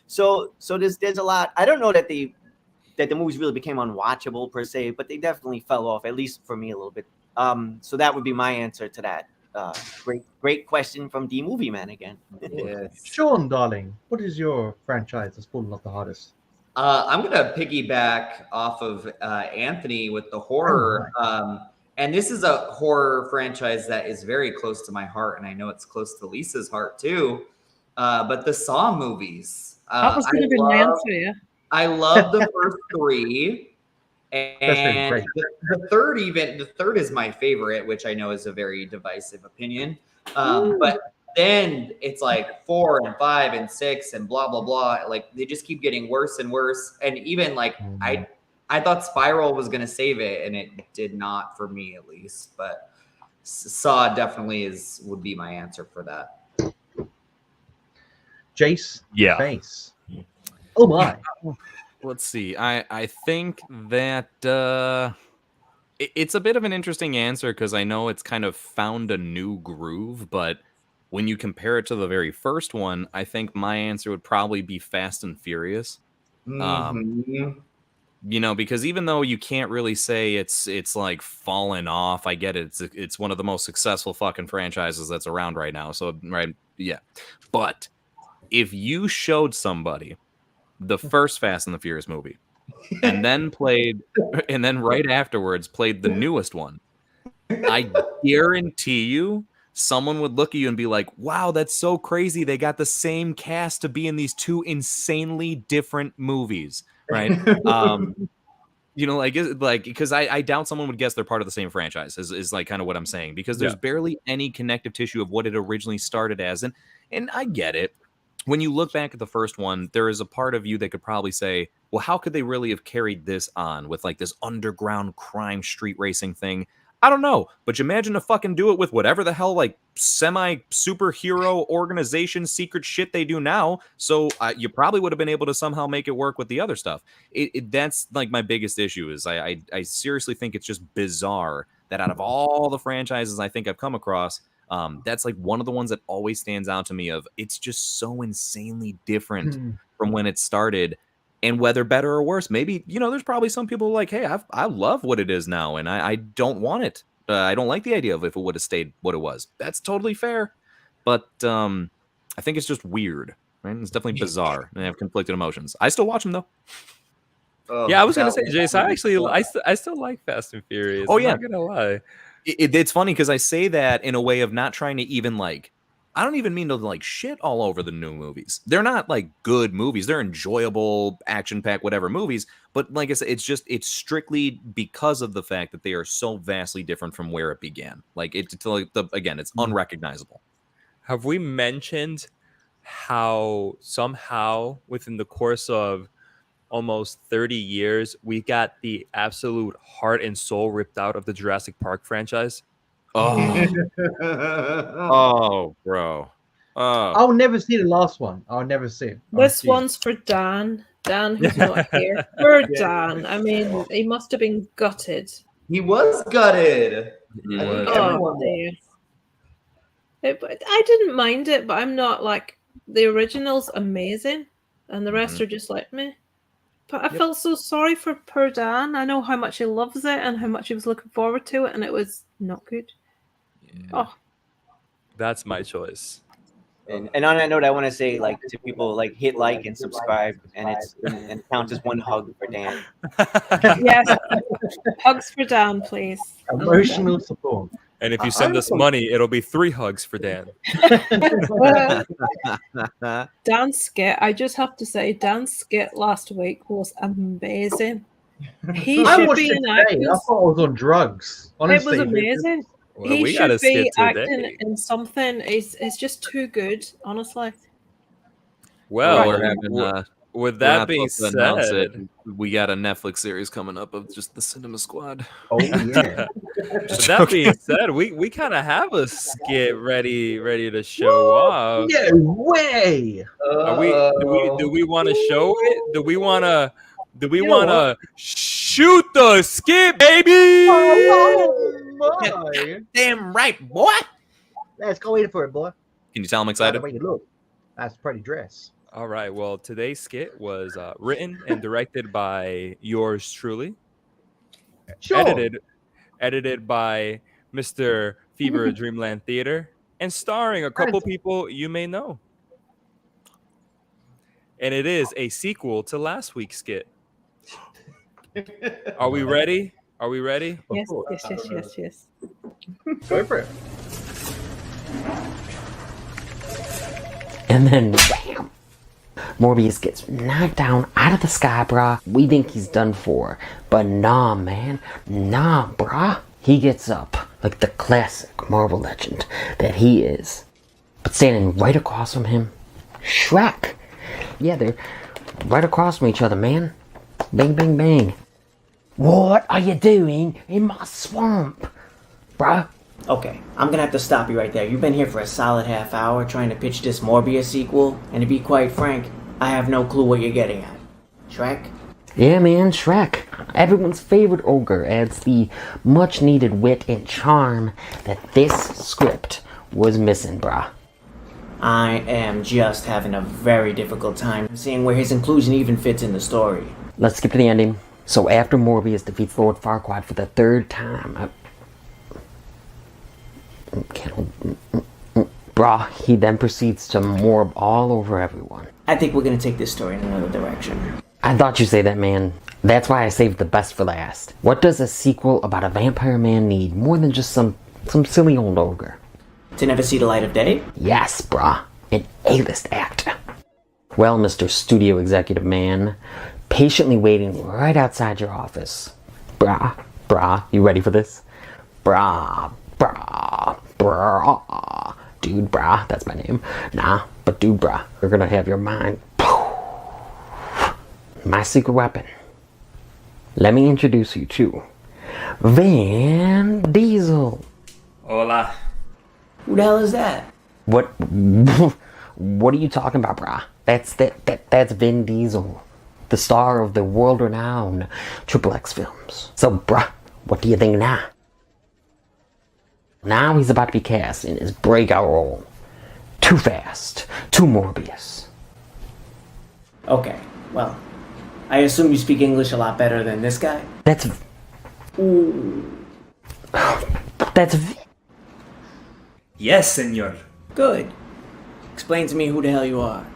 so there's a lot. I don't know that the movies really became unwatchable per se, but they definitely fell off, at least for me a little bit. So that would be my answer to that. Great question from D Movie Man again. Yes. Shawn, darling, what is your franchise that's fallen off the hardest? I'm gonna piggyback off of Anthony with the horror. And this is a horror franchise that is very close to my heart, and I know it's close to Lisa's heart too. But the Saw movies. That was going to be my answer, yeah. I love the first three, and the third is my favorite, which I know is a very divisive opinion. But then it's like 4 and 5 and 6 and blah blah blah. Like they just keep getting worse and worse. And even like I thought Spiral was gonna save it, and it did not for me at least. But Saw definitely would be my answer for that. Jace, yeah. Face. Oh my. Let's see. I think that it's a bit of an interesting answer because I know it's kind of found a new groove, but when you compare it to the very first one, I think my answer would probably be Fast and Furious. You know, because even though you can't really say it's like fallen off, I get it. It's one of the most successful fucking franchises that's around right now. So right, yeah. But if you showed somebody the first Fast and the Furious movie, and then right afterwards played the newest one, I guarantee you someone would look at you and be like, wow, that's so crazy. They got the same cast to be in these two insanely different movies, right? You know, like because I doubt someone would guess they're part of the same franchise is like kind of what I'm saying, because there's barely any connective tissue of what it originally started as. And I get it. When you look back at the first one, there is a part of you that could probably say, well, how could they really have carried this on with like this underground crime street racing thing? I don't know, but you imagine to fucking do it with whatever the hell like semi-superhero organization secret shit they do now. So you probably would have been able to somehow make it work with the other stuff. That's like my biggest issue is I seriously think it's just bizarre that out of all the franchises I think I've come across, that's like one of the ones that always stands out to me of it's just so insanely different from when it started. And whether better or worse, maybe, you know, there's probably some people like, hey, I love what it is now, and I don't want it. I don't like the idea of if it would have stayed what it was. That's totally fair. But I think it's just weird Right? It's definitely bizarre. And I have conflicted emotions. I still watch them though. Yeah, I was gonna say, Jace. I still like Fast and Furious. Oh, I'm yeah. not gonna lie. It's funny because I say that in a way of not trying to even like. I don't even mean to like shit all over the new movies. They're not like good movies. They're enjoyable, action-packed, whatever movies. But like I said, it's strictly because of the fact that they are so vastly different from where it began. Like again, it's unrecognizable. Have we mentioned how somehow within the course of almost 30 years, we got the absolute heart and soul ripped out of the Jurassic Park franchise? Oh, bro. I'll never see the last one. I'll never see it. This one's for Dan. Dan, who's not here. For Dan. I mean, he must have been gutted. He was gutted. Oh, dear. I didn't mind it, but I'm not like the original's amazing, and the rest are just like meh. But I felt so sorry for poor Dan. I know how much he loves it and how much he was looking forward to it, and it was not good. Yeah. Oh, that's my choice. And on that note, I want to say, like, to people, like, hit like and subscribe, and it counts as one hug for Dan. yes, hugs for Dan, please. Emotional support. And if you send us money, it'll be 3 hugs for Dan. Dan's skit, I just have to say, Dan's skit last week was amazing. He should be an actor. I thought I was on drugs. Honestly, it was amazing. Well, he we got a should be skit acting today. in something. It's just too good, honestly. Well, we're having, with that being said, we got a Netflix series coming up of just the Cinema Squad. Oh yeah. With that being said, we kind of have a skit ready to show off. No way. Do we want to show it? Do we want to shoot the skit, baby? Oh my. Damn right, boy. Let's go in for it, boy. Can you tell I'm excited? The way you look. That's a pretty dress. All right. Well, today's skit was written and directed by yours truly. Sure. Edited by Mr. Fever of Dreamland Theater, and starring a couple people you may know. And it is a sequel to last week's skit. Are we ready? Are we ready? Yes. Go for it. And then, bam! Morbius gets knocked down out of the sky, brah. We think he's done for. But nah, man. Nah, brah. He gets up like the classic Marvel legend that he is. But standing right across from him, Shrek. Yeah, they're right across from each other, man. Bang, bang, bang. What are you doing in my swamp, bruh? Okay, I'm gonna have to stop you right there. You've been here for a solid half hour trying to pitch this Morbius sequel, and to be quite frank, I have no clue what you're getting at. Shrek? Yeah, man, Shrek. Everyone's favorite ogre adds the much-needed wit and charm that this script was missing, brah. I am just having a very difficult time seeing where his inclusion even fits in the story. Let's skip to the ending. So after Morbius defeats Lord Farquaad for the 3rd time, brah, he then proceeds to morb all over everyone. I think we're gonna take this story in another direction. I thought you'd say that, man. That's why I saved the best for last. What does a sequel about a vampire man need more than just some silly old ogre? To never see the light of day? Yes, brah. An A-list actor. Well, Mr. Studio Executive Man, patiently waiting right outside your office. Brah, you ready for this? Brah. Dude, brah, that's my name. Nah, but dude, brah, you're gonna have your mind. My secret weapon. Let me introduce you to Vin Diesel. Hola. Who the hell is that? What are you talking about, brah? That's Vin Diesel, the star of the world-renowned XXX films. So, brah, what do you think now? Now he's about to be cast in his breakout role. Too Fast, Too Morbius. Okay, well, I assume you speak English a lot better than this guy? That's Yes, senor. Good. Explain to me who the hell you are.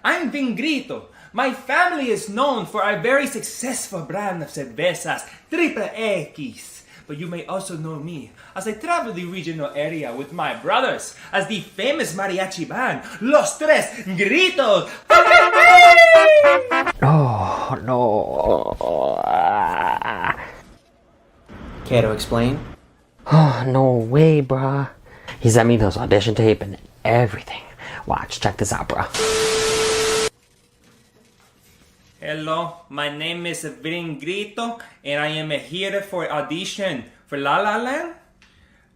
I'm Vin Grito. My family is known for our very successful brand of cervezas, Triple X. But you may also know me as I travel the regional area with my brothers as the famous mariachi band, Los Tres Gritos. Oh, no. Care to explain? Oh, no way, bruh. He sent me those audition tape and everything. Watch, check this out, bruh. Hello, my name is Vin Grito, and I am here for audition for La La Land.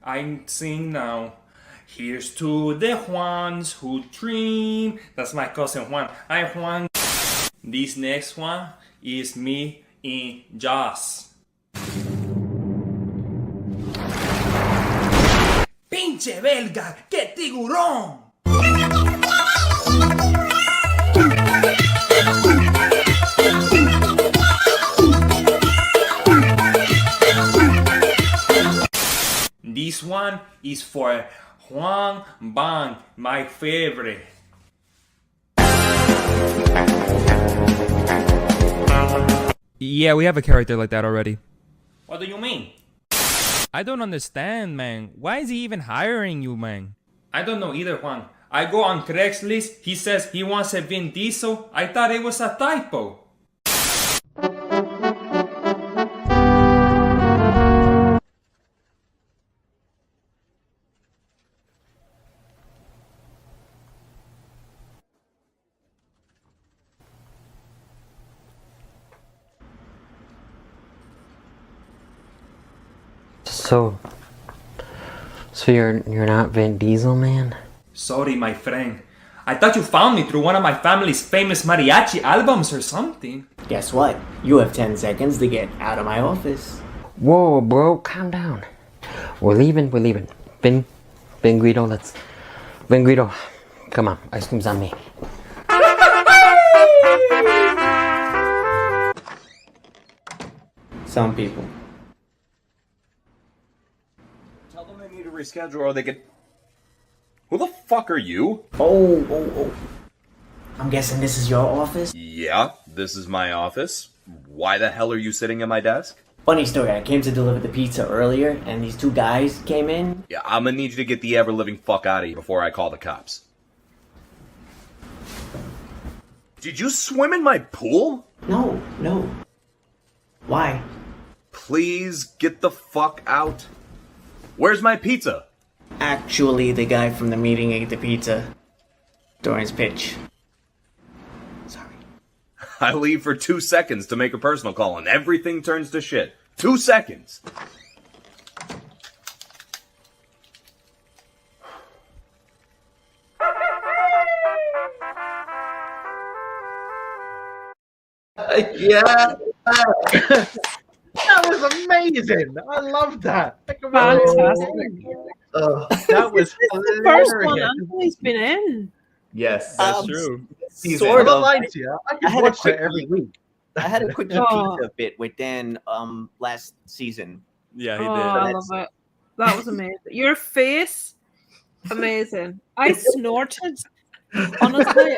I'm sing now. Here's to the Juans who dream. That's my cousin Juan. Hi Juan. This next one is me in Jace. Pinche belga, qué tiburón. This one is for Juan Bang, my favorite. Yeah, we have a character like that already. What do you mean? I don't understand, man. Why is he even hiring you, man? I don't know either, Juan. I go on Craigslist, he says he wants a Vin Diesel. I thought it was a typo. So you're not Vin Diesel, man? Sorry, my friend. I thought you found me through one of my family's famous mariachi albums or something. Guess what? You have 10 seconds to get out of my office. Whoa, bro, calm down. We're leaving. Vin Grito, Vin Grito, come on, ice cream's on me. Some people. Tell them they need to reschedule or they get... Who the fuck are you? Oh. I'm guessing this is your office? Yeah, this is my office. Why the hell are you sitting at my desk? Funny story, I came to deliver the pizza earlier, and these two guys came in. Yeah, I'm gonna need you to get the ever-living fuck out of here before I call the cops. Did you swim in my pool? No. Why? Please get the fuck out. Where's my pizza? Actually, the guy from the meeting ate the pizza during his pitch. Sorry. I leave for 2 seconds to make a personal call and everything turns to shit. 2 seconds. Yeah. That was amazing. I love that. Fantastic. That was the first one hilarious. Anthony's been in. Yes, That's true. I'm not lying to you. I can watch that every week. I had a quick pizza bit with Dan last season. Yeah, he did. I love it. That was amazing. Your face, amazing. I snorted. Honestly,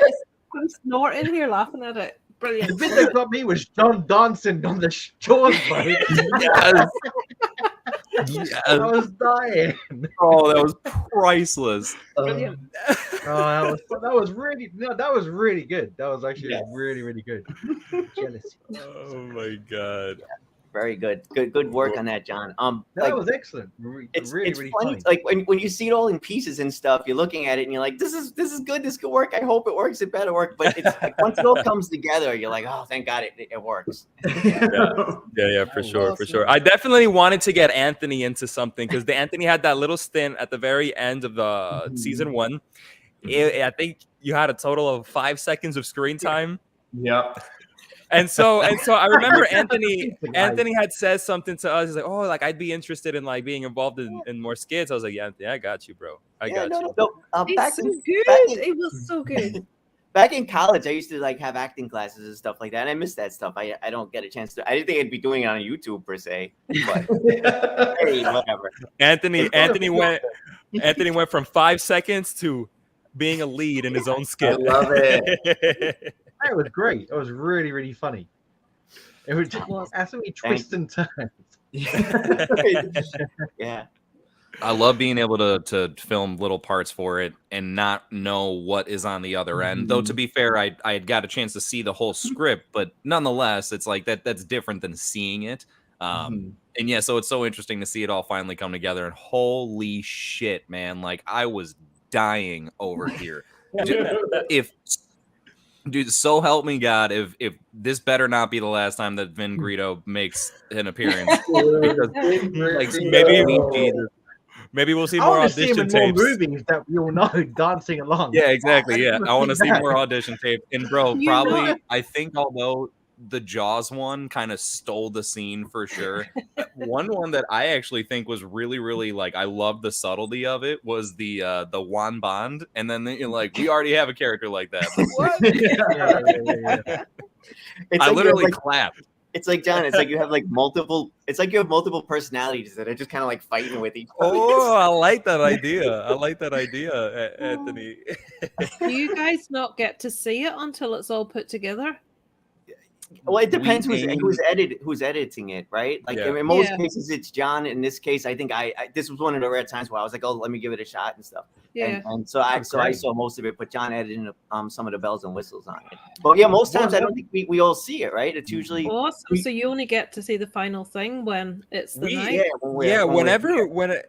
I'm snorting here laughing at it. Brilliant. The bit that got me was John dancing on the shores, mate. Yes. I was dying. Oh, that was priceless. Brilliant. That was really good. That was actually really good. Jealous. Oh my god. Very good. Good work on that, John. That was excellent. It's really funny. funny. Like when you see it all in pieces and stuff, you're looking at it and you're like, this is good. This could work. I hope it works. It better work. But it's like once it all comes together, you're like, oh, thank God it works. Yeah, for sure. I definitely wanted to get Anthony into something because Anthony had that little stint at the very end of the season 1. I think you had a total of 5 seconds of screen time. Yep. And so I remember Anthony had said something to us. He's like, oh, like I'd be interested in like being involved in more skits. I was like, yeah, Anthony, I got you, bro. I got you. It was so good. Back in college, I used to like have acting classes and stuff like that. And I miss that stuff. I don't get a chance to. I didn't think I'd be doing it on YouTube per se, but hey, whatever. Anthony went from 5 seconds to being a lead in his own skit. I love it. It was great. It was really, really funny. It was absolutely twists and turns. Yeah. I love being able to film little parts for it and not know what is on the other end. Though to be fair, I had got a chance to see the whole script, but nonetheless, it's like that's different than seeing it. And yeah, so it's so interesting to see it all finally come together. And holy shit, man! Like I was dying over here. Dude, so help me God, if this better not be the last time that Vin Grito makes an appearance. Because, like, maybe we'll see more audition tapes. More movies that we all know dancing along. Yeah, exactly. Yeah, I want to see more audition tape. And bro, probably I think although the Jaws one kind of stole the scene for sure. One that I actually think was really, really like I love the subtlety of it was the Juan Bond, and then you're like, we already have a character like that. Like, what? I literally clapped. It's like John. It's like you have like multiple. It's like you have multiple personalities that are just kind of like fighting with each other. Oh, I like that idea. Anthony. Do you guys not get to see it until it's all put together? Well, it depends who's editing it, right? Like in most cases, it's John. In this case, I think I this was one of the rare times where I was like, oh, let me give it a shot and stuff. Yeah. And so I saw most of it, but John added in some of the bells and whistles on it. But yeah, most times I don't think we all see it, right? It's usually awesome. So you only get to see the final thing when it's the night.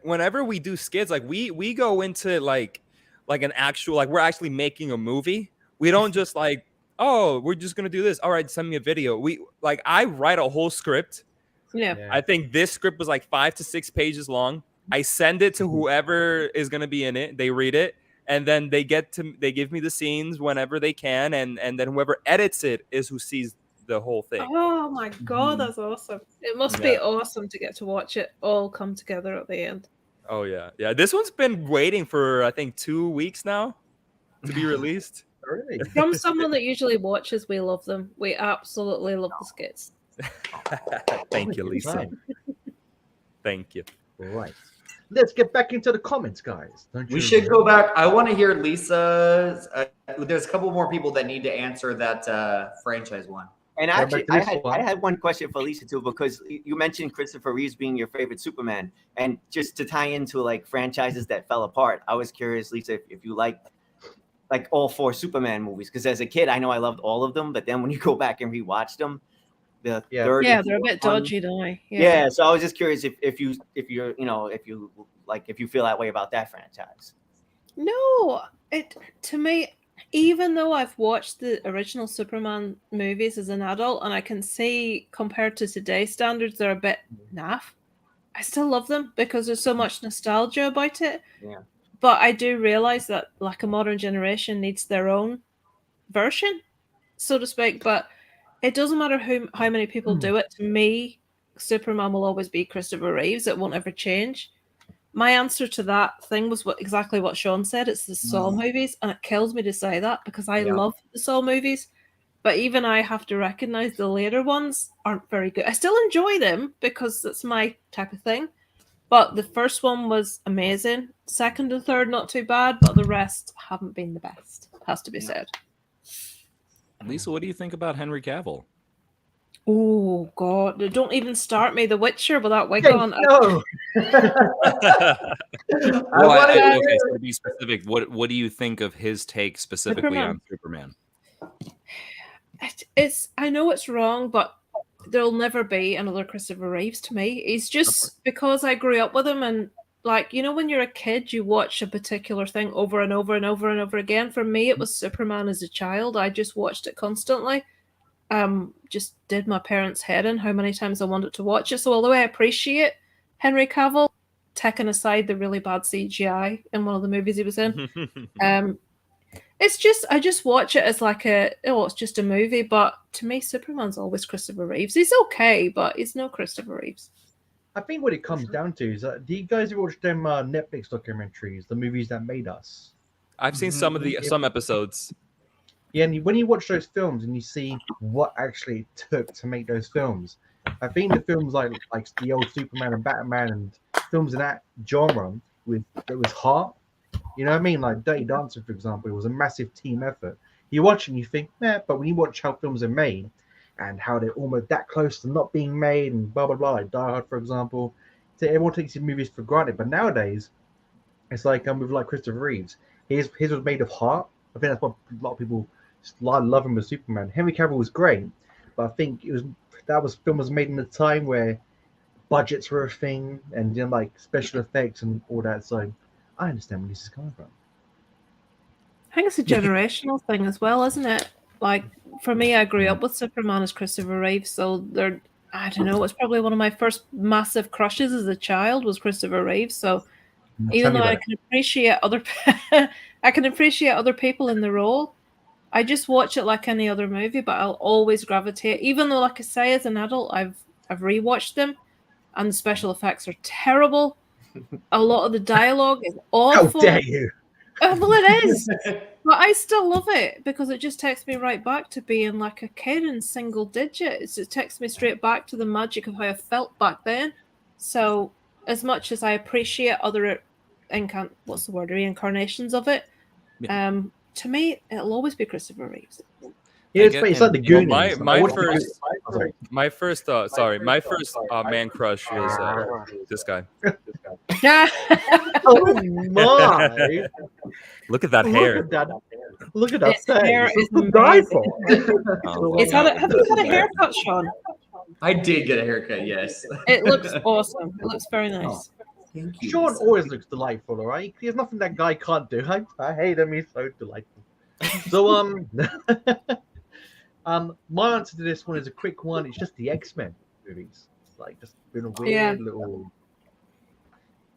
Whenever we do skits, like we go into like an actual we're actually making a movie. We don't just like, oh, we're just gonna do this. All right, send me a video. I write a whole script. Yeah. I think this script was like 5 to 6 pages long. I send it to whoever is gonna be in it. They read it, and then they give me the scenes whenever they can, and then whoever edits it is who sees the whole thing. Oh my god, that's awesome! It must be awesome to get to watch it all come together at the end. Oh yeah. This one's been waiting for I think 2 weeks now to be released. Really? From someone that usually watches, we love them. We absolutely love the skits. Thank you, Lisa. Thank you. Right. Let's get back into the comments, guys. We should go back. I want to hear Lisa's. There's a couple more people that need to answer that franchise one. And actually, I had one question for Lisa too, because you mentioned Christopher Reeves being your favorite Superman, and just to tie into like franchises that fell apart, I was curious, Lisa, if you liked like all 4 Superman movies, because as a kid, I know I loved all of them, but then when you go back and rewatch them, third, they're a bit dodgy, don't they? Yeah. So I was just curious if you feel that way about that franchise. No, to me, even though I've watched the original Superman movies as an adult, and I can see compared to today's standards, they're a bit naff, I still love them because there's so much nostalgia about it. Yeah. But I do realize that like a modern generation needs their own version, so to speak. But it doesn't matter how many people do it. To me, Superman will always be Christopher Reeves. It won't ever change. My answer to that thing was exactly what Shawn said. It's the Saw movies, and it kills me to say that because I love the Saw movies. But even I have to recognize the later ones aren't very good. I still enjoy them because that's my type of thing. But the first one was amazing. Second and third, not too bad, but the rest haven't been the best, has to be said. Lisa, what do you think about Henry Cavill? Oh, God. Don't even start me. The Witcher with that wig on. No. Okay, so to be specific, what do you think of his take specifically on Superman? I know it's wrong, but there'll never be another Christopher Reeves to me. He's just because I grew up with him, and like, you know, when you're a kid, you watch a particular thing over and over and over and over again. For me, it was Superman as a child. I just watched it constantly. Just did my parents' head in how many times I wanted to watch it. So although I appreciate Henry Cavill, taking aside the really bad CGI in one of the movies he was in, I just watch it as like it's just a movie. But to me, Superman's always Christopher Reeves. He's okay, but he's no Christopher Reeves. I think what it comes down to is do you guys ever watch them Netflix documentaries, the movies that made us? I've seen some episodes. Yeah, and when you watch those films and you see what actually it took to make those films, I think the films like the old Superman and Batman and films in that genre that was heart, You know what I mean? Like Dirty Dancing, for example, it was a massive team effort. You watch it and you think, but when you watch how films are made and how they're almost that close to not being made and blah, blah, blah, like Die Hard, for example, everyone takes these movies for granted. But nowadays, it's like with like Christopher Reeves. His was made of heart. I think that's what a lot of people love him as Superman. Henry Cavill was great, but I think film was made in a time where budgets were a thing and like special effects and all that. So I understand where this is coming from. I think it's a generational thing as well, isn't it? Like for me, I grew up with Superman as Christopher Reeves, so I don't know, it's probably one of my first massive crushes as a child was Christopher Reeves. So even though I can appreciate other people in the role, I just watch it like any other movie, but I'll always gravitate. Even though, like I say, as an adult, I've rewatched them, and the special effects are terrible. A lot of the dialogue is awful. How dare you? Well, it is, but I still love it because it just takes me right back to being like a kid in single digits. It takes me straight back to the magic of how I felt back then. So, as much as I appreciate other reincarnations of it, to me, it'll always be Christopher Reeves. Yeah, it's like the Goonies. My first man crush was this guy. Oh my! Look at that hair. Look at that hair. Is have you had a haircut, Shawn? I did get a haircut. Yes. It looks awesome. It looks very nice. Thank you. Shawn always looks delightful, all right? There's nothing that guy can't do. I hate him. He's so delightful. So my answer to this one is a quick one. It's just the X-Men movies. It's like just been a weird little.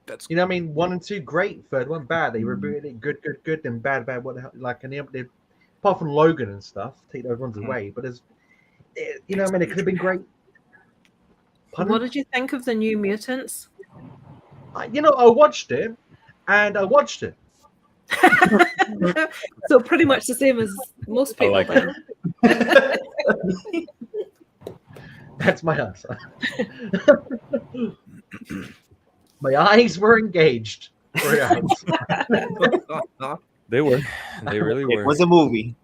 That's you know what I mean. 1 and 2 great. Third one bad. They rebooted it. Good. Then bad. What the hell? Like and they apart from Logan and stuff, take those ones away. But there's, you know what I mean. It could have been great. Pardon? What did you think of the New Mutants? I watched it, and I watched it. So pretty much the same as most people. I like it. That's my answer. My eyes were engaged. They were. They really were. It was a movie.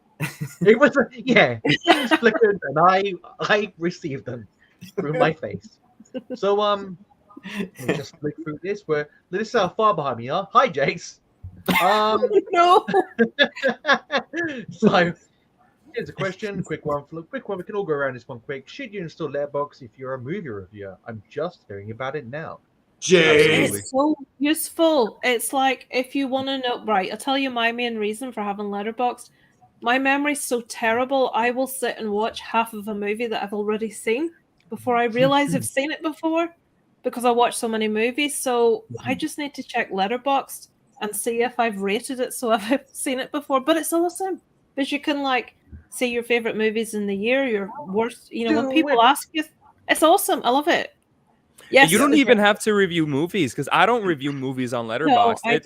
It was things flickered, and I received them through my face. So let me just flick through this. This is how far behind me are. Hi, Jace. No. So here's a question. Quick one. We can all go around this one quick. Should you install Letterboxd if you're a movie reviewer? I'm just hearing about it now. Jace. It's so useful. It's like if you want to know, right? I'll tell you my main reason for having Letterboxd. My memory's so terrible. I will sit and watch half of a movie that I've already seen before I realize I've seen it before, because I watch so many movies. So I just need to check Letterboxd and see if I've rated it so I've seen it before. But it's awesome because you can like see your favorite movies in the year, your worst. When people ask you, it's awesome. I love it. Yes, you don't even have to review movies because I don't review movies on Letterboxd. No,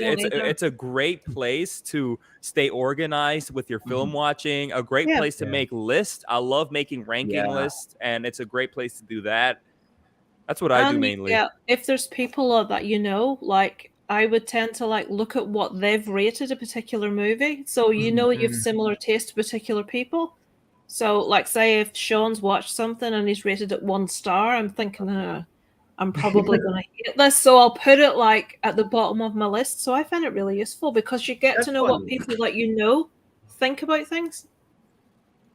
it's a great place to stay organized with your film watching. A great place to make lists. I love making ranking lists, and it's a great place to do that. That's what I do mainly. Yeah, if there's people that like I would tend to like look at what they've rated a particular movie, so you have similar taste to particular people. So, like, say if Shawn's watched something and he's rated it 1 star, I'm thinking, I'm probably going to hate this, so I'll put it like at the bottom of my list. So I find it really useful because you get to know what people think about things.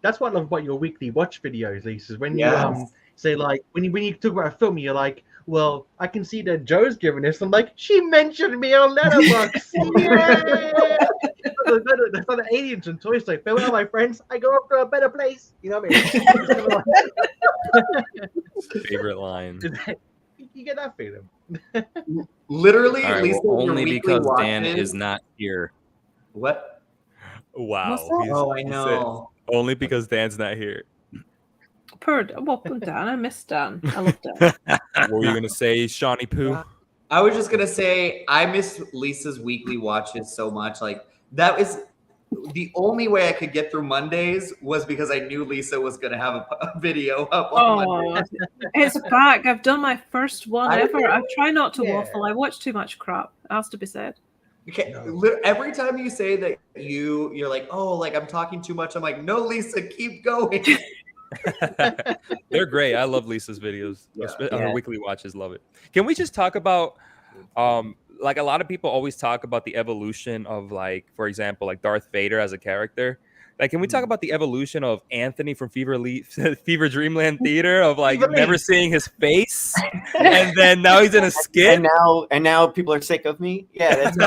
That's what I love about your weekly watch videos, Lisa. When you say like when you talk about a film, you're like, well, I can see that Joe's giving this. I'm like, she mentioned me on Letterboxd. That's like the aliens and Toy Story. Farewell, my friends. I go up to a better place. You know what I mean? Favorite line. You get that feeling. Literally, right, Lisa, only because Dan is not here. What? Wow. Oh, I know. Only because Dan's not here. Welcome, Dan. I miss Dan. I love Dan. What were you gonna say, Shawnee Poo? I was just gonna say I miss Lisa's weekly watches so much. Like that is the only way I could get through Mondays was because I knew Lisa was gonna have a video up on Monday. It's back. I've done my first one ever. I try not to waffle. I watch too much crap. It has to be said. Okay, every time you say that you're like, oh, like I'm talking too much. I'm like, no, Lisa, keep going. They're great. I love Lisa's videos. Her weekly watches, love it. Can we just talk about like a lot of people always talk about the evolution of, like, for example, like Darth Vader as a character. Like, can we talk about the evolution of Anthony from Fever Dreamland Theater, of like never seeing his face, and then now he's in a skit, and now people are sick of me. Yeah, that's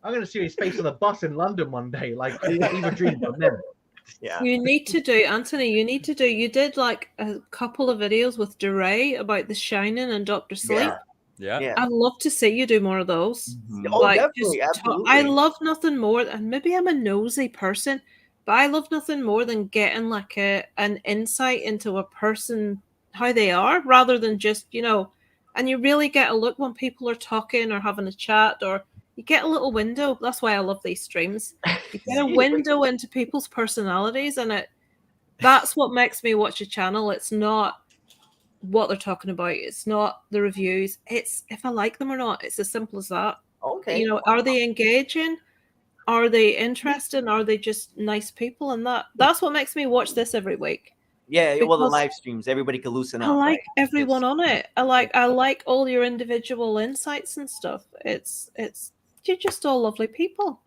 I'm gonna see his face on the bus in London one day, like Fever Dream, but never. Yeah. You need to do, Anthony. You did like a couple of videos with DeRay about The Shining and Dr. Sleep. Yeah. I'd love to see you do more of those. Oh, Like, definitely, absolutely. I love nothing more, and maybe I'm a nosy person, but I love nothing more than getting like an insight into a person, how they are, rather than just, and you really get a look when people are talking or having a chat, or you get a little window. That's why I love these streams. You get a window into people's personalities, and that's what makes me watch a channel. It's not what they're talking about. It's not the reviews. It's if I like them or not. It's as simple as that. Okay. Are they engaging? Are they interesting? Are they just nice people? And that's what makes me watch this every week. Yeah, well, the live streams, everybody can loosen up. I like everyone on it. I like all your individual insights and stuff. You're just all lovely people.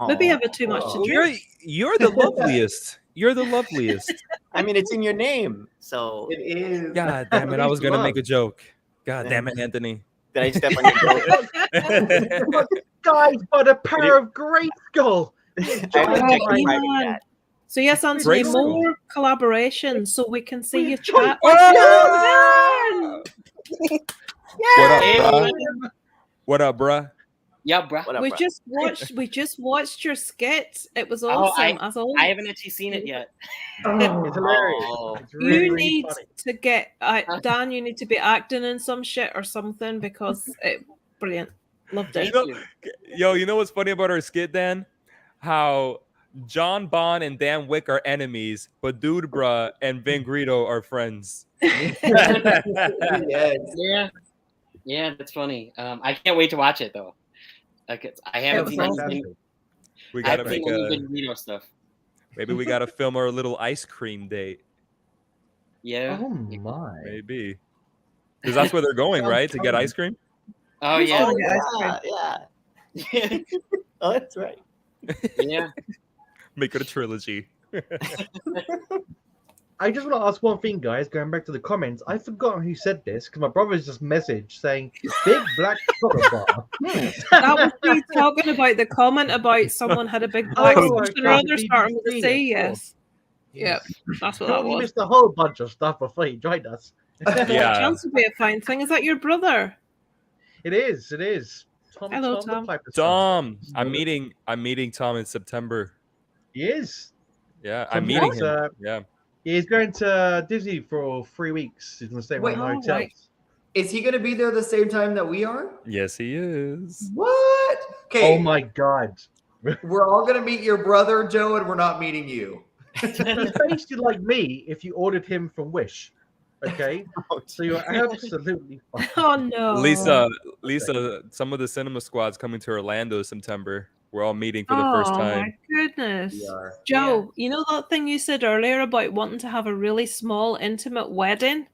Maybe you have too much to drink. You're the loveliest. You're the loveliest. I mean, it's in your name, so it is. God damn it! I was gonna make a joke. God damn it, Anthony. Did I step on your joke? Guys, by the power of Great Skull. So yes, Anthony, more collaboration so we can see you chat. What up, bruh? Yeah, bruh. We just watched your skit. It was awesome. As always. I haven't actually seen it yet. It's hilarious. It's really, you really need funny. to get Dan. You need to be acting in some shit or something because brilliant. Loved it. You know what's funny about our skit, Dan? How John Bond and Dan Wick are enemies, but Dude Bruh and Vin Grito are friends. Yes. Yeah, that's funny. I can't wait to watch it though. Like I haven't seen anything. We gotta make Vin Grito stuff. Maybe we gotta film our little ice cream date. Yeah. Oh my. Maybe. Because that's where they're going, right? To get ice cream? Oh yeah. Yeah. Oh, that's right. Yeah. Make it a trilogy. I just want to ask one thing, guys. Going back to the comments, I forgot who said this because my brother's just messaged saying "big black chocolate bar." That was me talking about the comment about someone had a big black something or other starting with a C. Yes. Yep, that's what that He was. missed a whole bunch of stuff before he joined us. Yeah. Chance would be a fine thing. Is that your brother? It is. It is. Hello, Tom. Tom, I'm meeting Tom in September. He is. Yeah, I'm meeting him. Yeah. He's going to Disney for 3 weeks. He's going to stay in one of the hotels. Right. Is he going to be there the same time that we are? Yes, he is. What? Okay. Oh my God. We're all going to meet your brother, Joe, and we're not meeting you. He's basically like me if you ordered him from Wish. Okay? So you're absolutely fine. Oh no. Lisa, some of the cinema squad's coming to Orlando September. We're all meeting for the first time. Oh my goodness. Joe, you know that thing you said earlier about wanting to have a really small, intimate wedding?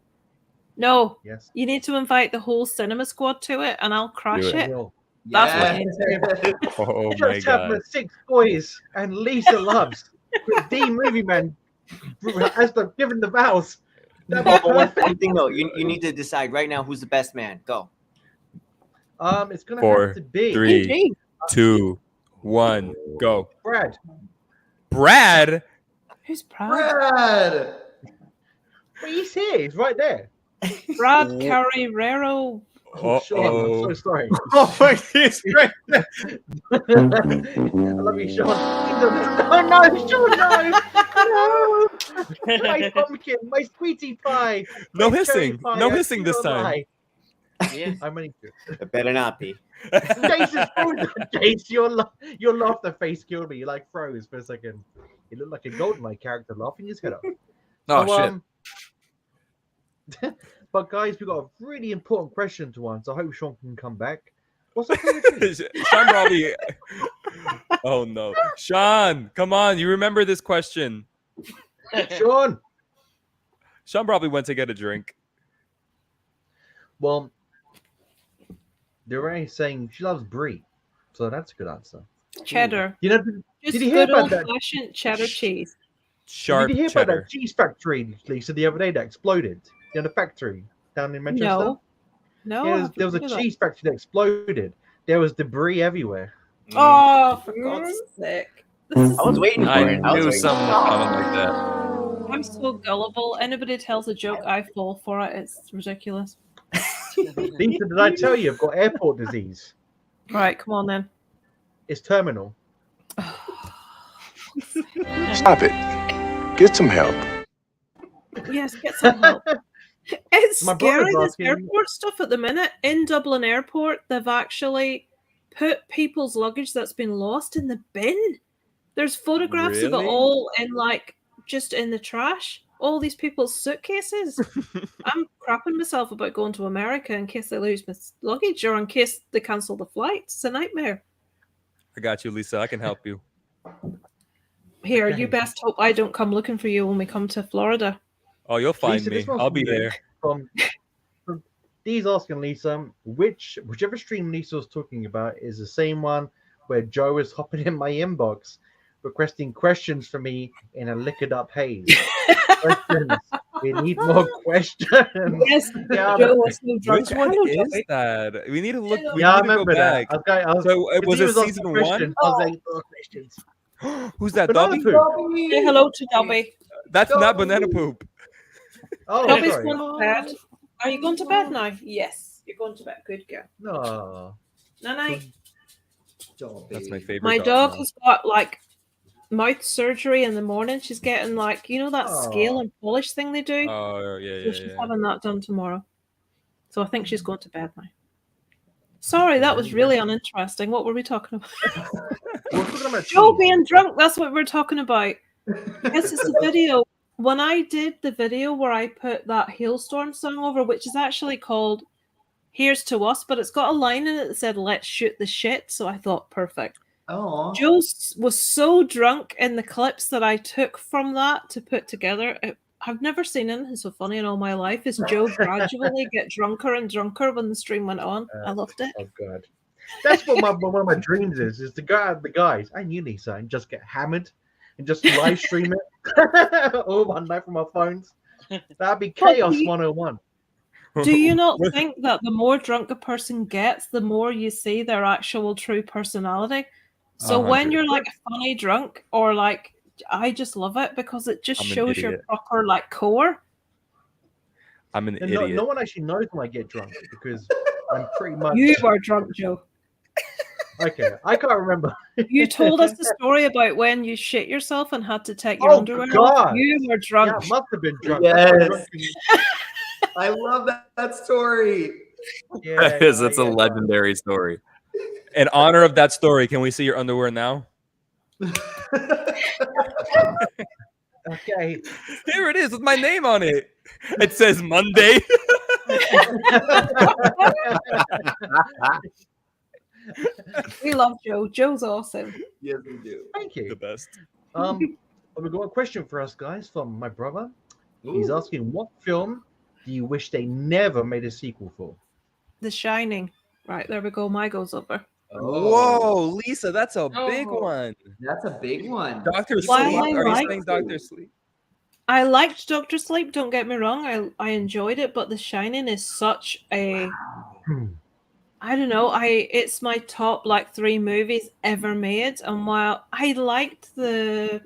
No. Yes. You need to invite the whole cinema squad to it and I'll crash it. That's what you need. Oh my Just have the 6 boys and Lisa loves. With D Movie Man as the giving the vows. One thing though, you need to decide right now who's the best man. Go. It's gonna have to be 3, 2, 1, go. Brad. Who's Brad? Brad. Well, he's here. He's right there. Brad Carrero. Oh, Shawn, I'm so sorry. Oh my God. I love you, Shawn. Oh no, Shawn, no! My pumpkin, my sweetie pie. No hissing. No hissing this time. Yeah. I'm only It better not be. Jace, your laughter face killed me. You like froze for a second. You look like a GoldenEye character laughing his head off. Oh shit. But guys, we've got a really important question to answer. I hope Shawn can come back. What's the favorite cheese? Shawn probably. Oh no, Shawn, come on! You remember this question? Shawn. Shawn probably went to get a drink. Well, they're saying she loves brie, so that's a good answer. Cheddar. You know, Just did you hear good about that? old-fashioned cheddar cheese. Sharp Did you hear cheddar. about that cheese factory, Lisa, the other day that exploded? You know, the factory down in Manchester? No, Yeah, there was a cheese factory that exploded. There was debris everywhere. Oh, for God's sake. I was waiting for I it. knew something was coming like that. I'm so gullible. Anybody tells a joke, I fall for it. It's ridiculous. Lisa, did I tell you I've got airport disease? Right, come on then. It's terminal. Stop it. Get some help. Yes, get some help. It's My brother's scary, this asking- airport stuff at the minute. In Dublin Airport, they've actually put people's luggage that's been lost in the bin. There's photographs of it Really? all in, like, just in the trash. All these people's suitcases. I'm crapping myself about going to America in case they lose my luggage or in case they cancel the flight. It's a nightmare. I got you, Lisa. I can help you. Here, you best hope I don't come looking for you when we come to Florida. Oh, you'll find Lisa, me. this one's I'll be from you. there. From Dee's asking Lisa, whichever stream Lisa was talking about is the same one where Joe is hopping in my inbox requesting questions for me in a liquored up haze. Questions. We need more questions. Yes, Yeah, Joe was so drunk. Which one Hello, is Joey. that? We need to look. We Yeah, I need to go remember that. back. So it was he a asking season questions. one? I was like, oh, questions. Who's that? Banana Dobby? poop. Say hello to Dobby. That's not banana poop. Oh, Dobby's sorry. going to bed. Are you going to bed now? Yes, you're going to bed. Good girl. No. Night night. That's my favorite. My dog now. has got like mouth surgery in the morning. She's getting like, you know, that scale and polish thing they do. Oh yeah, So yeah, she's yeah. having that done tomorrow. So I think she's going to bed now. Sorry, that was really uninteresting. What were we talking about? We're talking about Joe cheese. being drunk. That's what we're talking about. This is the video. When I did the video where I put that Hailstorm song over, which is actually called Here's to Us, but it's got a line in it that said, let's shoot the shit. So I thought, perfect. Oh, Joe was so drunk in the clips that I took from that to put together. I've never seen anything so funny in all my life. Is Joe gradually get drunker and drunker when the stream went on? I loved it. Oh god, that's what one of my dreams is to go out with the guys and you, Lisa, and just get hammered and just live stream it all one night from our phones. That'd be chaos 101. Do you not think that the more drunk a person gets, the more you see their actual true personality? So when you're like a funny drunk or like, I just love it because it just I'm an shows your idiot. proper like core. I'm an And idiot. no one actually knows when I get drunk because I'm pretty much You are drunk, Joe. okay. I can't remember. You told us the story about when you shit yourself and had to take your Oh, underwear God. off. You were drunk. Yeah, I must have been drunk. Yes. I love that story. Yeah, That is, it's a yeah. legendary story. In honor of that story, can we see your underwear now? Okay. Here it is with my name on it. It says Monday. We love Joe. Joe's awesome. Yes, we do. Thank you. The best. We've got a question for us guys from my brother. He's Ooh. asking, what film do you wish they never made a sequel for? The Shining. Right, there we go. My goes over. Oh, Whoa, Lisa, that's a big Oh. one. that's a big one. Doctor Sleep. Why Are you like- saying Doctor Sleep? I liked Doctor Sleep, don't get me wrong. I enjoyed it, but The Shining is such a I don't know, it's my top like 3 movies ever made. And while I liked the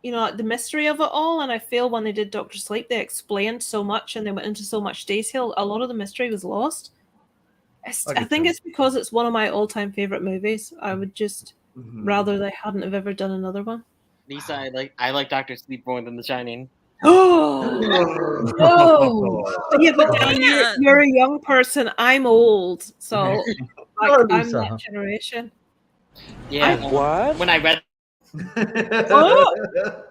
like the mystery of it all, and I feel when they did Doctor Sleep they explained so much and they went into so much detail, a lot of the mystery was lost. I think it's because it's one of my all-time favorite movies. I would just rather they hadn't have ever done another one. Lisa, I like Doctor Sleep more than The Shining. Oh no! Yeah, but Dan, you're a young person. I'm old, so like, Oh, I'm Lisa. that generation. Yeah. What? When I read, Oh!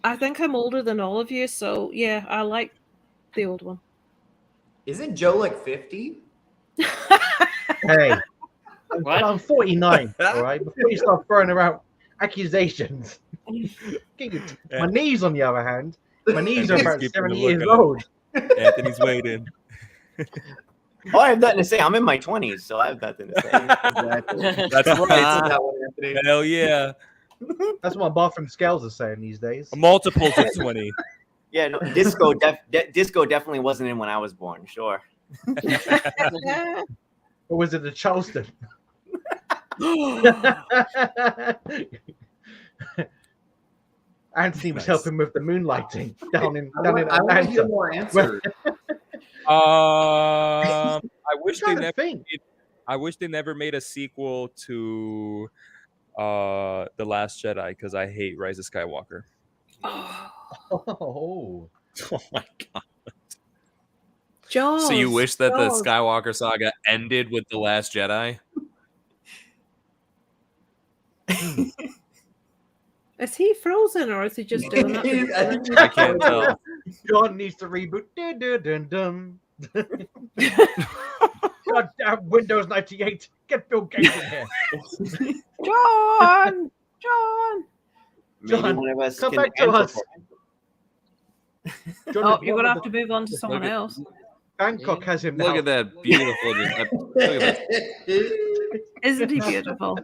I think I'm older than all of you, so yeah, I like the old one. Isn't Joe like 50? Hey, What? I'm 49. All right. Before you start throwing around accusations, my knees, on the other hand, my knees are about 70 years old. Anthony's waiting. Oh, I have nothing to say. I'm in my 20s, so I have nothing to say. That's right. Hell yeah. That's what my bathroom scales are saying these days. Multiples of 20. Yeah, no, disco definitely wasn't in when I was born. Sure. Or was it the Charleston? Anthony was helping with the moonlighting down in I want to hear Atlanta. more answers. I wish Trying they to never. think. I wish they never made a sequel to The Last Jedi because I hate Rise of Skywalker. Oh my god. Jaws, So you wish that the Jaws. Skywalker saga ended with The Last Jedi? Is he frozen or is he just doing that? I can't tell. John needs to reboot. Dun, dun, dun. Goddamn Windows 98. Get Bill Gates in here. John! Maybe John, one of us come can back to answer us. for John, Oh, is you're one gonna of have to move on to someone else. Bangkok has him now. Look at that beautiful. Look at that. Isn't he beautiful?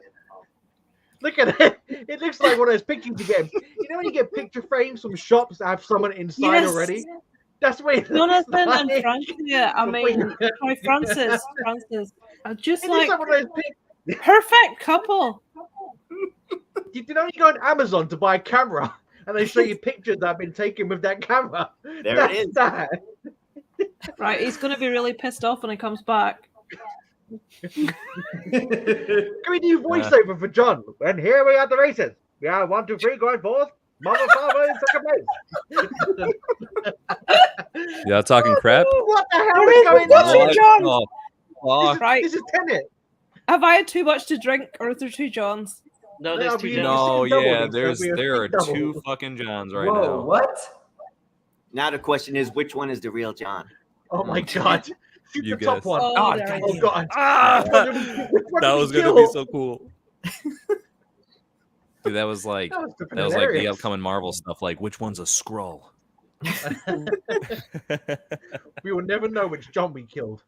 Look at it. It looks like one of those pictures you get. You know when you get picture frames from shops that have someone inside Yes. already? That's what it looks Jonathan like. and Francia. I mean, sorry, Francis. Are just It looks like like one of those perfect couple. You can only go on Amazon to buy a camera, and they show you pictures that have been taken with that camera. There That's it is. that. Right, he's going to be really pissed off when he comes back. Can we do voiceover for John? And here we are at the races. We are 1, 2, 3 going forth. Mama, Father in second place. Y'all talking crap? What the hell There is is going nothing, on? John. Oh, Right, This is Tenet. have I had too much to drink, or is there two Johns? No, there's No, two you- Johns. no, double yeah, these, so there are double. two fucking Johns right Whoa, now. what? Now the question is, which one is the real John? Oh my god. Shoot You the top guess. one. Oh, Oh, there it oh is. god. Ah! Which one That did was we gonna be kill? so cool. Dude, that was like That was that was like the hilarious. upcoming Marvel stuff. Like, which one's a scroll? We will never know which John we killed.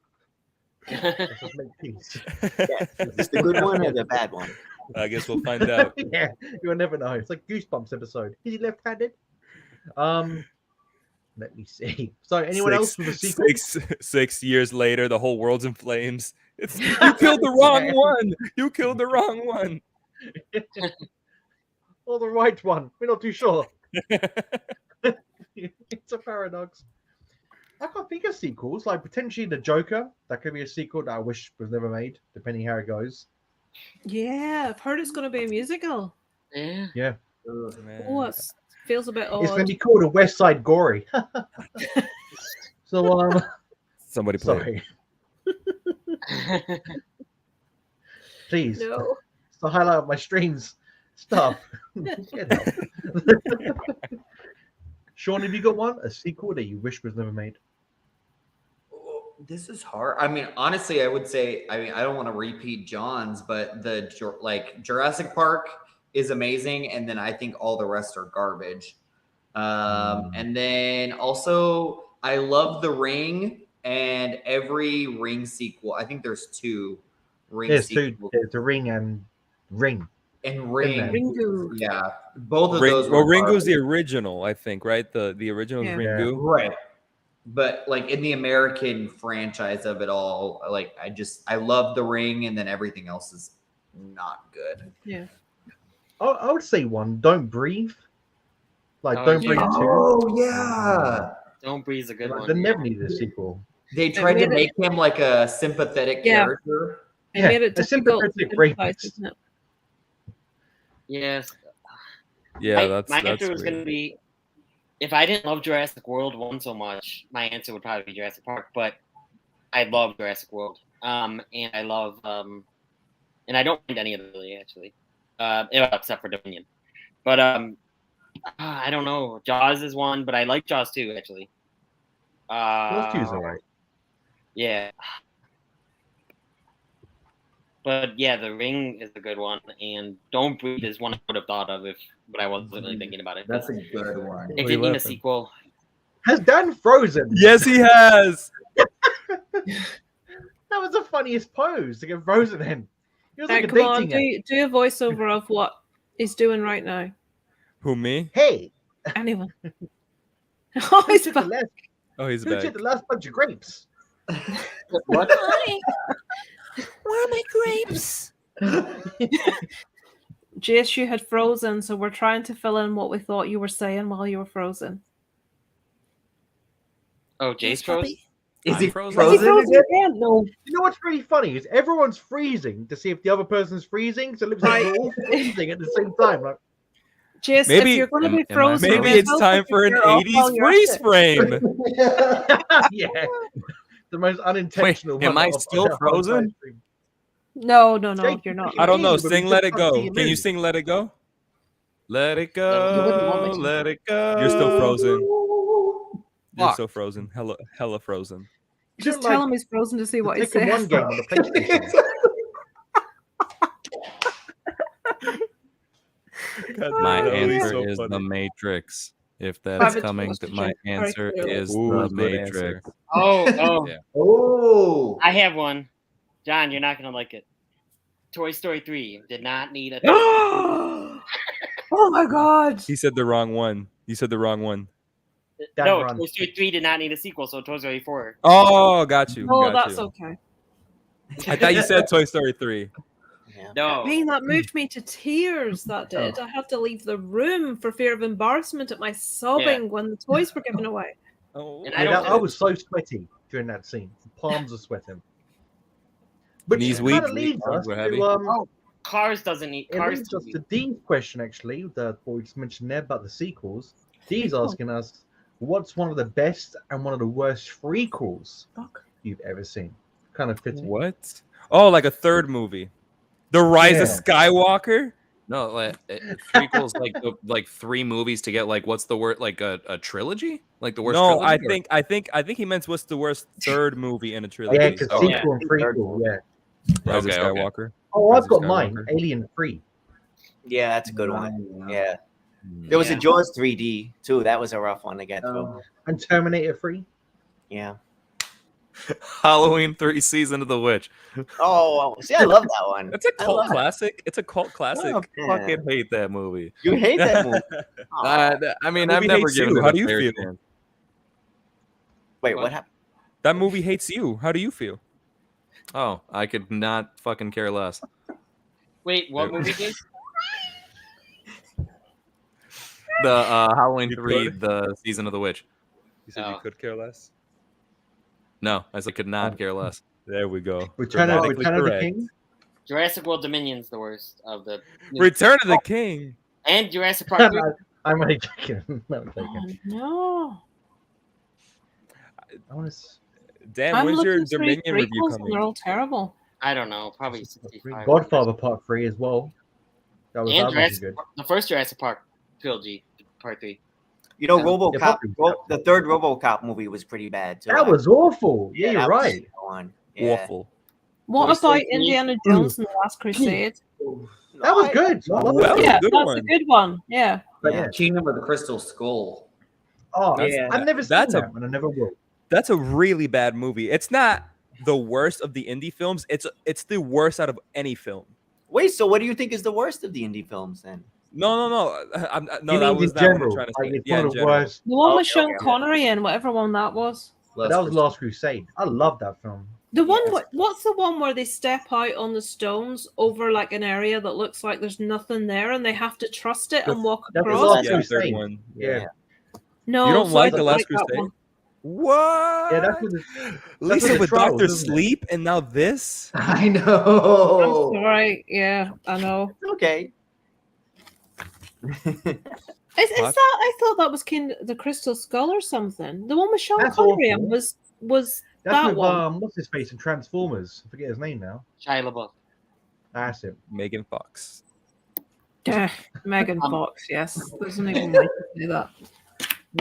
Let's just make peace. Is this the good one or the bad one? I guess we'll find out. Yeah, you will never know. It's like Goosebumps episode. Is he left-handed? Let me see. So, anyone else with a sequel? 6 years later, the whole world's in flames. You killed the wrong one. You killed the wrong one. Or the right one? We're not too sure. It's a paradox. I can't think of sequels. Like potentially the Joker. That could be a sequel that I wish was never made, depending how it goes. Yeah, I've heard it's going to be a musical. Yeah. Yeah. Oh, it feels a bit It's going odd. to be called a West Side Gory. So, Somebody play. sorry. Please. No. It's the highlight of my streams. Stop. Shawn, have you got one? A sequel that you wish was never made? This is hard. I mean, honestly, I would say, I mean, I don't want to repeat John's, but like Jurassic Park is amazing. And then I think all the rest are garbage. And then also I love The Ring and every Ring sequel. I think there's 2 Ring There's sequels. two. There's the Ring and Ring. And Ring. Ringu. Yeah. Both of those Well, were Ringo's the garbage. original, I think, right? The original is Yeah. Ringu. Right. But like in the American franchise of it all, like I love The Ring, and then everything else is not good. Yeah. I would say one. Don't Breathe. Like Oh, Don't yeah. Breathe 2. Oh yeah. Don't Breathe a good Like, one. they never needed a sequel. They tried to made make him like a sympathetic Yeah. character. It Yeah, made it a difficult to sympathetic sympathize, rapist. isn't it? Yes. Yeah, my that's answer was going to weird. be, if I didn't love Jurassic World 1 so much, my answer would probably be Jurassic Park. But I love Jurassic World, and I love, and I don't mind any of them really, actually, except for Dominion. But I don't know. Jaws is one, but I like Jaws 2 actually. Those two's alright. Yeah. But yeah, The Ring is a good one, and Don't Breathe is one I would have thought of but I wasn't really thinking about it. That's a good one. It didn't need a sequel. Has Dan frozen? Yes, he has. That was the funniest pose to get frozen in. He was like a Come on, dating do a voiceover of what he's doing right now. Who, me? Hey. Anyone. Oh, he's back. Oh, he's Who back. took the last bunch of grapes? What? Where are my grapes? Jace, you had frozen, so we're trying to fill in what we thought you were saying while you were frozen. Oh, Jace froze? Is he frozen? Is he frozen again? No. You know what's really funny is everyone's freezing to see if the other person's freezing, so it looks like we're all freezing at the same time. Like, Jace, Maybe- if you're going to be frozen, Maybe it's time for an 80s freeze frame. yeah, the most unintentional. Wait, am one I of still our frozen? stream. No, you're not. I don't know. Sing Let It Go. Can you sing Let It Go? Let it You wouldn't want me go. to. Let it go. You're still frozen. You're Fuck. so frozen. Hella frozen. Just tell him he's frozen to see what he Taken says. one game on the PlayStation. My that would be answer so is funny. The Matrix. If that's Private coming, Tuesday, my very answer clearly. is Ooh, The good Matrix. answer. Oh. Yeah. Oh. I have one. John, you're not going to like it. Toy Story 3 did not need a... Oh my god! He said the wrong one. You said the wrong one. No, Toy Story 3 did not need a sequel, so Toy Story 4. Oh, got you. Oh, got that's you. okay. I thought you said Toy Story 3. No. Man, that moved me to tears. That did. I had to leave the room for fear of embarrassment at my sobbing when the toys were given away. Oh, And I was so sweaty during that scene. The palms are sweating. Which Knees kind of weak, leads us arms were to heavy. Cars doesn't need... it Cars leads us to Dean's question, actually, what we just mentioned there about the sequels. Dean's asking us, what's one of the best and one of the worst prequels you've ever seen? Kind of fitting. What? Oh, like a third movie. The Rise of Yeah. Skywalker? No, like prequels, like 3 movies to get like what's the word, like a trilogy, like the worst. No, trilogy, I think he meant what's the worst third movie in a trilogy. Yeah, because Oh, sequel and prequel, yeah. Rise Okay, of okay. Skywalker. Oh, Rise I've of got mine. Skywalker. Alien 3. Yeah, that's a good one. Yeah. There was a Jaws 3D too. That was a rough one to get through. And Terminator 3. Yeah. Halloween 3 Season of the Witch. Oh, see, I love that one. That's a I cult love it. classic. It's a cult classic. I fucking hate that movie. You hate that movie. I mean, That I've movie never hates given you. it How a do you fair feel? chance. Wait, what happened? That movie hates you. How do you feel? Oh, I could not fucking care less. Wait, what movie did? The Halloween You 3, could? the Season of the Witch. You said you could care less. No, I said could not care less. There we go. Return of Grammatically the correct. King. Jurassic World Dominion's the worst of the... Return of the King. And Jurassic Park 3. I'm only joking. No, I'm joking. No. I want to. Dan, I'm when's your looking through Dominion review prequels and coming? they're all terrible. I don't know, probably 65. Godfather Part 3 as well. That was And really Jurassic, good. the first Jurassic Park trilogy, Part 3. You know, Yeah, RoboCop. probably. The third RoboCop movie was pretty bad too. That was awful. Yeah, you're that was right. one. Yeah. Awful. What Toy Story about Indiana Jones and the Last Crusade? That was good. I love That was it. Yeah, a good that's one. a good one. Yeah. But yeah. Kingdom of the Crystal Skull. Oh, Yeah. I've never seen That's that, and I never will. That's a really bad movie. It's not the worst of the indie films. It's the worst out of any film. Wait, so what do you think is the worst of the indie films then? No. No, You that mean was in not what I'm general, trying to like say. it's Yeah, one in of the general. worst. The one with Okay, Sean okay. Connery in whatever one that was. That was Last Crusade. I love that film. The one, what's the one where they step out on the stones over like an area that looks like there's nothing there, and they have to trust it and walk That's the across? Last Yeah, third Crusade. one. Yeah. No, You don't so like I The don't Last that Crusade? one. What? Yeah, that's what the, Lisa the with trials, Dr. isn't it? Sleep and now this? I I'm know. sorry. Yeah, I know. Okay. Is that? I thought that was the Crystal Skull or something. The one with Sean That's Connery awful. in was that's that with one. what's his face in Transformers? I forget his name now. Shia LaBeouf. That's it. Megan Fox. Megan Fox. Yes, doesn't even like to do that.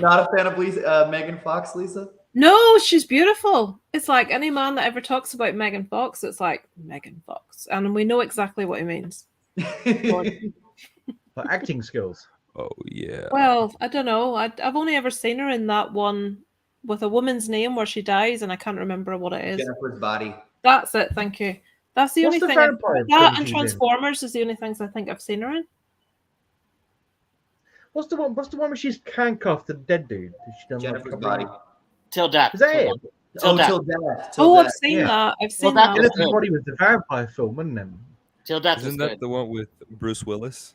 Not a fan of Lisa, Megan Fox, Lisa? No, she's beautiful. It's like any man that ever talks about Megan Fox, it's like Megan Fox, and we know exactly what he means. Her acting skills. Oh yeah. Well, I don't know. I've only ever seen her in that one with a woman's name where she dies, and I can't remember what it is. Jennifer's Body. That's it. Thank you. That's the only thing. That and Transformers is the only things I think I've seen her in. What's the one where she's handcuffed to the dead dude? Jennifer's Body. Till Death. Is that it? Till Death. Till Death. Oh, I've seen that. I've seen that. Jennifer's Body was the vampire film, wasn't it? Till Death. Isn't that the one with Bruce Willis?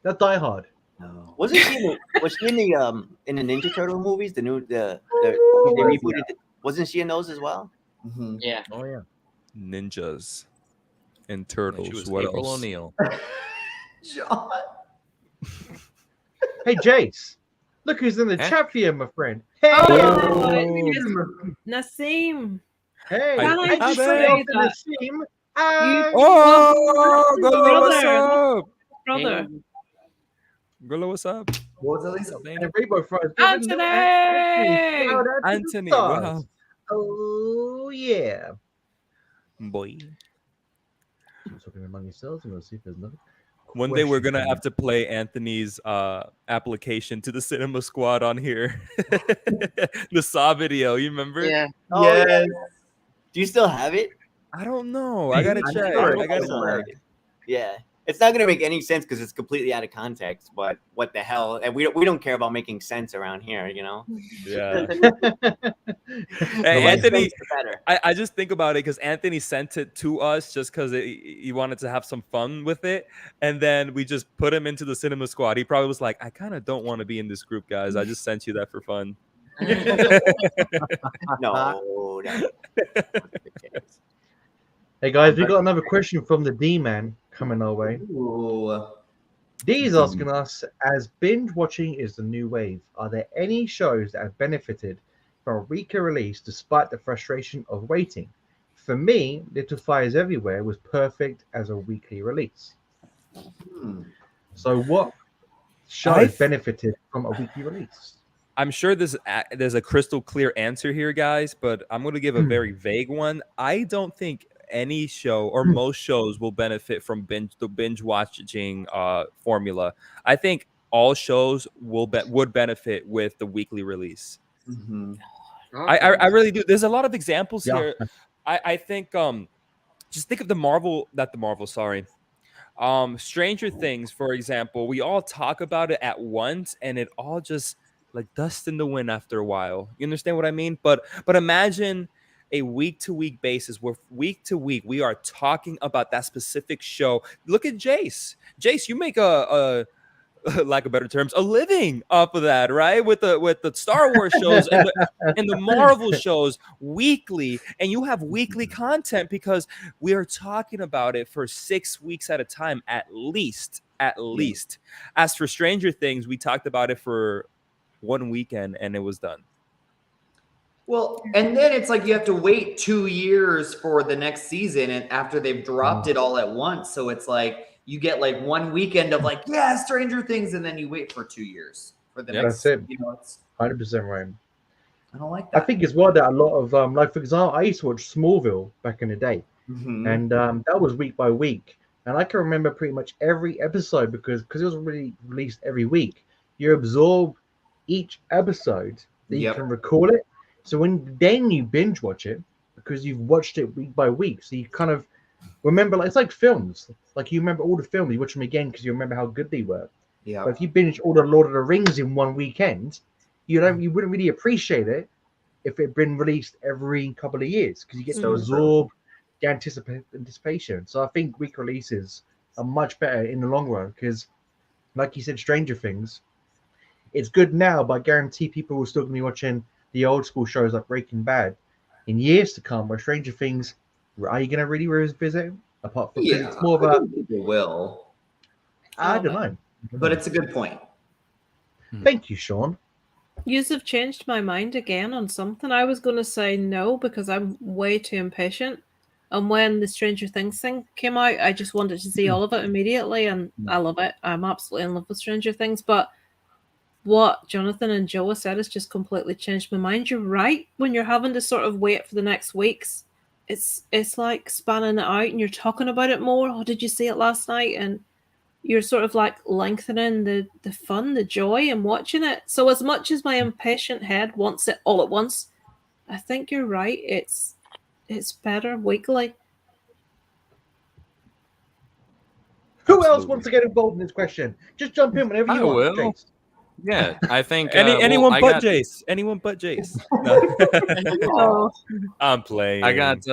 That Die Hard. No. Wasn't she was she in the Ninja Turtle movies? They rebooted it. Wasn't she in those as well? Mm-hmm. Yeah. Oh yeah. Ninjas and turtles. She was What April else? O'Neil. Shawn. Hey Jace, look who's in the chat here, my friend. Hey, Nassim. hey, Can I just say say that Nassim? Oh, Golo, what's up? Brother. Golo, what's up? What was Elisa? And Rainbow Fries. Anthony! Anthony, wow. Oh yeah. Boy. Talking among yourselves, and we'll see if there's another. One day we're gonna have to play Anthony's application to the Cinema Squad on here. The Saw video, you remember? Yeah. Oh, Yes. Do you still have it? I don't know. I gotta check. sure I gotta it's check. Yeah. It's not gonna make any sense because it's completely out of context. But what the hell? And we don't care about making sense around here, you know. Yeah. The Hey, less Anthony, sense, the better. I just think about it because Anthony sent it to us just because he wanted to have some fun with it, and then we just put him into the Cinema Squad. He probably was like, "I kind of don't want to be in this group, guys. I just sent you that for fun." No. Hey guys, we got another question from the D-Man coming our way. Ooh. D is asking us, as binge watching is the new wave, are there any shows that have benefited from a weaker release despite the frustration of waiting? For me, Little Fires Everywhere was perfect as a weekly release. So what shows benefited from a weekly release? I'm sure there's a crystal clear answer here, guys, but I'm going to give a very vague one. I don't think any show or most shows will benefit from the binge watching formula. I think all shows would benefit with the weekly release. Mm-hmm. I really do. There's a lot of examples here. I think just think of Stranger Things, for example. We all talk about it at once and it all just like dust in the wind after a while. You understand what I mean? But imagine a week-to-week basis where week to week we are talking about that specific show. Look at Jace. Jace, you make a lack of better terms, a living off of that, right? With the Star Wars shows and the Marvel shows weekly, and you have weekly content because we are talking about it for 6 weeks at a time, at least. As for Stranger Things, we talked about it for 1 weekend and it was done. Well, and then it's like you have to wait 2 years for the next season, and after they've dropped it all at once, so it's like you get like 1 weekend of like, yeah, Stranger Things, and then you wait for 2 years for the next. That's it. You know, it's 100% right. I don't like that. I think as well that a lot of like, for example, I used to watch Smallville back in the day, and that was week by week, and I can remember pretty much every episode because it was really released every week. You absorb each episode that you can recall it. So then you binge watch it because you've watched it week by week. So you kind of remember, like, it's like films. Like you remember all the films, you watch them again because you remember how good they were. Yeah. But if you binge all the Lord of the Rings in 1 weekend, you wouldn't really appreciate it if it had been released every couple of years because you get to absorb the anticipation. So I think week releases are much better in the long run because, like you said, Stranger Things, it's good now, but I guarantee people will still be watching the old school shows like Breaking Bad in years to come. Where Stranger Things, are you going to really revisit? Apart from it's more of a people will. I don't know, but it's a good point. Thank you, Shawn. Yous have changed my mind again on something. I was going to say no because I'm way too impatient. And when the Stranger Things thing came out, I just wanted to see all of it immediately, and I love it. I'm absolutely in love with Stranger Things. But what Jonathan and Joe said has just completely changed my mind. You're right. When you're having to sort of wait for the next weeks, it's like spanning it out and you're talking about it more. Oh, did you see it last night? And you're sort of like lengthening the fun, the joy in watching it. So as much as my impatient head wants it all at once, I think you're right. It's better weekly. Who else wants to get involved in this question? Just jump in whenever you want. Jace. Yeah, I think anyone but Jace. Anyone but Jace. No. I'm playing. I got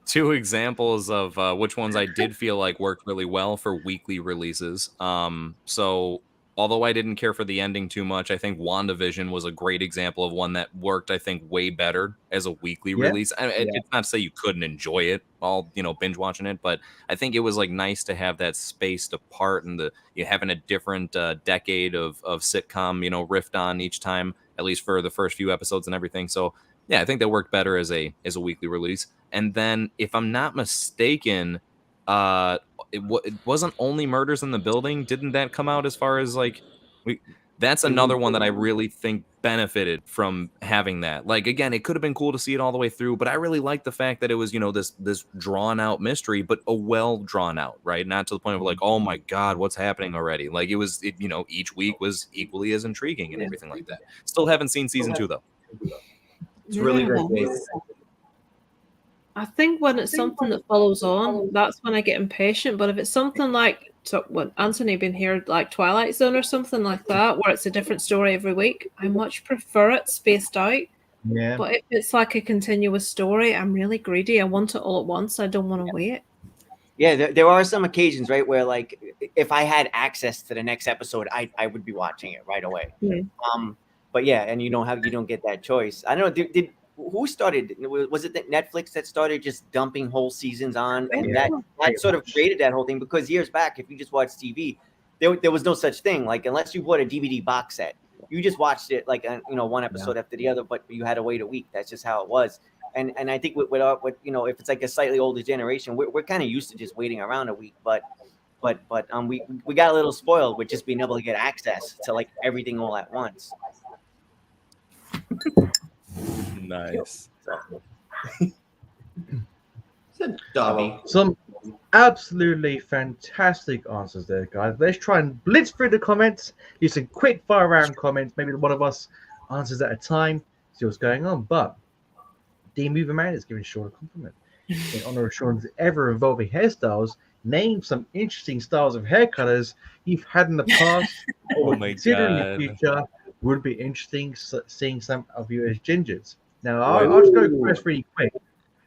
2 examples of which ones I did feel like worked really well for weekly releases. So although I didn't care for the ending too much, I think WandaVision was a great example of one that worked, I think, way better as a weekly release. It's not to say you couldn't enjoy it all, binge watching it, but I think it was like nice to have that spaced apart and having a different decade of sitcom, riffed on each time, at least for the first few episodes and everything. So yeah, I think that worked better as a weekly release. And then, if I'm not mistaken, it wasn't Only Murders in the Building. Didn't that come out as far as that's another one that I really think benefited from having that. Like, again, it could have been cool to see it all the way through, but I really like the fact that it was, this drawn out mystery, but a well drawn out, right? Not to the point of like, oh my God, what's happening already? Like each week was equally as intriguing and everything like that. Still haven't seen season 2 though. It's really great. I think when it's something that follows on, that's when I get impatient. But if it's something like what Anthony been here, like Twilight Zone or something like that, where it's a different story every week, I much prefer it spaced out. Yeah. But if it's like a continuous story, I'm really greedy. I want it all at once. I don't want to wait. Yeah, there are some occasions, right, where like if I had access to the next episode, I would be watching it right away. Mm-hmm. But yeah, and you don't get that choice. I don't know. Did who started? Was it Netflix that started just dumping whole seasons on, and that sort of created that whole thing? Because years back, if you just watched TV, there was no such thing. Like unless you bought a DVD box set, you just watched it like one episode after the other. But you had to wait a week. That's just how it was. And I think with if it's like a slightly older generation, we're kind of used to just waiting around a week. But we got a little spoiled with just being able to get access to like everything all at once. Nice. Some absolutely fantastic answers there, guys. Let's try and blitz through the comments. Use some quick fire round comments. Maybe one of us answers at a time. See what's going on. But D Mover Man is giving Shawn a compliment. In honor of Shawn's ever-evolving hairstyles, name some interesting styles of hair colors you've had in the past or considering in the future. Would be interesting seeing some of you as gingers. Now, I'll just go first really quick.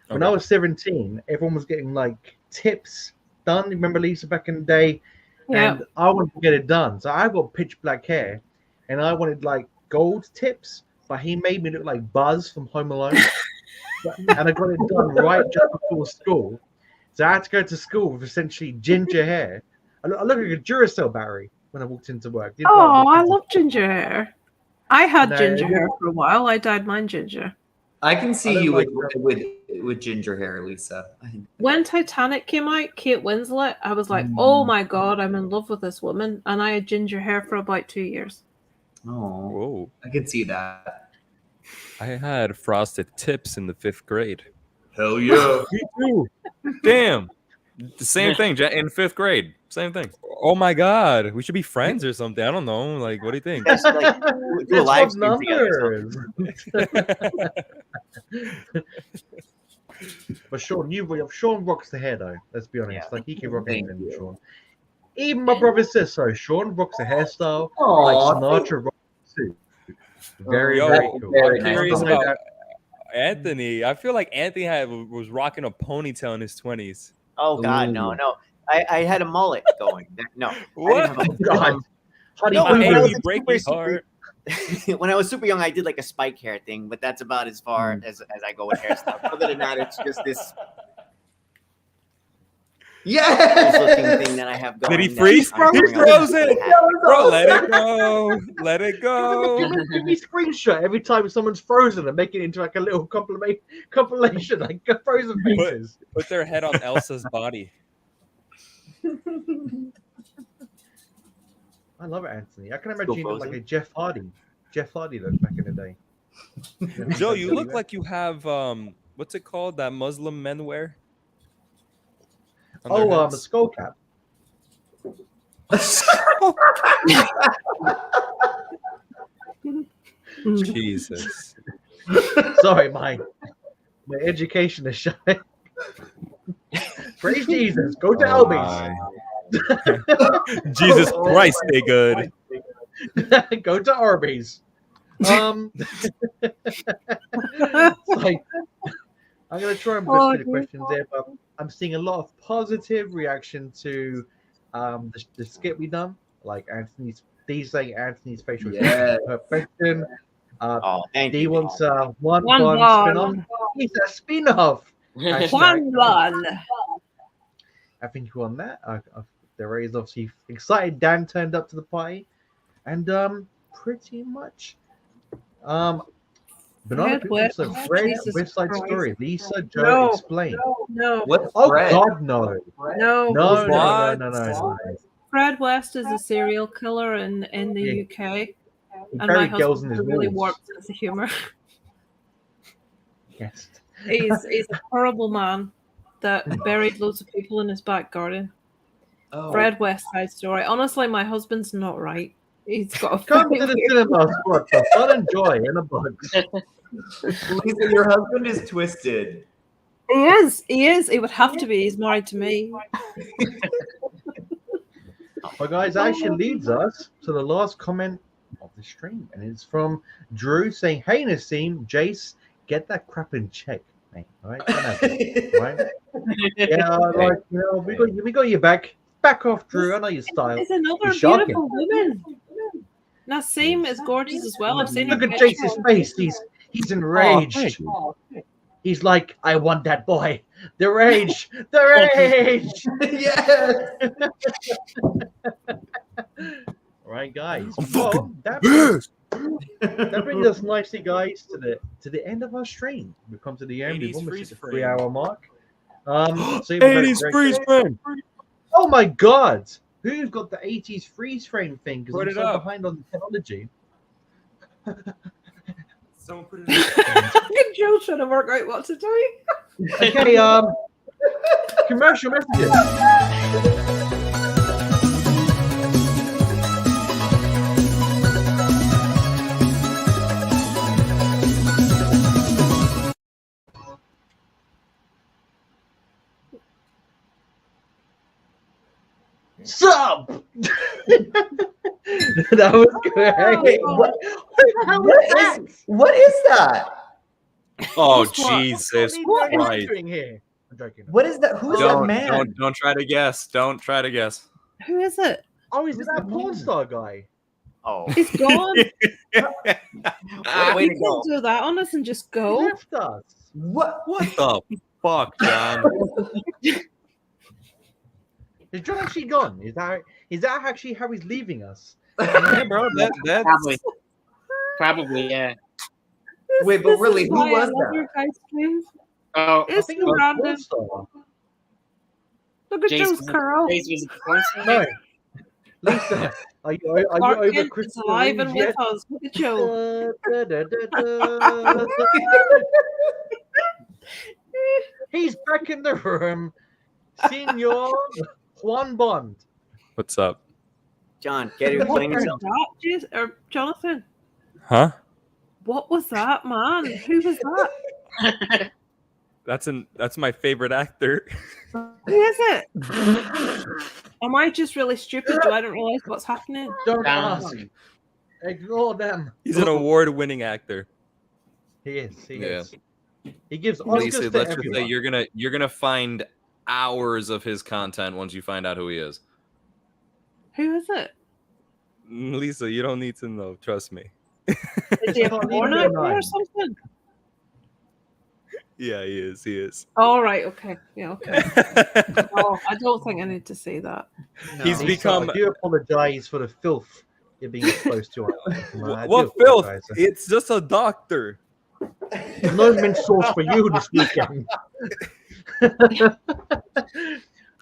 When I was 17, everyone was getting like tips done. Remember Lisa back in the day? Yeah. And I wanted to get it done. So I got pitch black hair and I wanted like gold tips, but he made me look like Buzz from Home Alone. And I got it done right just before school. So I had to go to school with essentially ginger hair. I look like a Duracell battery when I walked into work. I love ginger hair. I had ginger hair for a while. I dyed mine ginger. I can see you with ginger hair, Lisa. When Titanic came out, Kate Winslet, I was like, oh my God, I'm in love with this woman. And I had ginger hair for about 2 years. Oh, whoa. I can see that. I had frosted tips in the 5th grade. Hell yeah. Me too. Damn. The same thing in 5th grade. Same thing. Oh my God. We should be friends or something. I don't know. Like, what do you think? That's like do a live stream together. But Shawn rocks the hair though. Let's be honest. Like he can rock anything, Shawn. Even my brother says so. Shawn rocks a hairstyle like Sinatra rocks a suit. Very cool. I'm curious about Anthony. I feel like Anthony was rocking a ponytail in his 20s. Oh God, no. I had a mullet going. No. What? God. When I was super young, I did like a spike hair thing, but that's about as far as I go with hairstyle. Other than that, it's just this looking thing that I have going. Did he freeze? He froze it. Bro, let it go. Let it go. Give me a screenshot every time someone's frozen and make it into like a little compilation, like frozen faces. Put their head on Elsa's body. I love it, Anthony. I can imagine you look like a Jeff Hardy. Jeff Hardy looked back in the day. Joe, you look like you have what's it called? That Muslim men wear? A skull cap. Jesus. Sorry, my education is showing. Praise Jesus. Go to Albies. Jesus Christ, they good. Go to Arby's. Like, I'm gonna try and butcher the questions there, but I'm seeing a lot of positive reaction to the skit we done. Like Anthony's, D's saying Anthony's facial expression is perfection. D wants one spin-off. He's a spin-off. One. I think you won that. The Aries obviously excited. Dan turned up to the party, and pretty much, Banana People's a Fred West Side Story. Lisa, Joe, explain. No. What's Oh Fred? God, no. No. Fred West is a serial killer in the UK, and my husband has a really warped sense of humor. Yes. He's a horrible man that buried loads of people in his back garden. Oh. Fred West Side Story. Honestly, my husband's not right. He's got a Come to the cinema for fun and joy and a bug. Lisa, your husband is twisted. He is. He would have to be. He's married to me. Well, guys, that actually leads us to the last comment of the stream, and it's from Drew saying, "Hey, Nassim, Jace, get that crap in check, mate. All right, right? Yeah, like we got you back. Back off, Drew. I know your style. It's another beautiful woman. Nassim is gorgeous as well. I've seen. Look at Jace's face. He's enraged. He's like, I want that boy. The rage. The rage. Yes. All right, guys. I'm fucking that brings us nicely, guys, to the end of our stream. We've come to the end. We've almost hit the 3-hour mark. So 80s freeze frame. Oh my God! Who's got the 80s freeze frame thing? Because I'm Put it so up. behind on the technology. Someone put it up. Look at Joe trying to work out what to do. Okay, commercial messages. Sup? That was great. What is that? Oh, Jesus Christ. Here? I'm joking. What is that? Who is that man? Don't try to guess. Don't try to guess. Who is it? Oh, is that porn star guy? Oh, He's gone. way You to go. can't do that on us and just He go. left us. What? What the fuck, John? Is John actually gone? Is that actually how he's leaving us? Yeah, bro. That's Probably, yeah. Wait, but really, who was that? Oh, I It's think so it was random. porn star. Look at Jace Joe's was- curl. Jace was a porn star? No. Lisa, are you over Larkin is Christmas alive and Eve yet? with us. Look at Joe. He's back in the room. Senor Juan Bond. What's up? John, get it. What Explain was yourself. that, Jace? Or Jonathan? Huh? What was that, man? Who was that? That's my favorite actor. Who is it? Am I just really stupid? Do I don't realize what's happening? Don't ask. Ignore them. He's an award-winning actor. He is. He Yeah. is. He gives Oscars Lisa, to let's just say everyone. you're gonna find hours of his content once you find out who he is. Who is it? Lisa, you don't need to know. Trust me. Is he a porn actor or something? Yeah, he is. He is. All right. Okay. Yeah. Okay. Oh, I don't think I need to say that. He's Lisa, become. I do apologize for the filth you're being exposed to. What filth? It's just a doctor. No mint sauce for you this weekend.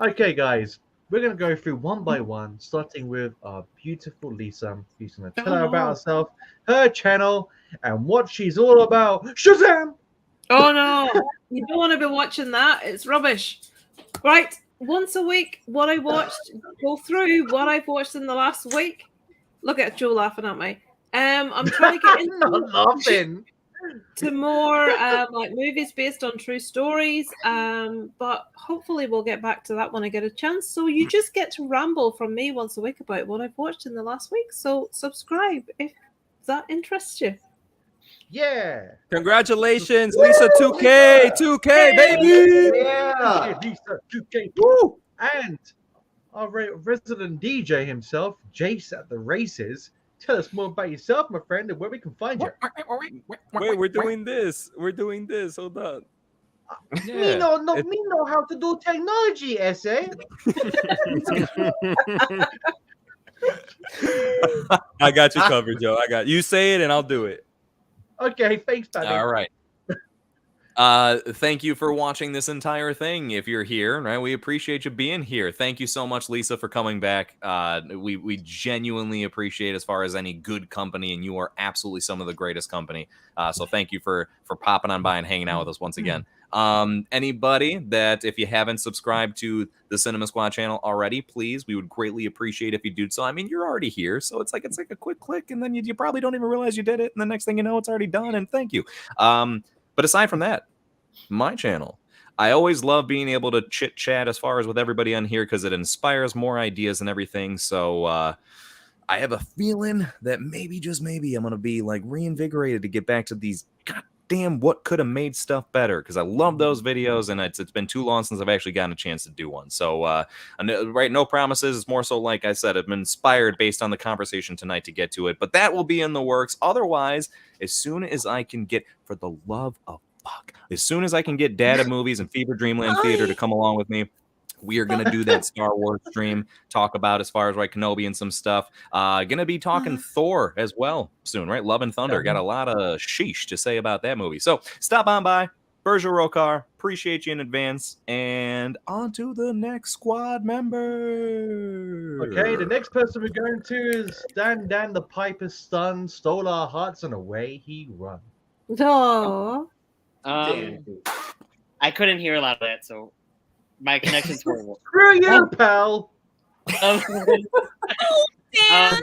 Okay, guys. we're going to go through one by one, starting with our beautiful Lisa, who's going to tell her about herself, her channel, and what she's all about. Shazam! Oh no, you don't want to be watching that. It's rubbish. Right, once a week, what I watched, go through what I've watched in the last week. Look at Joe laughing at me. I'm trying to get into not laughing. To more like movies based on true stories, but hopefully we'll get back to that when I get a chance. So you just get to ramble from me once a week about what I've watched in the last week. So subscribe if that interests you. Yeah. Congratulations, Lisa 2K, baby. Yeah. Lisa 2K. Woo! And our resident DJ himself, Jace at the races. Tell us more about yourself, my friend, and where we can find you. Wait, we're doing this. Hold on. Me know how to do technology, essay. I got you covered, Joe. You say it and I'll do it. Okay, thanks, buddy. All right. Thank you for watching this entire thing. If you're here, right, we appreciate you being here. Thank you so much, Lisa, for coming back. We genuinely appreciate as far as any good company, and you are absolutely some of the greatest company. So thank you for popping on by and hanging out with us once again. Anybody that, if you haven't subscribed to the Cinema Squad channel already, please, we would greatly appreciate if you do so. I mean, you're already here, so it's like a quick click, and then you probably don't even realize you did it, and the next thing you know, it's already done. And thank you. But aside from that, my channel, I always love being able to chit chat as far as with everybody on here because it inspires more ideas and everything. So I have a feeling that maybe, just maybe, I'm going to be like reinvigorated to get back to these goddamn what could have made stuff better, because I love those videos, and it's been too long since I've actually gotten a chance to do one. So right, no promises. It's more so, like I said, I've been inspired based on the conversation tonight to get to it, but that will be in the works. Otherwise, as soon as I can get, for the love of fuck, as soon as I can get Data Movies and Fever Dreamland Theater to come along with me, we are going to do that Star Wars stream, talk about as far as right Kenobi and some stuff. Going to be talking Thor as well soon, right? Love and Thunder. Got a lot of sheesh to say about that movie. So stop on by. Burja, Rocar, appreciate you in advance. And on to the next squad member. Okay, the next person we're going to is Dan the Piper Stun, stole our hearts, and away he run. Oh. I couldn't hear a lot of that, so my connection's horrible. Screw you, pal. Dan.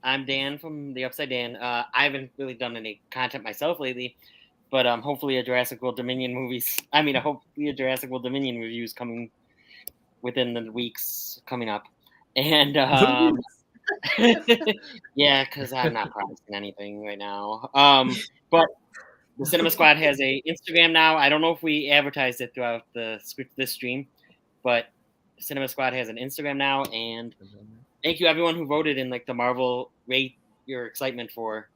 I'm Dan from the Upside Dan. I haven't really done any content myself lately, but hopefully a Jurassic World Dominion hopefully a Jurassic World Dominion reviews coming within the weeks coming up, and yeah, because I'm not promising anything right now. But the Cinema Squad has a Instagram now. I don't know if we advertised it throughout this stream, but Cinema Squad has an Instagram now, and thank you everyone who voted in like the Marvel Rate Your Excitement For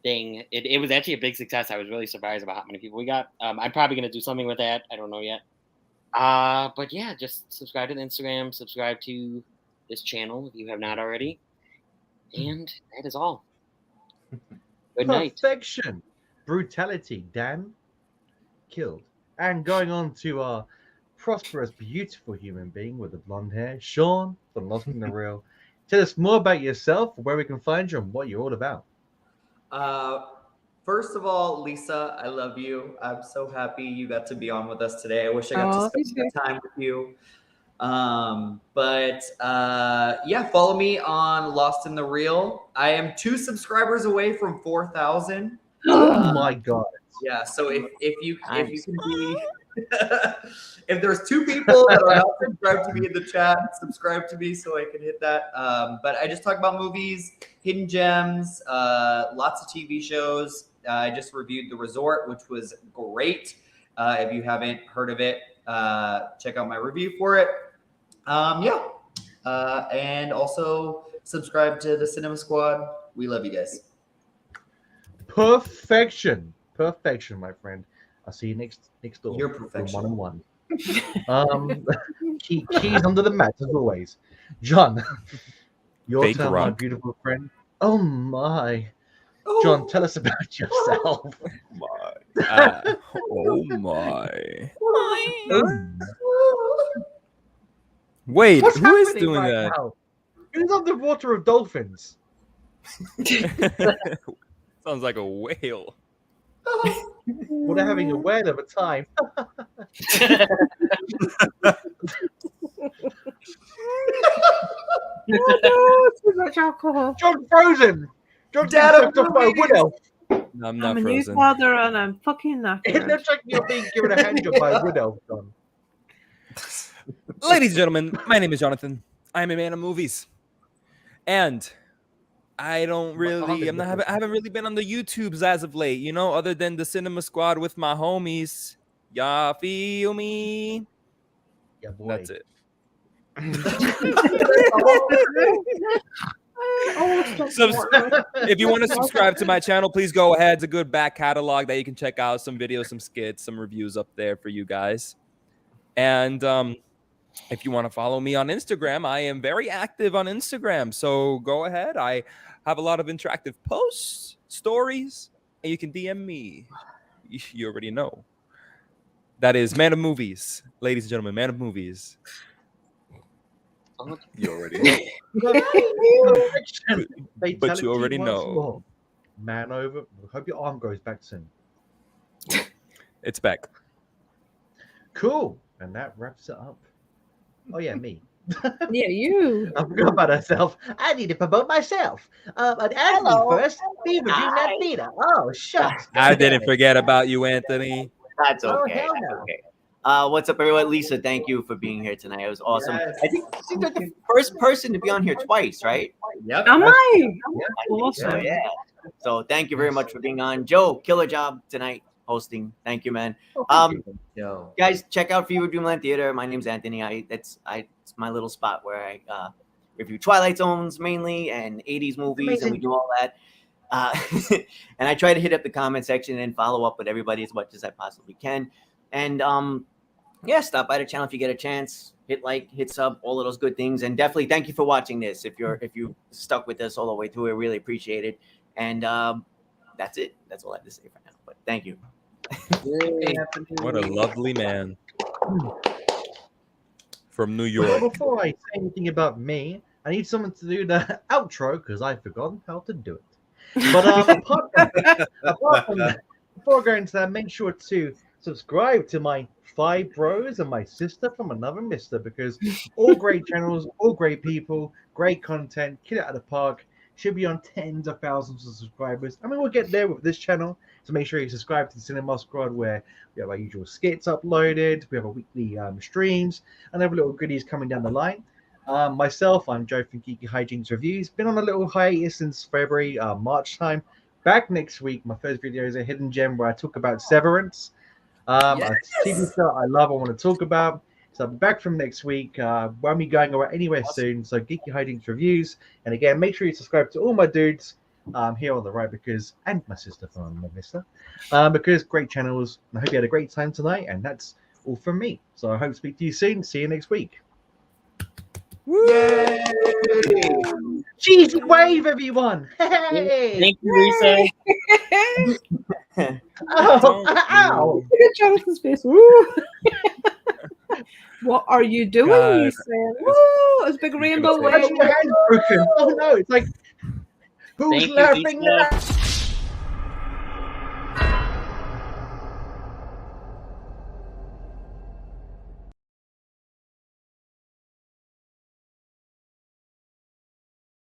thing. It was actually a big success. I was really surprised about how many people we got. I'm probably going to do something with that. I don't know yet. But yeah, just subscribe to the Instagram, subscribe to this channel if you have not already. And that is all. Good night. Perfection. Brutality. Dan killed. And going on to our prosperous, beautiful human being with the blonde hair, Shawn from Lost in the Real. Tell us more about yourself, where we can find you, and what you're all about. First of all, Lisa, I love you. I'm so happy you got to be on with us today. I wish I got to spend some time with you. Yeah, follow me on Lost in the Real. I am 2 subscribers away from 4,000. Oh my God. Yeah, so if you can be if there's 2 people that are not subscribed to me in the chat, subscribe to me so I can hit that. But I just talk about movies, hidden gems, lots of TV shows. I just reviewed The Resort, which was great. If you haven't heard of it, check out my review for it. And also subscribe to the Cinema Squad. We love you guys. Perfection, my friend. I'll see you next door. You're perfection. 1-on-1. Keys under the mat as always. John, your turn, my beautiful friend. Oh my. John, tell us about yourself. My. Oh my. Wait, What's who is happening doing right that? now? Who's on the water of dolphins? Sounds like a whale. Well, they're having a whale of a time. Too much alcohol. John frozen. John Dad, sucked off by a wood elf. No, I'm not I'm a new frozen. father and I'm fucking It knackered. looks like you're being given a hand job by a wood elf, John. Ladies and gentlemen, my name is Jonathan. I'm a man of movies. And I don't really, I haven't really been on the YouTubes as of late, you know, other than the Cinema Squad with my homies. Y'all feel me? Yeah, boy. That's it. If you want to subscribe to my channel, please go ahead. It's a good back catalog that you can check out. Some videos, some skits, some reviews up there for you guys. And if you want to follow me on Instagram, I am very active on Instagram. So go ahead. I have a lot of interactive posts, stories, and you can DM me. You already know. That is Man of Movies. Ladies and gentlemen, Man of Movies. You already know. But you already know. Man over. Hope your arm grows back soon. It's back. Cool. And that wraps it up. Oh, yeah, me. Yeah, you. I forgot about myself. I need to promote myself. And Anthony first. Be reviewing that theater. Oh, shucks. I didn't forget about you, Anthony. That's Oh, okay. hell That's no. okay. What's up, everyone? Lisa, thank you for being here tonight. It was awesome. Yes. I think you're the first person to be on here twice, right? Yep. Am I? So, Awesome. yeah. So thank you very much for being on. Joe, killer job tonight hosting. Thank you, man. Yo. Guys, check out Fever Dreamland Theater. My name's Anthony. It's my little spot where I review Twilight Zones mainly and 80s movies, and we do all that. And I try to hit up the comment section and follow up with everybody as much as I possibly can. And yeah, stop by the channel if you get a chance. Hit like, hit sub, all of those good things. And definitely thank you for watching this. If you stuck with us all the way through, I really appreciate it. And that's it. That's all I have to say for now. But thank you. What a lovely man. From New Well, York. before I say anything about me, I need someone to do the outro because I've forgotten how to do it. But apart from that, before going to that, make sure to subscribe to my 5 bros and my sister from another mister, because all great channels, all great people, great content, kill it out of the park, should be on tens of thousands of subscribers. I mean, we'll get there with this channel, so make sure you subscribe to the Cinema Squad, where we have our usual skits uploaded, we have our weekly streams, and other little goodies coming down the line. Myself, I'm Joe from GeekyHiJynx Reviews. Been on a little hiatus since February, March time. Back next week. My first video is a hidden gem where I talk about Severance. A TV show I love, I want to talk about. So I'll be back from next week. Won't be going anywhere soon. So GeekyHiJynx Reviews. And again, make sure you subscribe to all my dudes here on the right, and my sister from my mister, because great channels. I hope you had a great time tonight. And that's all from me. So I hope to speak to you soon. See you next week. Yay! Cheesy wave, everyone! Hey! Thank you, Lisa. Ow! Look at Jonathan's face. Woo. What are you doing? God. You said, woo! It's a big rainbow Your wave. hand's broken. Oh no! It's like, who's Thank you, laughing Lisa. now?